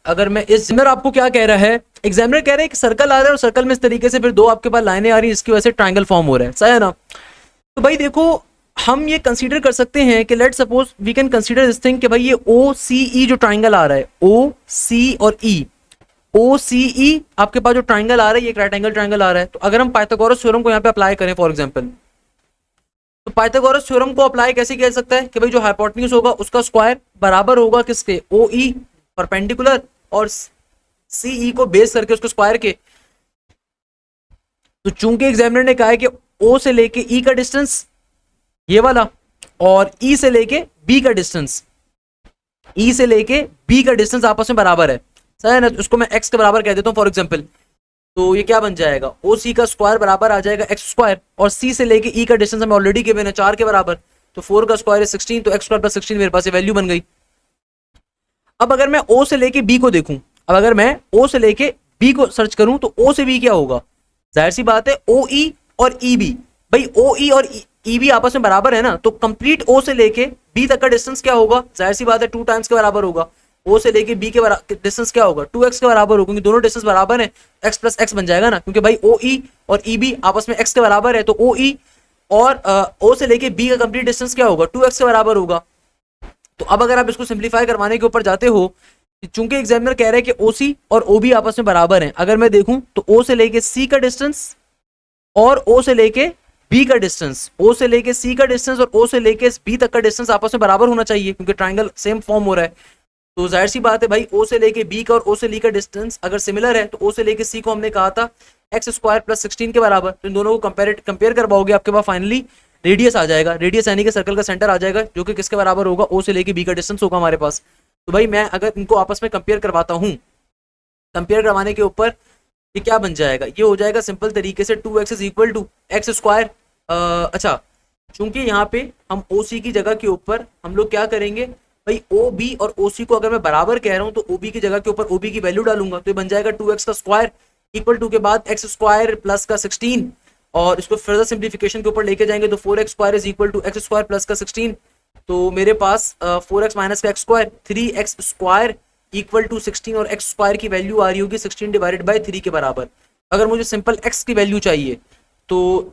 [SPEAKER 1] अगर मैं इस एग्जामिनर आपको क्या कह रहा है, एग्जामिनर कह रहा है कि सर्कल आ रहा है और सर्कल में इस तरीके से फिर 2 आपके पास लाइनें आ रही हैं, इसकी वजह से ट्राइंगल फॉर्म हो रहा है, सही है ना। तो भाई देखो हम ये कंसीडर कर सकते हैं कि let suppose we can consider this thing कि भाई ये OCE जो ट्राइंगल आ रहा है, OC और E, OCE आपके पास जो ट्राइंगल आ रहा है ये एक राइट एंगल ट्राइंगल आ रहा है। तो अगर हम पाइथागोरस थ्योरम को यहाँ पे अप्लाई करें फॉर एग्जांपल, तो पाइथागोरस थ्योरम को अप्लाई कैसे किया जा सकता है कि भाई जो हाइपोटेन्यूज होगा उसका स्क्वायर बराबर होगा किसके, OE परपेंडिकुलर और CE को बेस करके उसको स्क्वायर के। तो चूंकि एग्जामिनर ने कहा है कि O से लेके E का डिस्टेंस ये वाला, और E से लेके B का डिस्टेंस, E से लेके B का डिस्टेंस आपस में बराबर है, सही है ना, उसको मैं x के बराबर कह देता हूं फॉर एग्जांपल, तो ये क्या बन जाएगा OC का स्क्वायर बराबर आ जाएगा x स्क्वायर, और C से लेके E का डिस्टेंस हमें ऑलरेडी गिवन है 4 के बराबर, तो 4 का स्क्वायर है 16, तो x स्क्वायर प्लस 16 मेरे पास ये वैल्यू बन गई। अब अगर मैं O से लेके B को देखूं, अब अगर मैं O से लेके B को सर्च करूं तो O से B क्या होगा, जाहिर सी बात है OE और EB भाई ओ ई और ई बी आपस में बराबर है ना, तो कंप्लीट ओ से लेके बी तक का डिस्टेंस क्या होगा, जाहिर सी बात है 2 टाइम्स के बराबर होगा। ओ से लेके बी के डिस्टेंस क्या होगा, 2x के बराबर होगा, क्योंकि दोनों डिस्टेंस बराबर है, x प्लस एक्स बन जाएगा ना, क्योंकि भाई ओ ई और ई बी आपस में x के बराबर है, तो ओ ई और ओ से लेके बी का कंप्लीट डिस्टेंस क्या होगा, 2x के बराबर होगा। तो अब अगर आप इसको सिंप्लीफाई करवाने के ऊपर जाते हो, चूंकि एग्जामिनर कह रहे हैं कि ओसी और ओबी आपस में बराबर हैं, अगर मैं देखूं तो ओ से लेके सी का डिस्टेंस और ओ से लेके बी का डिस्टेंस, ओ से लेके सी का डिस्टेंस और ओ से लेके बी तक का डिस्टेंस आपस में बराबर होना चाहिए, क्योंकि ट्राइंगल सेम फॉर्म हो रहा है। तो जाहिर सी बात है भाई, ओ से लेके बी का और ओ से ली का डिस्टेंस अगर सिमिलर है, तो ओ से लेके सी को हमने कहा था एक्स स्क्वायर प्लस 16 के बराबर, तो इन दोनों को कंपेयर करवाओगे, आपके पास फाइनली रेडियस आ जाएगा, रेडियस यानी कि सर्कल का सेंटर आ जाएगा, जो कि किसके बराबर होगा, ओ से लेके बी का डिस्टेंस होगा हमारे पास। तो भाई मैं अगर इनको आपस में कंपेयर करवाता हूँ, कंपेयर करवाने के ऊपर ये क्या बन जाएगा, ये हो जाएगा सिंपल तरीके से 2x is equal to x square. अच्छा, चूंकि यहाँ पे हम ओ सी की जगह के ऊपर हम लोग क्या करेंगे भाई, ओ बी और ओ सी को अगर मैं बराबर कह रहा हूँ, तो ओ बी की जगह के ऊपर ओ बी की वैल्यू डालूंगा, तो ये बन जाएगा 2x का स्क्वायर इक्वल टू के बाद एक्स स्क्वायर प्लस का 16, और इसको फर्दर सिंप्लीफिकेशन के ऊपर लेके जाएंगे तो 4x square is equal to x square plus का 16, तो मेरे पास 4x माइनस का x square 3x square equal to 16, और एक्स स्क्वायर की वैल्यू आ रही होगी 16 डिवाइडेड बाय 3 के बराबर। अगर मुझे सिंपल x की वैल्यू चाहिए, तो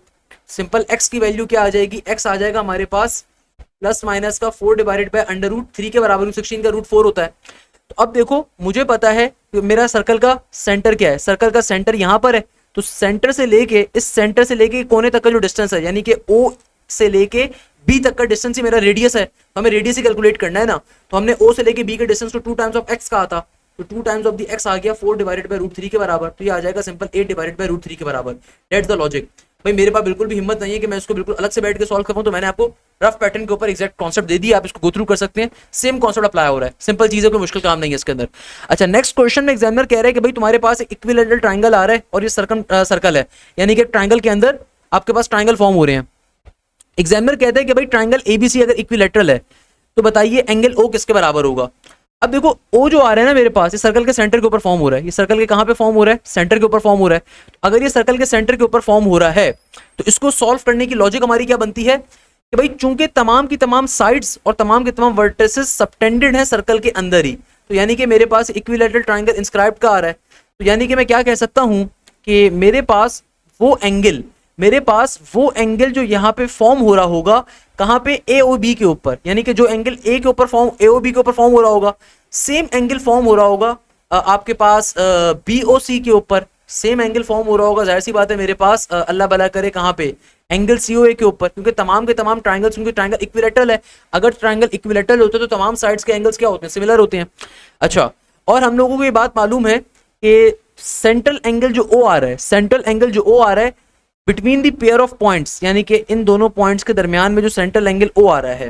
[SPEAKER 1] सिंपल x की वैल्यू क्या आ जाएगी, x आ जाएगा हमारे पास प्लस माइनस का 4 डिवाइडेड बाय अंडर रूट 3 के बराबर, 16 का रूट 4 होता है। तो अब देखो, मुझे पता है कि मेरा सर्कल का सेंटर क्या है, सर्कल का सेंटर यहाँ पर है, तो सेंटर से लेके इस सेंटर से लेके कोने तक का जो डिस्टेंस है, यानी कि ओ से लेके बी तक का डिस्टेंस ही मेरा रेडियस है, तो हमें रेडियस ही कैलकुलेट करना है ना। तो हमने ओ से लेके बी के डिस्टेंस को 2 टाइम्स ऑफ एक्स कहा था, तो 2 टाइम्स ऑफ द एक्स आ गया 4 डिवाइडेड बाय रूट 3 के बराबर, तो ये आ जाएगा सिंपल 8 डिवाइडेड बाय रूट 3 के बराबर। That's the logic. भाई मेरे पास बिल्कुल भी हिम्मत नहीं है कि मैं इसको बिल्कुल अलग से बैठ के सॉल्व करूं, तो मैंने आपको रफ पैटर्न के ऊपर एग्जैक्ट कॉन्सेप्ट दे दिया, आप इसको गो थ्रू कर सकते हैं, सेम कॉन्सेप्ट अप्लाई हो रहा है, सिंपल चीज है, कोई मुश्किल काम नहीं है इसके अंदर। अच्छा, नेक्स्ट क्वेश्चन में एग्जामिनर कह रहे हैं कि भाई तुम्हारे पास एक इक्विलैटरल ट्राइंगल आ रहा है और ये सर्कल है, यानी कि ट्राइंगल के अंदर आपके पास ट्राइंगल फॉर्म हो रहे हैं। एग्जामिनर कहते हैं कि भाई ट्राइंगल एबीसी अगर इक्विलैटरल है, तो बताइए एंगल ओ किसके बराबर होगा। अब देखो, ओ जो आ रहा है ना मेरे पास, ये सर्कल के सेंटर के ऊपर फॉर्म हो रहा है, ये सर्कल के कहां पे फॉर्म हो रहा है, सेंटर के ऊपर फॉर्म हो रहा है। अगर ये सर्कल के सेंटर के ऊपर फॉर्म हो रहा है, तो इसको सॉल्व करने की लॉजिक हमारी क्या बनती है कि भाई चूंकि तमाम की तमाम साइड्स और तमाम के तमाम वर्टिसेस सबटेंडेड है सर्कल के अंदर ही, तो यानी कि मेरे पास इक्विलैटरल ट्राइंगल इंस्क्राइब्ड का आ रहा है, तो यानी कि मैं क्या कह सकता हूं कि मेरे पास वो एंगल जो यहाँ पे फॉर्म हो रहा होगा, कहाँ पे, ए ओ बी के ऊपर, यानी कि जो एंगल ए के ऊपर फॉर्म, ए ओ बी के ऊपर फॉर्म हो रहा होगा, सेम एंगल फॉर्म हो रहा होगा आपके पास बी ओ सी के ऊपर, सेम एंगल फॉर्म हो रहा होगा, जाहिर सी बात है मेरे पास अल्लाह भला करे कहाँ पे, एंगल सी ओ ए के ऊपर, क्योंकि तमाम के तमाम ट्राइंगल्स, क्योंकि ट्राइंगल इक्विलैटरल है, अगर ट्राइंगल इक्विलैटरल होते तो तमाम साइड्स के एंगल्स क्या होते हैं, सिमिलर होते हैं। अच्छा, और हम लोगों को ये बात मालूम है कि सेंट्रल एंगल जो ओ आ रहा है, सेंट्रल एंगल जो ओ आ रहा है between the pair of points, यानी कि इन दोनों पॉइंट्स के दरमियान में जो सेंट्रल एंगल ओ आ रहा है,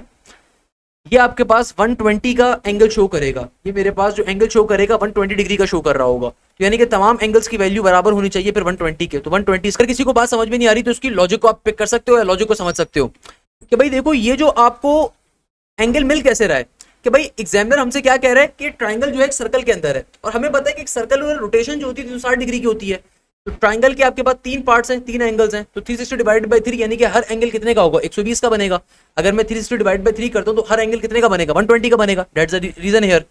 [SPEAKER 1] ये आपके पास 120 का एंगल शो करेगा, ये मेरे पास जो एंगल शो करेगा 120 डिग्री का शो कर रहा होगा, तो यानी कि तमाम एंगल्स की वैल्यू बराबर होनी चाहिए फिर 120 के, तो 120। अगर किसी को बात समझ में नहीं आ रही तो इसकी लॉजिक को आप पिक कर सकते हो या लॉजिक को समझ सकते हो कि भाई देखो, ये जो आपको एंगल मिल कैसे रहा है कि भाई एग्जामिनर हमसे क्या कह रहा है कि ट्राइंगल जो है एक सर्कल के अंदर है, और हमें पता है कि एक सर्कल में रोटेशन जो होती है 360 डिग्री की होती है, तो ट्राइंगल के आपके पास 3 पार्ट्स हैं, 3 एंगल्स हैं, तो 360 डिवाइडेड बाय 3 यानी कि हर एंगल कितने का होगा, 120 का बनेगा। अगर मैं 360 डिवाइड बाय 3 करता हूं तो हर एंगल कितने का बनेगा, 120 का बनेगा। That's the reason here.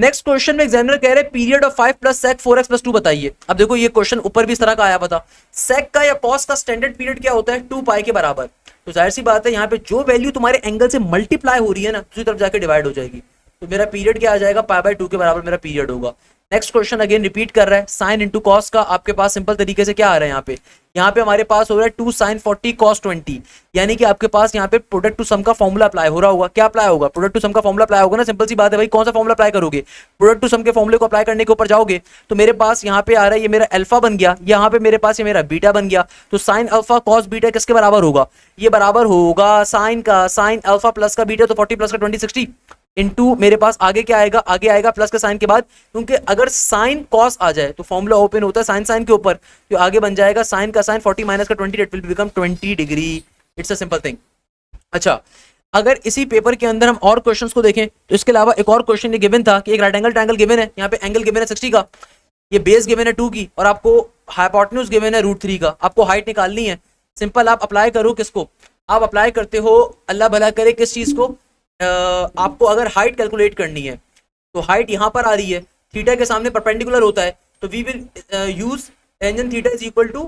[SPEAKER 1] Next question में एग्जामिनर कह रहे हैं period of 5 plus sec 4x plus 2 बताइए। अब देखो, ये क्वेश्चन ऊपर भी इस तरह का आया था, सेक का या कॉस का स्टैंडर्ड पीरियड क्या होता है, 2 पाई के बराबर, तो जाहिर सी बात है यहाँ पे जो वैल्यू तुम्हारे एंगल से मल्टीप्लाई हो रही है ना, दूसरी तरफ जाके डिवाइड हो जाएगी, तो मेरा पीरियड क्या आ जाएगा, पाई बाय 2 के बराबर मेरा पीरियड होगा। नेक्स्ट क्वेश्चन अगेन रिपीट कर रहा है, साइन इंटू कॉस का आपके पास सिंपल तरीके से क्या आ रहा है, यहाँ पे हमारे पास हो रहा है 2 sin 40 cos 20, यानी कि आपके पास यहाँ पे प्रोडक्ट टू सम का फॉर्मूला अप्लाई हो रहा होगा। क्या अप्लाई होगा, प्रोडक्ट टू सम का फॉर्मूला अप्लाई होगा ना, सिंपल सी बात है भाई, कौन सा फॉर्मूला अप्लाई करोगे, प्रोडक्ट टू सम के फॉर्मूले को अप्लाई करने के ऊपर जाओगे, तो मेरे पास यहाँ पे आ रहा है, ये मेरा अल्फा बन गया, यहाँ पे मेरे पास ये मेरा बीटा बन गया, तो साइन अल्फा कॉस बीटा किसके बराबर होगा, ये बराबर होगा साइन का, साइन अल्फा प्लस का बीटा, तो 40 प्लस का 20 60 इनटू मेरे पास आगे क्या आएगा, आगे आएगा प्लस का साइन के बाद, क्योंकि अगर साइन कॉस आ जाए तो फॉर्मूला ओपन होता है साइन साइन के ऊपर, तो आगे बन जाएगा साइन का साइन 40 माइनस का 20, it will become 20 degree. It's a simple thing. अच्छा, अगर इसी पेपर के अंदर हम और क्वेश्चंस को देखें तो इसके अलावा एक और क्वेश्चन ये गिवन था कि एक राइट एंगल ट्रायंगल गिवन है, यहाँ पे एंगल गिवन है 60 का, ये बेस गिवन है 2 की, और आपको हाइपोटेन्यूज गिवन है √3 का, आपको हाइट निकालनी है। सिंपल आप अप्लाई करो किसको, आप अप्लाई करते हो अल्लाह भला करे किस चीज को, आपको अगर हाइट कैलकुलेट करनी है तो हाइट यहाँ पर आ रही है, थीटा के सामने परपेंडिकुलर होता है, तो we will use tangent theta is equal to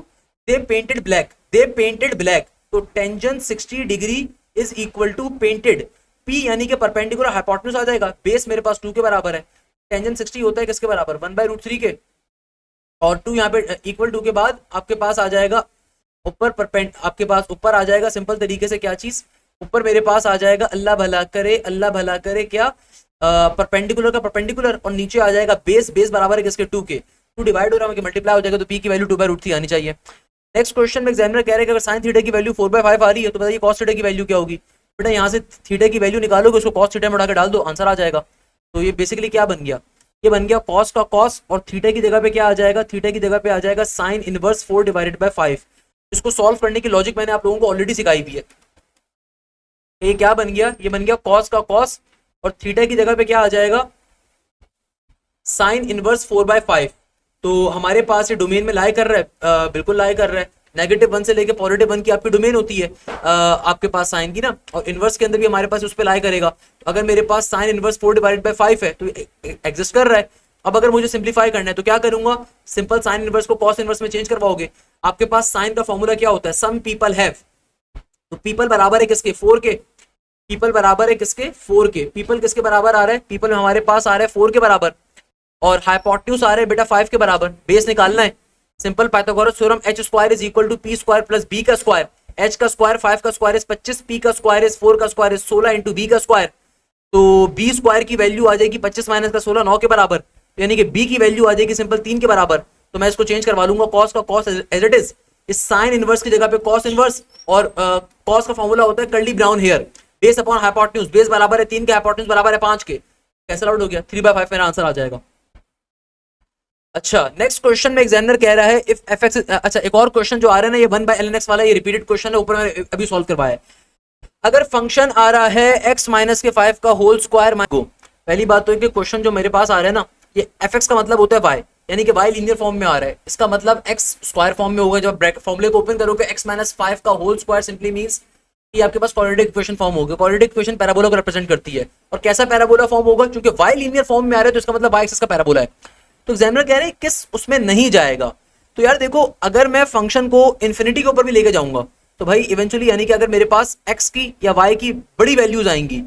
[SPEAKER 1] they painted black, तो tangent 60 degree is equal to painted P यानी कि परपेंडिकुलर हाइपोटेन्यूज आ जाएगा, बेस मेरे पास 2 के बराबर है, टेंजेंट 60 होता है किसके बराबर 1/√3 के, और 2 यहाँ पे इक्वल 2 के बाद आपके पास आ जाएगा ऊपर आपके पास ऊपर आ जाएगा सिंपल तरीके से क्या चीज, ऊपर मेरे पास आ जाएगा अल्लाह भला करे क्या परपेंडिकुलर का परपेंडिकुलर, और नीचे आ जाएगा बेस बराबर है किसके 2 के, 2 डिवाइड हो रहा है मल्टीप्लाई हो जाएगा, तो P की वैल्यू 2/√3 आनी चाहिए। नेक्स्ट क्वेश्चन में एग्जामिनर कह रहे हैं कि अगर साइन थीटा की वैल्यू 4/5 आ रही है तो बताइए कॉस थीटा की वैल्यू क्या होगी। बेटा यहाँ से थीटा की वैल्यू निकालोगे, उसको कॉस थीटा में उड़ा के डाल दो, आंसर आ जाएगा। तो ये बेसिकली क्या बन गया, ये बन गया कॉस का कॉस, और थीटा की जगह पे क्या आ जाएगा, थीटा की जगह पे आ जाएगा साइन इनवर्स 4/5। इसको सॉल्व करने की लॉजिक मैंने आप लोगों को ऑलरेडी सिखाई भी है। ये क्या बन गया, ये बन गया कॉस का कॉस, और थीटा की जगह पे क्या आ जाएगा साइन इनवर्स 4/5। तो हमारे पास ये डोमेन में लाई कर रहा है, बिल्कुल लाई कर रहा है, -1 से लेके +1 की आपकी डोमेन होती है आपके पास साइन की ना, और इनवर्स के अंदर भी हमारे पास उस पर लाई करेगा। तो अगर मेरे पास साइन इनवर्स 4/5 है तो एग्जिस्ट कर रहा है। अब अगर मुझे सिंप्लीफाई करना है तो क्या करूंगा, सिंपल साइन इनवर्स को कॉस इनवर्स में चेंज करवाओगे। आपके पास साइन का फॉर्मूला क्या होता है, सम पीपल हैव, तो पीपल बराबर है किसके 4 के, पीपल बराबर है किसके 4 के, पीपल किसके बराबर आ रहा है, पीपल में हमारे पास आ रहा है 4 के बराबर, और हाइपोटेन्यूज आ रहे हैं बेटा 5 के बराबर, बेस निकालना है। Simple Pythagoras theorem h² is equal to p² plus b का स्क्वायर, h का स्क्वायर 5 का स्क्वायर इज 25, p का स्क्वायर इज 4 का स्क्वायर इज 16 इंटू b का स्क्वायर, तो b स्क्वायर की वैल्यू आ जाएगी 25 माइनस का 16 9 के बराबर, यानी कि b की वैल्यू आ जाएगी सिंपल 3 के बराबर। तो मैं इसको चेंज करवा लूंगा कॉस का कॉस एज इट इज, इस साइन इनवर्स की जगह पे कॉस इनवर्स, और कॉस का फॉर्मूला होता है curly brown hair, base upon hypotenuse, base बराबर है 3 के, हाइपोटेन्यूज बराबर है 5 के, कैंसिल आउट हो गया, 3/5 मेरा आंसर आ जाएगा। अच्छा नेक्स्ट क्वेश्चन में एग्जामिनर कह रहा है इफ एफ एक्स, अच्छा एक और क्वेश्चन जो आ रहा है ना ये 1/ln x वाला, ये रिपीटेड क्वेश्चन है, ऊपर मैंने अभी सॉल्व करवाया है। अगर फंक्शन आ रहा है x माइनस के 5 का होल स्क्वायर, पहली बात तो है कि क्वेश्चन जो मेरे पास आ रहा है ना, ये एफ का मतलब होता है y, यानी कि y लीनियर फॉर्म में आ रहा है, इसका मतलब x स्क्वायर फॉर्म में होगा। जब ब्रैकेट फॉर्मूले को ओपन करोगे x माइनस 5 का होल स्क्वायर सिंपली मींस कि आपके पास क्वाड्रेटिक इक्वेशन फॉर्म होगा। क्वाड्रेटिक इक्वेशन पैराबोला को रिप्रेजेंट करती है, और कैसा पैराबोला फॉर्म होगा, क्योंकि y लीनियर फॉर्म में आ रहा है तो इसका मतलब y एक्सिस का पैराबोला है। तो एग्जामिनर कह रहे हैं किस उसमें नहीं जाएगा, तो यार देखो अगर मैं फंक्शन को इन्फिनिटी के ऊपर भी लेके जाऊंगा तो भाई इवेंचुअली यानी कि अगर मेरे पास x की या y की बड़ी वैल्यूज आएंगी,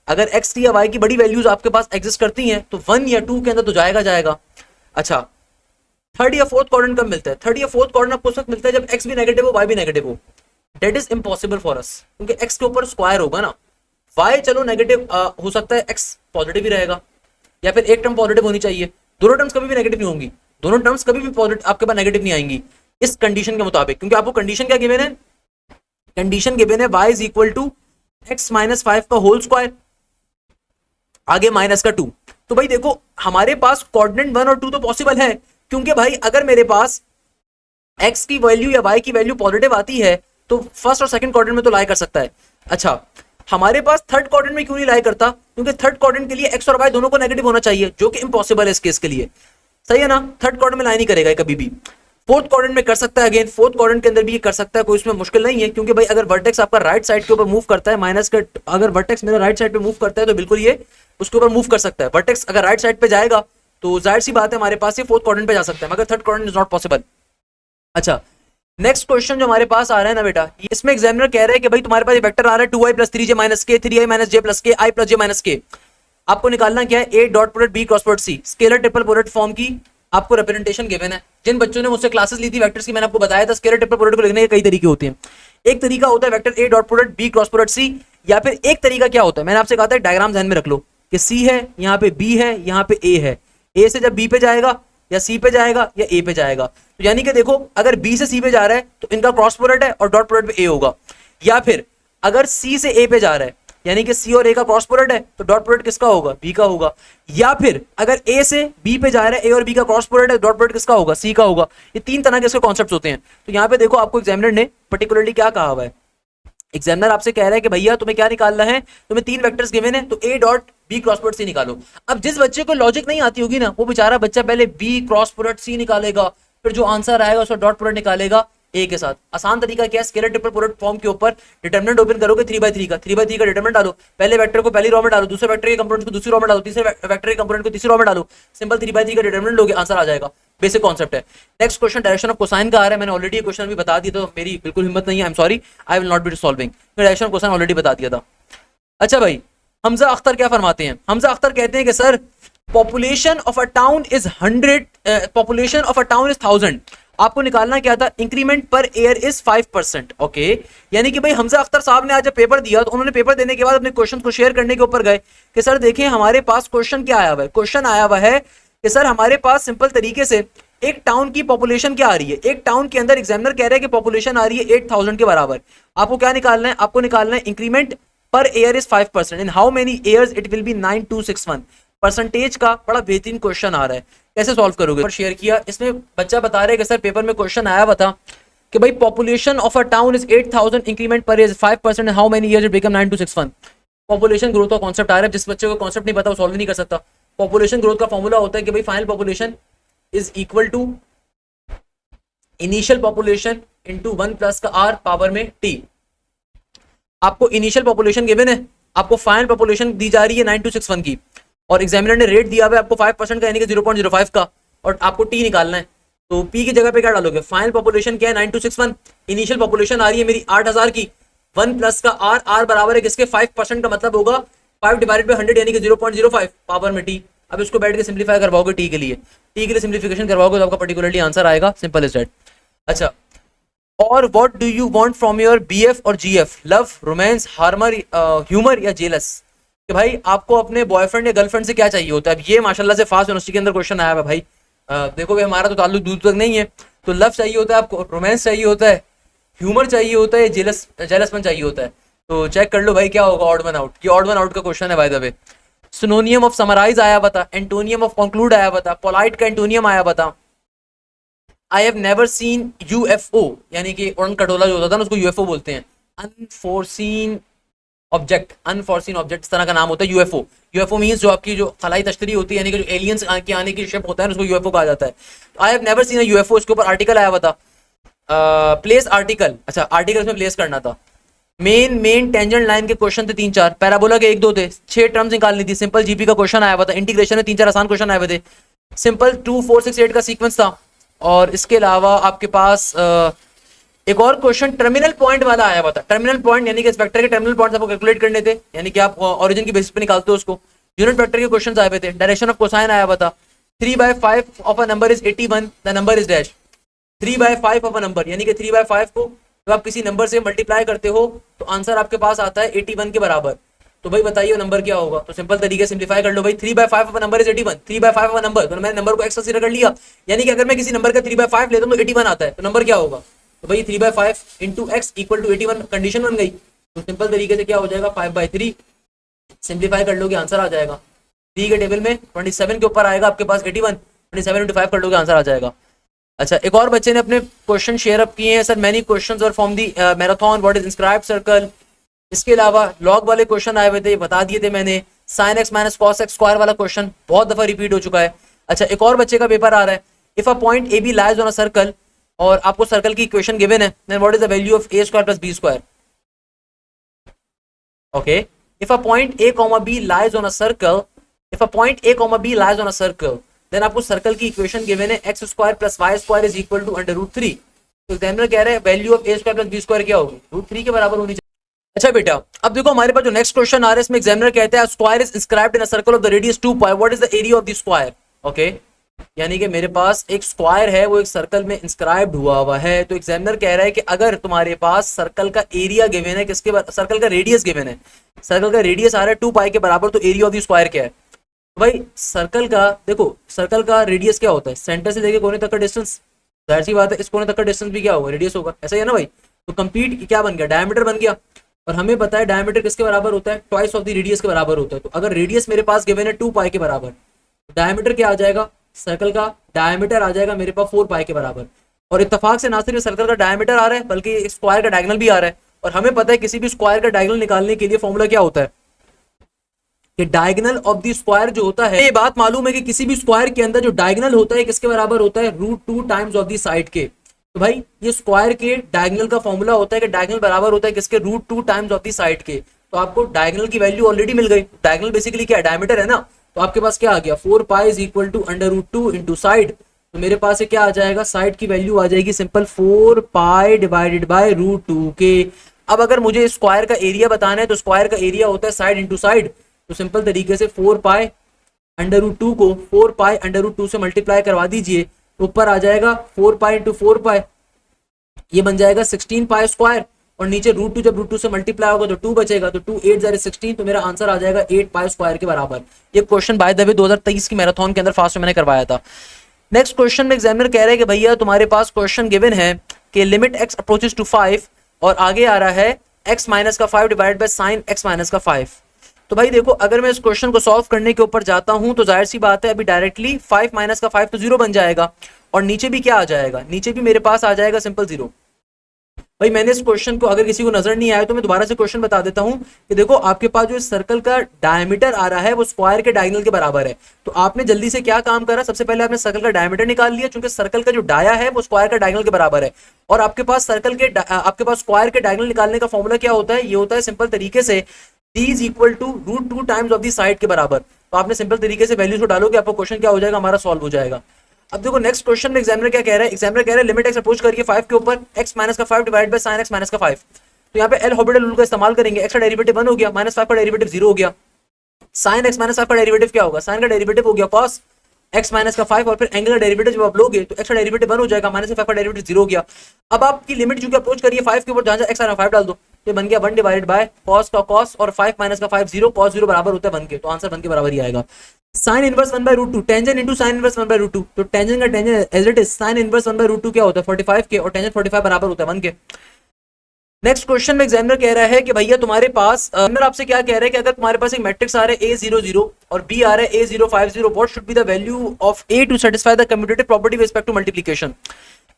[SPEAKER 1] अगर x की या y की बड़ी वैल्यूज आपके पास एग्जिस्ट करती हैं तो 1 या 2 के अंदर तो जाएगा। अच्छा थर्ड या फोर्थ क्वाड्रेंट कब मिलता है, थर्ड या फोर्थ क्वाड्रेंट आपको उस वक्त मिलता है जब x भी नेगेटिव हो y भी नेगेटिव हो। That is impossible for us, क्योंकि x के ऊपर स्क्वायर होगा ना, y चलो नेगेटिव हो सकता है, x पॉजिटिव ही रहेगा, या फिर एक टर्म पॉजिटिव होनी चाहिए, दोनों टर्म्स कभी भी नेगेटिव नहीं होंगी, दोनों टर्म्स कभी भी पॉजिटिव आपके पास नेगेटिव नहीं आएंगी इस कंडीशन के मुताबिक, क्योंकि आपको कंडीशन क्या गिवन है, कंडीशन गिवन है y is equal to x minus 5 का होल स्क्वायर, आगे माइनस का 2। तो भाई देखो हमारे पास कोऑर्डिनेट 1 और 2 तो पॉसिबल है, क्योंकि भाई अगर मेरे पास x की वैल्यू या y की वैल्यू पॉजिटिव आती है तो फर्स्ट और सेकंड क्वाड्रेंट में तो लाई कर सकता है। अच्छा हमारे पास थर्ड क्वाड्रेंट में क्यों नहीं लाई करता, क्योंकि थर्ड क्वाड्रेंट के लिए x और y दोनों को नेगेटिव होना चाहिए, जो कि इम्पॉसिबल है इस केस के लिए, सही है ना। थर्ड क्वाड्रेंट में लाई नहीं करेगा कभी भी, फोर्थ क्वाड्रेंट में कर सकता है, अगेन फोर्थ क्वाड्रेंट के अंदर भी ये कर सकता है, कोई इसमें मुश्किल नहीं है, क्योंकि भाई अगर वर्टेक्स आपका राइट साइड के ऊपर मूव करता है, माइनस का अगर वर्टेक्स मेरा राइट साइड पे मूव करता है तो बिल्कुल ये उसके ऊपर मूव कर सकता है। वर्टेक्स अगर राइट साइड पे जाएगा तो जाहिर सी बात है हमारे पास ये फोर्थ क्वाड्रेंट पे जा सकता है, मगर third quadrant is not possible. अच्छा नेक्स्ट क्वेश्चन जो हमारे पास आ रहा है ना बेटा, इसमें एग्जामिनर कह रहे हैं कि भाई तुम्हारे पास वेक्टर आ रहा है 2i + 3j - k 3i - j + k i + j - k, आपको निकालना क्या है a dot product b cross product c, scalar triple product form की आपको रिप्रेजेंटेशन गिवन है। जिन बच्चों ने मुझसे क्लासेस ली थी वेक्टर्स की, मैंने आपको बताया था स्केलर ट्रिपल प्रोडक्ट को लिखने के कई तरीके होते हैं। एक तरीका होता है vector a dot product b cross product c, या फिर एक तरीका क्या होता है, मैंने आपसे कहा था डायग्राम ध्यान में रख लो कि c है, यहाँ पे b है, यहाँ पे a है, a से जब b पे जाएगा या c पे जाएगा या a पे जाएगा, तो यानी कि देखो अगर b से c पे जा रहा है तो इनका क्रॉस प्रोडक्ट है और डॉट प्रोडक्ट पे a होगा, या फिर अगर c से a पे जा रहा है यानी कि c और a का क्रॉस प्रोडक्ट है तो डॉट प्रोडक्ट किसका होगा, b का होगा, या फिर अगर a से b पे जा रहा है a और b का क्रॉस प्रोडक्ट है डॉट प्रोडक्ट किसका होगा, c का होगा। ये तीन तरह के इसके कॉन्सेप्ट्स होते हैं। तो यहाँ पे देखो आपको एग्जामिनर ने पर्टिकुलरली क्या कहा हुआ है, एग्जामिनर आपसे कह रहा है कि भैया तुम्हें क्या निकालना है, तुम्हें तीन वेक्टर्स गिवन है तो a dot b cross product c निकालो। अब जिस बच्चे को लॉजिक नहीं आती होगी ना, वो बेचारा बच्चा पहले b क्रॉस प्रोडक्ट c निकालेगा, फिर जो आंसर आएगा उसका डॉट प्रोडक्ट निकालेगा, ए के साथ। आसान तरीका क्या है, स्केलर ट्रिपल प्रोडक्ट फॉर्म के ऊपर डिटरमिनेंट ओपन करोगे 3/3 का, 3/3 का डिटरमिनेंट डालो, पहले वेक्टर को पहली रो में डालो, दूसरे वेक्टर के कंपोनेंट को दूसरी रो में डालो, तीसरे वेक्टर के कंपोनेंट को तीसरी रो में डालो, सिंपल 3/3 का डिटरमिनेंट लोगे, आंसर आ जाएगा। बेसिक कॉन्सेप्ट है। Next question direction of cosine का आ रहा है, मैंने ऑलरेडी ये क्वेश्चन भी बता दिया, तो मेरी बिल्कुल हिम्मत नहीं है, I am sorry, I will not be solving, direction of cosine already बता दिया था। अच्छा भाई, हमजा अख्तर क्या फरमाते हैं, हमजा अख्तर कहते हैं कि sir population of a town is 100, population of a town is 1000, आपको निकालना क्या था, increment per year is 5%। Okay, यानी कि भाई हमजा अख्तर साहब ने आज जब पेपर दिया तो उन्होंने पेपर देने के बाद अपने क्वेश्चन को शेयर करने के ऊपर गए कि सर देखें हमारे पास क्वेश्चन क्या आया हुआ है, क्वेश्चन आया हुआ है कि सर हमारे पास सिंपल तरीके से एक टाउन की पॉपुलेशन क्या आ रही है, एक टाउन के अंदर एग्जामिनर कह रहा है कि पॉपुलेशन आ रही है 8000 के बराबर, आपको क्या निकालना है, आपको निकालना है increment per year is 5%, in how many years it will be 9261। Percentage का बड़ा बेहतरीन क्वेश्चन आ रहा है, कैसे सॉल्व करोगे, शेयर किया। इसमें बच्चा बता रहे हैं कि सर पेपर में क्वेश्चन आया हुआ था कि भाई population of a town is 8000, increment per year is 5%, how many years it become 9261। Population growth का कॉन्सेप्ट आ रहा है, जिस बच्चे को कॉन्सेप्ट नहीं पता वो सॉल्व नहीं कर सकता। पॉपुलेशन ग्रोथ का फॉर्मूला होता है कि भाई final population is equal to initial population into 1 plus का आर पावर में टी। आपको इनिशियल पॉपुलेशन गिवन है, आपको फाइनल पॉपुलेशन दी जा रही है 9261 की, और एग्जामिनर ने रेट दिया हुआ है आपको 5% का यानी कि 0.05 का, और आपको टी निकालना है। तो पी की जगह पे क्या डालोगे, फाइनल पॉपुलेशन क्या है 9261, इनिशियल पॉपुलेशन आ रही है मेरी 8000 की, 1 प्लस का आर, आर बराबर है किसके 5% का मतलब होगा 5 डिवाइडेड बाय 100 यानी कि 0.05 पावर में टी। अब इसको बैठ के सिंप्लीफाई करवाओगे टी के लिए, टी के लिए सिंप्लीफिकेशन करवाओगे तो आपका पर्टिकुलरली आंसर आएगा, सिंपल इज दैट। अच्छा, और what do you want from your BF और GF, love, romance, harmer, humour या जेलस, कि भाई आपको अपने बॉयफ्रेंड या गर्लफ्रेंड से क्या चाहिए होता है। अब ये माशाल्लाह से फास्ट यूनिवर्सिटी के अंदर क्वेश्चन आया है भाई, देखो भाई हमारा तो ताल्लुक दूर तक नहीं है, तो लव चाहिए होता है आपको, रोमांस चाहिए होता है, ह्यूमर चाहिए होता है, जेलसपन चाहिए होता है। तो चेक कर लो भाई क्या होगा, ऑड वन आउट, ये ऑड वन आउट का क्वेश्चन है by the way. Synonym of summarise आया बता, एंटोनियम ऑफ कंक्लूड आया बता, पोलाइट का एंटोनियम आया बता। I have never seen UFO, यानी कि उड़न खटोला जो होता था ना उसको यूएफओ बोलते हैं, अनफोर्सीन ऑब्जेक्ट, अनफोर्सीन ऑब्जेक्ट इस तरह का नाम होता है यूएफओ। यूएफओ मींस जो आपकी जो खलाई तश्तरी होती है, यानी कि जो एलियंस के आने की शिप होता है उसको यूएफओ कहा जाता है। I have never seen a UFO, इसके ऊपर आर्टिकल आया हुआ था, प्लेस आर्टिकल, अच्छा आर्टिकल में प्लेस करना था। मेन टेंजेंट लाइन के क्वेश्चन थे 3-4, पैराबोला के 1-2 थे, 6 टर्म्स निकालनी थी, सिंपल जीपी का क्वेश्चन आया हुआ था, इंटीग्रेशन में 3-4 आसान क्वेश्चन आए हुए थे, सिंपल 2, 4, 6, 8 का सीक्वेंस था। और इसके अलावा आपके पास एक और क्वेश्चन टर्मिनल पॉइंट वाला आया हुआ था, टर्मिनल पॉइंट यानी कि इस वेक्टर के टर्मिनल पॉइंट्स आपको कैलकुलेट करने थे, यानी कि आप ओरिजिन की बेसिस पे निकालते हो उसको। यूनिट वेक्टर के क्वेश्चंस आए हुए थे, डायरेक्शन ऑफ कोसाइन आया हुआ था, 3/5 of a number is 81, the number is dash, 3/5 of a number यानी कि 3/5 को जब आप किसी नंबर से मल्टीप्लाई करते हो तो आंसर आपके पास आता है 81 के बराबर। तो भाई बताइए नंबर क्या होगा, तो सिंपल तरीके से सिंप्लीफाई कर लो भाई, 3/5 of a number is 81, 3/5 of a number, तो मैंने नंबर को एक्स कंसीडर कर लिया, यानी कि अगर मैं किसी नंबर का 3/5 लेता हूं तो 81 आता है, तो नंबर क्या होगा, तो भाई 3/5 into x equal to 81 condition बन गई। तो सिंपल तरीके से क्या हो जाएगा 5/3, सिंप्लीफाई कर लोगे आंसर आ जाएगा। डी के टेबल में 27 के ऊपर आएगा आपके पास 81, 27 इंटू 5 कर लोगे आंसर आ जाएगा। अच्छा, एक और बच्चे ने अपने क्वेश्चन शेयर अप किए हैं, sir many questions were from the marathon, what is inscribed circle. इसके अलावा लॉग वाले क्वेश्चन आए हुए थे, बता दिए थे मैंने। Sine x minus cos x square वाला क्वेश्चन बहुत दफा रिपीट हो चुका है। अच्छा, एक और बच्चे का पेपर आ रहा है, if a point A B lies on a circle, और आपको सर्कल की इक्वेशन गिवन है, then what is the value of A square plus B square. Okay, if a point A comma B lies on a circle, if a point A comma B lies on a circle, then आपको सर्कल की इक्वेशन गिवन है x square plus y square is equal to √3। तो एग्जामिनर कह रहे हैं value of A square plus B square क्या होगी, √3 के बराबर होनी चाहिए। अच्छा बेटा, अब देखो हमारे पास जो नेक्स्ट क्वेश्चन आ रहा है, इसमें एग्जामिनर कहते हैं square is inscribed in a circle of the radius 2 pi, what is the area of the square. Okay, यानी कि मेरे पास एक स्क्वायर है, वो एक सर्कल में इंस्क्राइब्ड हुआ है, तो एग्जामिनर कह रहा है कि अगर तुम्हारे पास सर्कल का एरिया गिवन है, किसके सर्कल का रेडियस गिवन है, सर्कल का रेडियस आ रहा है 2 पाई के बराबर, तो एरिया ऑफ द स्क्वायर क्या है। तो भाई सर्कल का देखो, सर्कल का रेडियस क्या होता है, सेंटर से लेके कोने तक का डिस्टेंस, जाहिर सी बात है इस कोने तक का डिस्टेंस भी क्या होगा, रेडियस होगा, ऐसा ही है ना भाई। तो कंप्लीट क्या बन गया, डायमीटर बन गया, और हमें पता है डायमीटर किसके बराबर होता है, ट्वाइस ऑफ द रेडियस के बराबर होता है। तो अगर रेडियस मेरे पास गिवन है 2 पाई के बराबर, डायमीटर क्या आ जाएगा, सर्कल का डायमीटर आ जाएगा मेरे पास 4 पाई के बराबर। और इत्तेफाक से ना सिर्फ सर्कल का डायमीटर आ रहा है बल्कि स्क्वायर का डायगोनल भी आ रहा है, और हमें पता है किसी भी स्क्वायर का डायगोनल निकालने के लिए फॉर्मूला क्या होता है कि डायगोनल ऑफ द स्क्वायर जो होता है, ये बात मालूम है कि किसी भी स्क्वायर के अंदर जो डायगोनल होता है किसके बराबर होता है, √2 टाइम्स ऑफ द साइड के। तो भाई ये स्क्वायर के डायगोनल का फॉर्मूला होता है कि डायगोनल बराबर होता है किसके, √2 टाइम्स ऑफ द साइड के। तो आपको डायगोनल की वैल्यू ऑलरेडी मिल गई। डायगोनल बेसिकली क्या है, डायमीटर है ना। तो आपके पास क्या आ गया, 4 pi is equal to √2 into side. तो मेरे पास ये क्या आ जाएगा, साइड की वैल्यू आ जाएगी सिंपल 4 पाई डिवाइडेड बाय √2 के। अब अगर मुझे स्क्वायर का एरिया बताना है तो स्क्वायर का एरिया होता है साइड इंटू साइड। तो सिंपल तरीके से 4 पाई √2 को 4 पाई √2 से मल्टीप्लाई करवा दीजिए, ऊपर आ जाएगा 4 पाई इंटू 4 पाई, ये बन जाएगा 16 पाई स्क्वायर, और नीचे √2 जब √2 से मल्टीप्लाई होगा तो 2 बचेगा, तो 2 8 ज़ारे 16, तो मेरा आंसर आ जाएगा 8 पाई स्क्वायर के बराबर। ये क्वेश्चन बाय द वे 2023 की मैराथन के अंदर फास्ट में मैंने करवाया था। नेक्स्ट क्वेश्चन में एग्जामिनर कह रहे हैं कि भैया तुम्हारे पास क्वेश्चन गिवन है कि लिमिट x अप्रोचेस टू 5 और आगे आ रहा है x माइनस का 5 divide by sine x minus का 5। तो भाई देखो, अगर मैं इस क्वेश्चन को सॉल्व करने के ऊपर जाता हूं तो जाहिर सी बात है अभी डायरेक्टली 5 माइनस का 5 तो 0 बन जाएगा, और नीचे भी क्या आ जाएगा, नीचे भी मेरे पास आ जाएगा सिंपल 0। भाई मैंने इस क्वेश्चन को, अगर किसी को नजर नहीं आया तो मैं दोबारा से क्वेश्चन बता देता हूं कि देखो आपके पास जो इस सर्कल का डायमीटर आ रहा है वो स्क्वायर के डायगोनल के बराबर है। तो आपने जल्दी से क्या काम करा, सबसे पहले आपने सर्कल का डायमीटर निकाल लिया, क्योंकि सर्कल का जो डाया है वो स्क्वायर का डायगोनल के बराबर है। और आपके पास आपके पास स्क्वायर के डायगोनल निकालने का फॉर्मूला क्या होता है, ये होता है सिंपल तरीके से d is equal to √2 times of the side के बराबर। तो आपने सिंपल तरीके से वैल्यूज को डालोगे, आपका क्वेश्चन क्या हो जाएगा, हमारा सॉल्व हो जाएगा। अब देखो नेक्स्ट क्वेश्चन में एग्जामिनर क्या कह रहा है, एग्जामिनर कह रहा है लिमिट x अप्रोच करके 5 के ऊपर x माइनस का 5 divide by sine x minus का 5। तो यहाँ पे एल हॉस्पिटल रूल का इस्तेमाल करेंगे, x का डेरिवेटिव 1 हो गया, -5 का डेरिवेटिव 0 हो गया, साइन x माइनस 5 का डेरिवेटिव क्या होगा, साइन का डेरिवेटिव हो गया cos x माइनस का 5, और फिर एंगल का डेरिवेटिव जब आप लोगे तो x का डेरिवेटिव 1 हो जाएगा, -5 का डेरिवेटिव 0 हो गया। अब आपकी लिमिट जो कि अप्रोच करिए 5 के ऊपर, जहां x आ रहा है 5 डाल दो, तो बन गया 1 डिवाइडेड बाय cos का cos और 5 माइनस का 5 0, cos 0 बराबर होता है 1 के, तो आंसर 1 के बराबर ही आएगा। Sine inverse 1/√2 tangent into sine inverse 1/√2, तो टेंजेंट का tangent as it is sine inverse 1/√2 क्या होता है 45 के, और टेंजेंट 45 बराबर होता है 1 के। नेक्स्ट क्वेश्चन में एग्जामिनर कह रहा है कि भैया तुम्हारे पास एग्जामिनर आपसे क्या कह रहा है कि अगर तुम्हारे पास एक मैट्रिक्स आ रहा है A00 और B आ रहा है A050, what should be the value of A to satisfy the commutative property with respect to multiplication.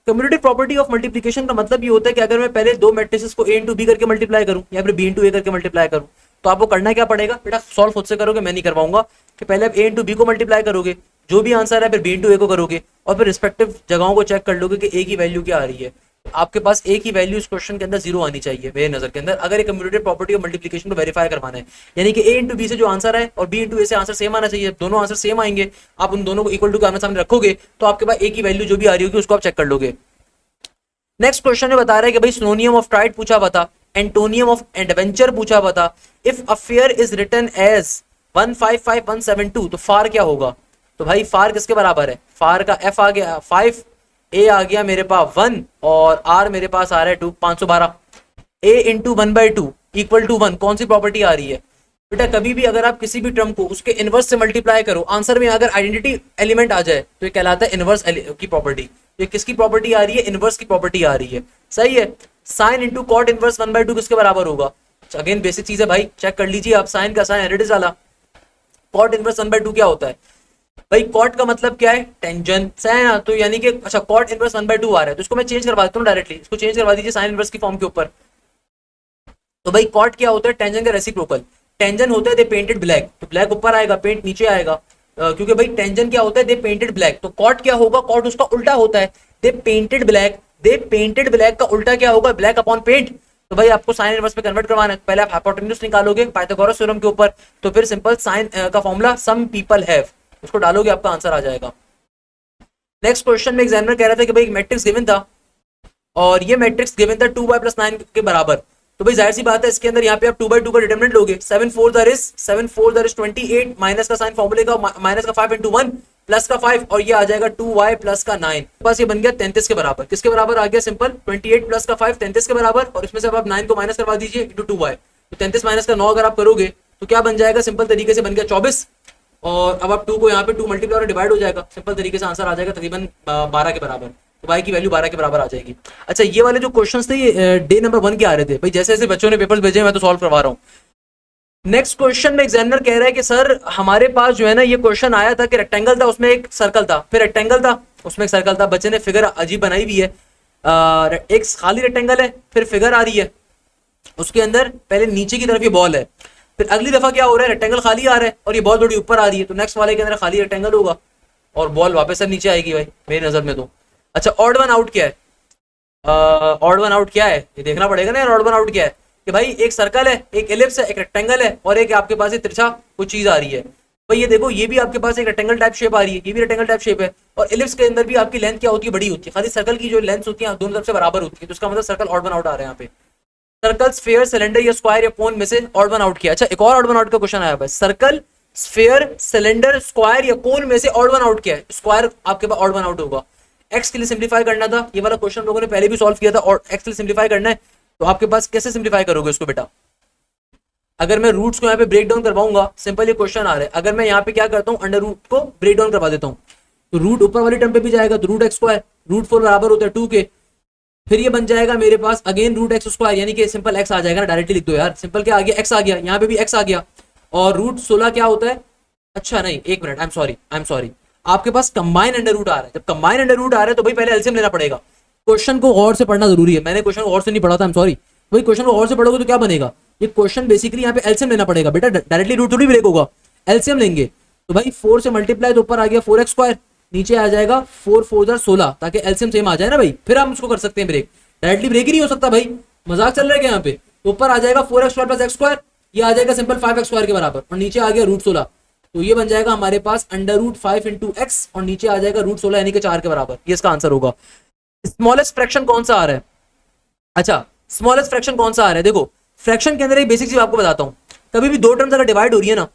[SPEAKER 1] Commutative property of multiplication का मतलब ये होता है कि अगर मैं पहले दो मैट्रिसेस को A इंटू बी करके मल्टीप्लाई करूं या फिर B इंटू A करके मल्टीप्लाई करूं, तो आपको करना क्या पड़ेगा बेटा, सॉल्व खुद से करोगे, मैं नहीं करवाऊंगा, कि पहले आप A इंटू बी को मल्टीप्लाई करोगे, जो भी आंसर है फिर B इंटू A को करोगे, और फिर रिस्पेक्टिव जगहों को चेक कर लोगे कि A की वैल्यू क्या आ रही है। आपके पास A की वैल्यू इस क्वेश्चन के अंदर 0 आनी चाहिए मेरे नजर के अंदर, अगर एक कम्यूटेटिव प्रॉपर्टी ऑफ मल्टीप्लिकेशन को वेरीफाई करवाना है, यानी कि A इंटू बी से जो आंसर है और B इंटू A से आंसर सेम आना चाहिए, दोनों आंसर सेम आएंगे, आप उन दोनों को इक्वल टू आमने सामने रखोगे तो आपके पास A की वैल्यू जो भी आ रही होगी उसको आप चेक कर लोगे। नेक्स्ट क्वेश्चन में बता रहा है कि भाई सिनोनियम ऑफ ट्राइड पूछा हुआ था, एंटोनियम ऑफ एडवेंचर पूछा हुआ था। If affair is written as 155172, तो फार क्या होगा, तो भाई फार किसके बराबर है, फार का F आ गया 5, A आ गया मेरे पास 1 और R मेरे पास आ रहा है 2, 512। A इंटू 1/2 इक्वल टू 1, कौन सी प्रॉपर्टी आ रही है बेटा, कभी भी अगर आप किसी भी टर्म को उसके इनवर्स से मल्टीप्लाई करो, आंसर में अगर आइडेंटिटी एलिमेंट आ जाए तो ये कहलाता है इनवर्स की प्रॉपर्टी। ये किसकी प्रॉपर्टी आ रही है, इनवर्स की प्रॉपर्टी आ रही है, सही है। साइन इंटू कॉट इनवर्स 1/2 किसके बराबर होगा, अगेन बेसिक चीज है भाई, चेक कर लीजिए आप, साइन का साइन एडिटिव वाला, कॉट इनवर्स 1/2 क्या होता है भाई, कॉट का मतलब क्या है, टेंजेंट है ना, तो यानी कि अच्छा कॉट इनवर्स 1/2 आ रहा है, तो इसको मैं चेंज करवा देता हूँ डायरेक्टली, इसको चेंज करवा दीजिए साइन इनवर्स की फॉर्म के ऊपर। तो भाई कॉट क्या होता है, टेंजेंट का रेसिप्रोकल, टेंजेंट होता है दे पेंटेड ब्लैक, तो ब्लैक ऊपर आएगा पेंट नीचे आएगा, क्योंकि भाई टेंजेंट क्या होता है दे पेंटेड ब्लैक, तो कॉट क्या होगा, कॉट उसका उल्टा होता है दे पेंटेड ब्लैक, दे पेंटेड ब्लैक का उल्टा क्या होगा, ब्लैक अपॉन पेंट। तो भाई आपको साइन इनवर्स में कन्वर्ट करवाना है, पहले आप हाइपोटेन्यूज निकालोगे पाइथागोरस थ्योरम के ऊपर, तो फिर सिंपल साइन का फॉर्मूला सम पीपल हैव, उसको डालोगे आपका आंसर आ जाएगा। नेक्स्ट क्वेश्चन में एग्जामिनर कह रहा था कि भाई मैट्रिक्स गिवन था और ये मैट्रिक्स गिवन था 2y + 9 के बराबर, तो भाई जाहिर सी बात है इसके अंदर यहाँ पे आप 2/2 का डिटरमिनेंट लोगे, 7 4 इज 28, माइनस का साइन फॉर्मूले का माइनस का 5 इंटू 1 प्लस का 5, और ये आ जाएगा 2y प्लस का 9, बस ये बन गया 33 के बराबर। किसके बराबर आ गया, सिंपल 28 प्लस का 5 33 के बराबर, और इसमें से अब आप 9 को माइनस करवा दीजिए इंटू 2y, तो 33 माइनस का 9 अगर आप करोगे तो क्या बन जाएगा, सिंपल तरीके से बन गया 24, और अब आप 2 को यहाँ पे 2 मल्टीप्लाई और डिवाइड हो जाएगा, सिंपल तरीके से आंसर आ जाएगा तकरीबन 12 के बराबर, तो y की वैल्यू 12 के बराबर आ जाएगी। अच्छा ये वाले जो क्वेश्चंस थे ये डे नंबर 1 के आ रहे थे भाई, जैसे जैसे बच्चों ने पेपर्स भेजे मैं तो सॉल्व करवा रहा हूँ। नेक्स्ट क्वेश्चन में एग्जामिनर कह रहा है कि सर हमारे पास जो है ना ये क्वेश्चन आया था कि रेक्टेंगल था उसमें एक सर्कल था, फिर रेक्टेंगल था उसमें एक सर्कल था, बच्चे ने फिगर अजीब बनाई हुई है, एक खाली रेक्टेंगल है, फिर फिगर आ रही है उसके अंदर पहले नीचे की तरफ ये बॉल है, फिर अगली दफा क्या हो रहा है, रेक्टेंगल खाली आ रहा है और ये बॉल थोड़ी ऊपर आ रही है, तो नेक्स्ट वाले के अंदर खाली रेक्टेंगल होगा और बॉल वापस से नीचे आएगी भाई मेरी नजर में तो। अच्छा ऑड वन आउट क्या है, ऑड वन आउट क्या है ये देखना पड़ेगा ना यार। ऑड वन आउट क्या है कि भाई एक सर्कल है, एक एलिप्स है, एक रेक्टेंगल है और एक आपके पास ये तिरछा कुछ चीज आ रही है। भाई ये देखो ये भी आपके पास एक रेक्टेंगल टाइप शेप आ रही है, ये भी रेक्टेंगल टाइप शेप है और एलिप्स के अंदर भी आपकी लेंथ क्या होती है, बड़ी होती है। खाली सर्कल की जो लेंथ होती है दोनों तरफ से बराबर होती है, तो उसका मतलब सर्कल ऑड वन आउट आ रहा है यहाँ पे। सर्कल, स्फीयर, सिलेंडर या स्क्वायर या कोन में से ऑड वन आउट किया। अच्छा एक और ऑड वन आउट का क्वेश्चन आया है, सर्कल, स्फीयर, सिलेंडर, स्क्वायर या कोन में से ऑड वन आउट किया है। स्क्वायर आपके पास ऑड वन आउट होगा। एक्स के लिए सिंप्लीफाई करना था, ये वाला क्वेश्चन लोगों ने पहले भी सॉल्व किया था और एक्स के लिए सिंप्लीफाई करना है तो आपके पास कैसे सिंप्लीफाई करोगे उसको बेटा। अगर मैं रूट्स को यहाँ पे ब्रेक डाउन करवाऊंगा, सिंपल ये क्वेश्चन आ रहा है, अगर मैं यहाँ पे क्या करता हूँ अंडर रूट को ब्रेक डाउन करवा देता हूँ तो रूट ऊपर वाली टर्म पे भी जाएगा तो रूट एक्स स्क्वायर, रूट 4 बराबर होता है 2 के, फिर ये बन जाएगा मेरे पास अगेन रूट एक्स स्क्वायर, यानी कि सिंपल एक्स आ जाएगा ना, डायरेक्टली लिख दो यार, सिंपल क्या आ गया एक्स आ गया, यहाँ पे भी एक्स आ गया। और रूट 16 क्या होता है, अच्छा नहीं एक मिनट, आई एम सॉरी, आपके पास कंबाइन अंडर रूट आ रहा है। जब कंबाइन अंडर रूट आ रहा है तो भाई पहले एलसीएम लेना पड़ेगा। क्वेश्चन को गौर से पढ़ना जरूरी है, मैंने क्वेश्चन को गौर से नहीं पढ़ा था, आई एम सॉरी। भाई क्वेश्चन को गौर से पढ़ोगे तो क्या बनेगा, ये क्वेश्चन बेसिकली यहाँ पे एलसीएम लेना पड़ेगा बेटा, डायरेक्टली रूट थोड़ी ब्रेक होगा, एलसीएम लेंगे। तो भाई 4 से मल्टीप्लाई तो ऊपर आ गया 4x स्क्वायर, नीचे आ जाएगा 4 4 16, ताकि एलसीएम सेम आ जाए ना भाई, फिर हम उसको कर सकते हैं ब्रेक। डायरेक्टली ब्रेक ही नहीं हो सकता भाई, मजाक चल रहा है क्या यहाँ पे। तो ऊपर आ जाएगा 4x square plus x square, ये आ जाएगा सिंपल 5x स्क्वायर के बराबर, और नीचे आ गया रूट 16, तो ये बन जाएगा हमारे पास अंडर रूट 5 इंटू एक्स और नीचे आ जाएगा रूट 16 यानी कि 4 के बराबर, ये इसका आंसर होगा। स्मॉलेस्ट फ्रैक्शन कौन सा आ रहा है, अच्छा स्मॉलेस्ट फ्रैक्शन कौन सा आ रहा है, देखो फ्रैक्शन के अंदर एक बेसिक चीज आपको बताता हूं, कभी भी दो टर्म्स अगर डिवाइड हो रही है ना,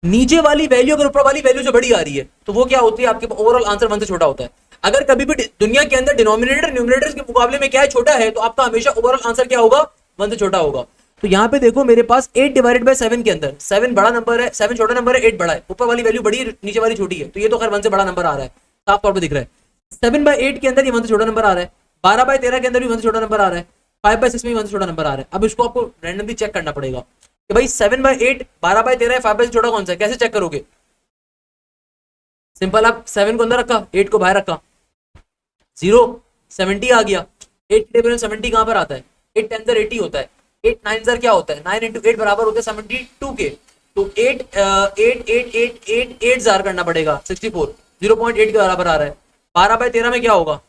[SPEAKER 1] नीचे वाली वैल्यू अगर ऊपर वाली वैल्यू से बड़ी आ रही है तो वो क्या होती है, आपके ओवरऑल आंसर 1 से छोटा होता है। अगर कभी भी दुनिया के अंदर डिनोमिनेटर न्यूमरेटर के मुकाबले में क्या है, छोटा है, तो आपका हमेशा ओवरऑल आंसर क्या होगा, 1 से छोटा होगा। तो यहाँ पे देखो मेरे पास 8 डिवाइडेड बाय 7 के अंदर 7 बड़ा नंबर है, 7 छोटा नंबर है, 8 बड़ा है, ऊपर वाली वैल्यू बड़ी है नीचे वाली छोटी है, तो ये तो खैर 1 से बड़ा नंबर आ रहा है, साफ तौर पर दिख रहा है। 7 बाय 8 के अंदर ये 1 से छोटा नंबर आ रहा है, 12 बाय 13 के अंदर भी 1 से छोटा नंबर आ रहा है, 5 बाय 6 में 1 से छोटा नंबर आ रहा है। अब इसको आपको रैंडमली चेक करना पड़ेगा कि भाई 7 बाय 8, 12 बाय 13 है, 5 बाय छोटा कौन सा है, कैसे चेक करोगे। सिंपल, आप 7 को अंदर रखा, 8 को बाहर रखा, 0 70 आ गया। 8 टेबल में 70 कहां पर आता है, 8 10 80 होता है, 8 9 क्या होता है, 9 इंटू 8 बराबर होता है 72 के, तो 8 जार करना पड़ेगा 64, 0.8 के बराबर आ रहा है। 12 बाय 13 में क्या होगा,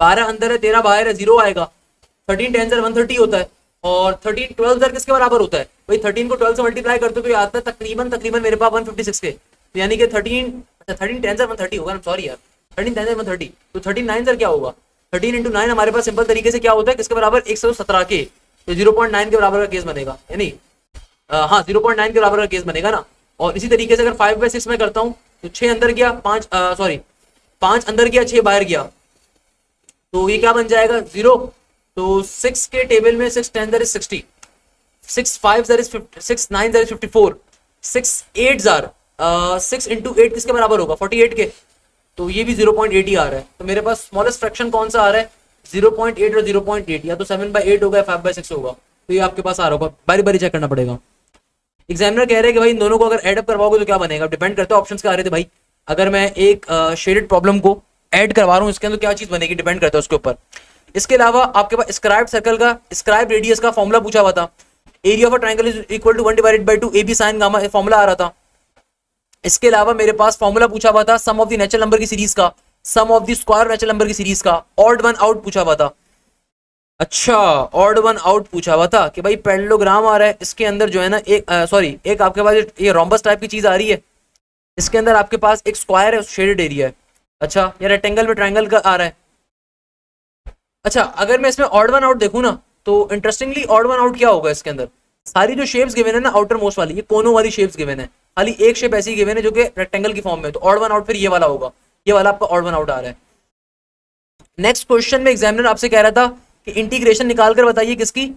[SPEAKER 1] 12 अंदर है 13 बाहर है, 0 आएगा। 13 10 130 होता है, और 13 12 किसके बराबर होता है भाई, 13 को 12 से मल्टीप्लाई करते तो ये आता है तकरीबन मेरे पास 156 के, तो यानी कि 13 10 130 होगा, सॉरी यार 13 10 130, तो 13 9 क्या होगा, 13 इंटू 9 हमारे पास सिंपल तरीके से क्या होता है, किसके बराबर 117 के, तो 0.9 के बराबर का केस बनेगा, यानी हाँ 0.9 के बराबर का केस बनेगा ना। और इसी तरीके से अगर 5 बाय 6 में करता हूँ तो 6 अंदर गया, 5 अंदर गया, 6 बाहर गया, तो ये क्या बन जाएगा 0। तो 6 के टेबल में 6 10 is 60, 6 5 is 6 9 is 54, 6 8 jar 6 into 8 किसके बराबर होगा 48 के, तो ये भी 0.8 ही आ रहा है। तो मेरे पास स्मॉलेस्ट फ्रैक्शन कौन सा आ रहा है, 0.8 और 0.8, या तो 7 बाय 8 होगा या 5 बाय 6 होगा, तो ये आपके पास आ रहा होगा, बारी बारी चेक करना पड़ेगा। एग्जामिनर कह रहे हैं कि भाई इन दोनों को अगर एड अप करवाओगे तो क्या बनेगा, डिपेंड करता है ऑप्शंस क्या आ रहे थे भाई। अगर मैं एक शेडेड प्रॉब्लम को ऐड करवा रहा हूँ इसके अंदर क्या चीज बनेगी, डिपेंड करता है उसके ऊपर। इसके अलावा आपके पास स्क्राइब सर्कल का, स्क्राइब रेडियस का फॉर्मूला पूछा हुआ था, area of a triangle is equal to 1 divided by 2 AB sin gamma, formula आ रहा था। इसके अलावा मेरे पास फॉर्मूला पूछा हुआ था sum of the natural number की सीरीज का, sum of the square natural number की सीरीज का, ऑड वन आउट पूछा हुआ था। अच्छा ऑड वन आउट पूछा हुआ था कि भाई पैरेललोग्राम आ रहा है, इसके अंदर जो है ना एक आपके पास ये रोम्बस टाइप की चीज आ रही है, इसके अंदर आपके पास एक स्क्वायर है, शेडेड एरिया है। अच्छा ये रेक्टेंगल में ट्रायंगल का आ रहा है। अच्छा अगर मैं इसमें ऑड वन आउट देखूं ना, तो इंटरेस्टिंगली ऑड वन आउट क्या होगा, इसके अंदर सारी जो शेप्स गिवन है ना आउटर मोस्ट वाली, ये कोनों वाली शेप्स गिवन है, खाली एक शेप ऐसी गिवन है जो कि रेक्टेंगल की फॉर्म में, तो ऑड वन आउट फिर ये वाला होगा, ये वाला आपका ऑड वन आउट आ रहा है। नेक्स्ट क्वेश्चन में एग्जामिनर आपसे कह रहा था कि इंटीग्रेशन निकाल कर बताइए किसकी,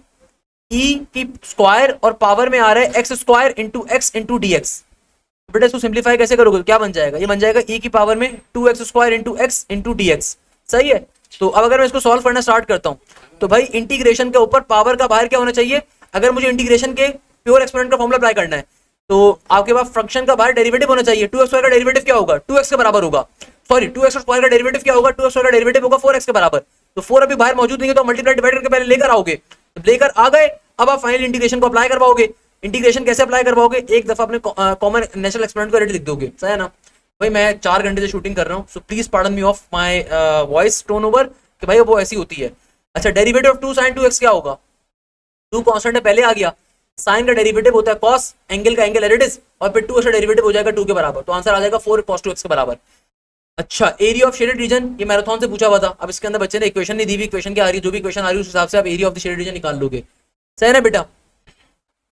[SPEAKER 1] ई की स्क्वायर और पावर में आ रहा है x square into x into D x. बेटा इसको सिंप्लीफाई कैसे करोगे, क्या बन जाएगा, ये बन जाएगा ई की पावर में 2x square into x into D x, सही है। तो अब अगर मैं इसको सॉल्व करना स्टार्ट करता हूँ तो भाई इंटीग्रेशन के ऊपर पावर का बाहर क्या होना चाहिए, अगर मुझे इंटीग्रेशन के प्योर एक्सपोनेंट का फॉर्मूला अप्लाई करना है तो आपके पास फंक्शन का बाहर डेरिवेटिव होना चाहिए। 2x स्क्वायर का डेरिवेटिव क्या होगा, 2x के बराबर होगा, सॉरी 2x स्क्वायर का डेरिवेटिव क्या होगा, 2x स्क्वायर का डेरिवेटिव होगा 4x के बराबर। तो 4 अभी बाहर मौजूद नहीं है तो मल्टीप्लाई डिवाइड करके पहले लेकर आओगे, लेकर आ गए, अब आप फाइनल इंटीग्रेशन को अप्लाई करवाओगे। इंटीग्रेशन कैसे अप्लाई करवाओगे, एक दफा अपने कॉमन नेचुरल एक्सपोनेंट को रेट लिख दोगे, सही है ना। भाई मैं 4 घंटे से शूटिंग कर रहा हूँ, so please pardon me of my voice tone over, कि भाई वो ऐसी होती है। अच्छा, डेरिवेटिव ऑफ 2 sin 2x क्या होगा? 2 कांस्टेंट है, पहले आ गया। साइन का डेरिवेटिव होता है कॉस, एंगल का एंगल एरिड इज, और फिर 2 का डेरिवेटिव हो जाएगा 2 के बराबर, तो आंसर आ जाएगा 4 cos 2x के बराबर। अच्छा, एरिया ऑफ शेडेड रीजन, ये मैराथन से पूछा हुआ था। अब इसके अंदर बच्चे ने इक्वेशन नहीं दी हुई, इक्वेशन क्या आ रही है, जो भी इक्वेशन आ रही है उस हिसाब से आप area of the shaded region निकाल लोगे। सही है ना बेटा?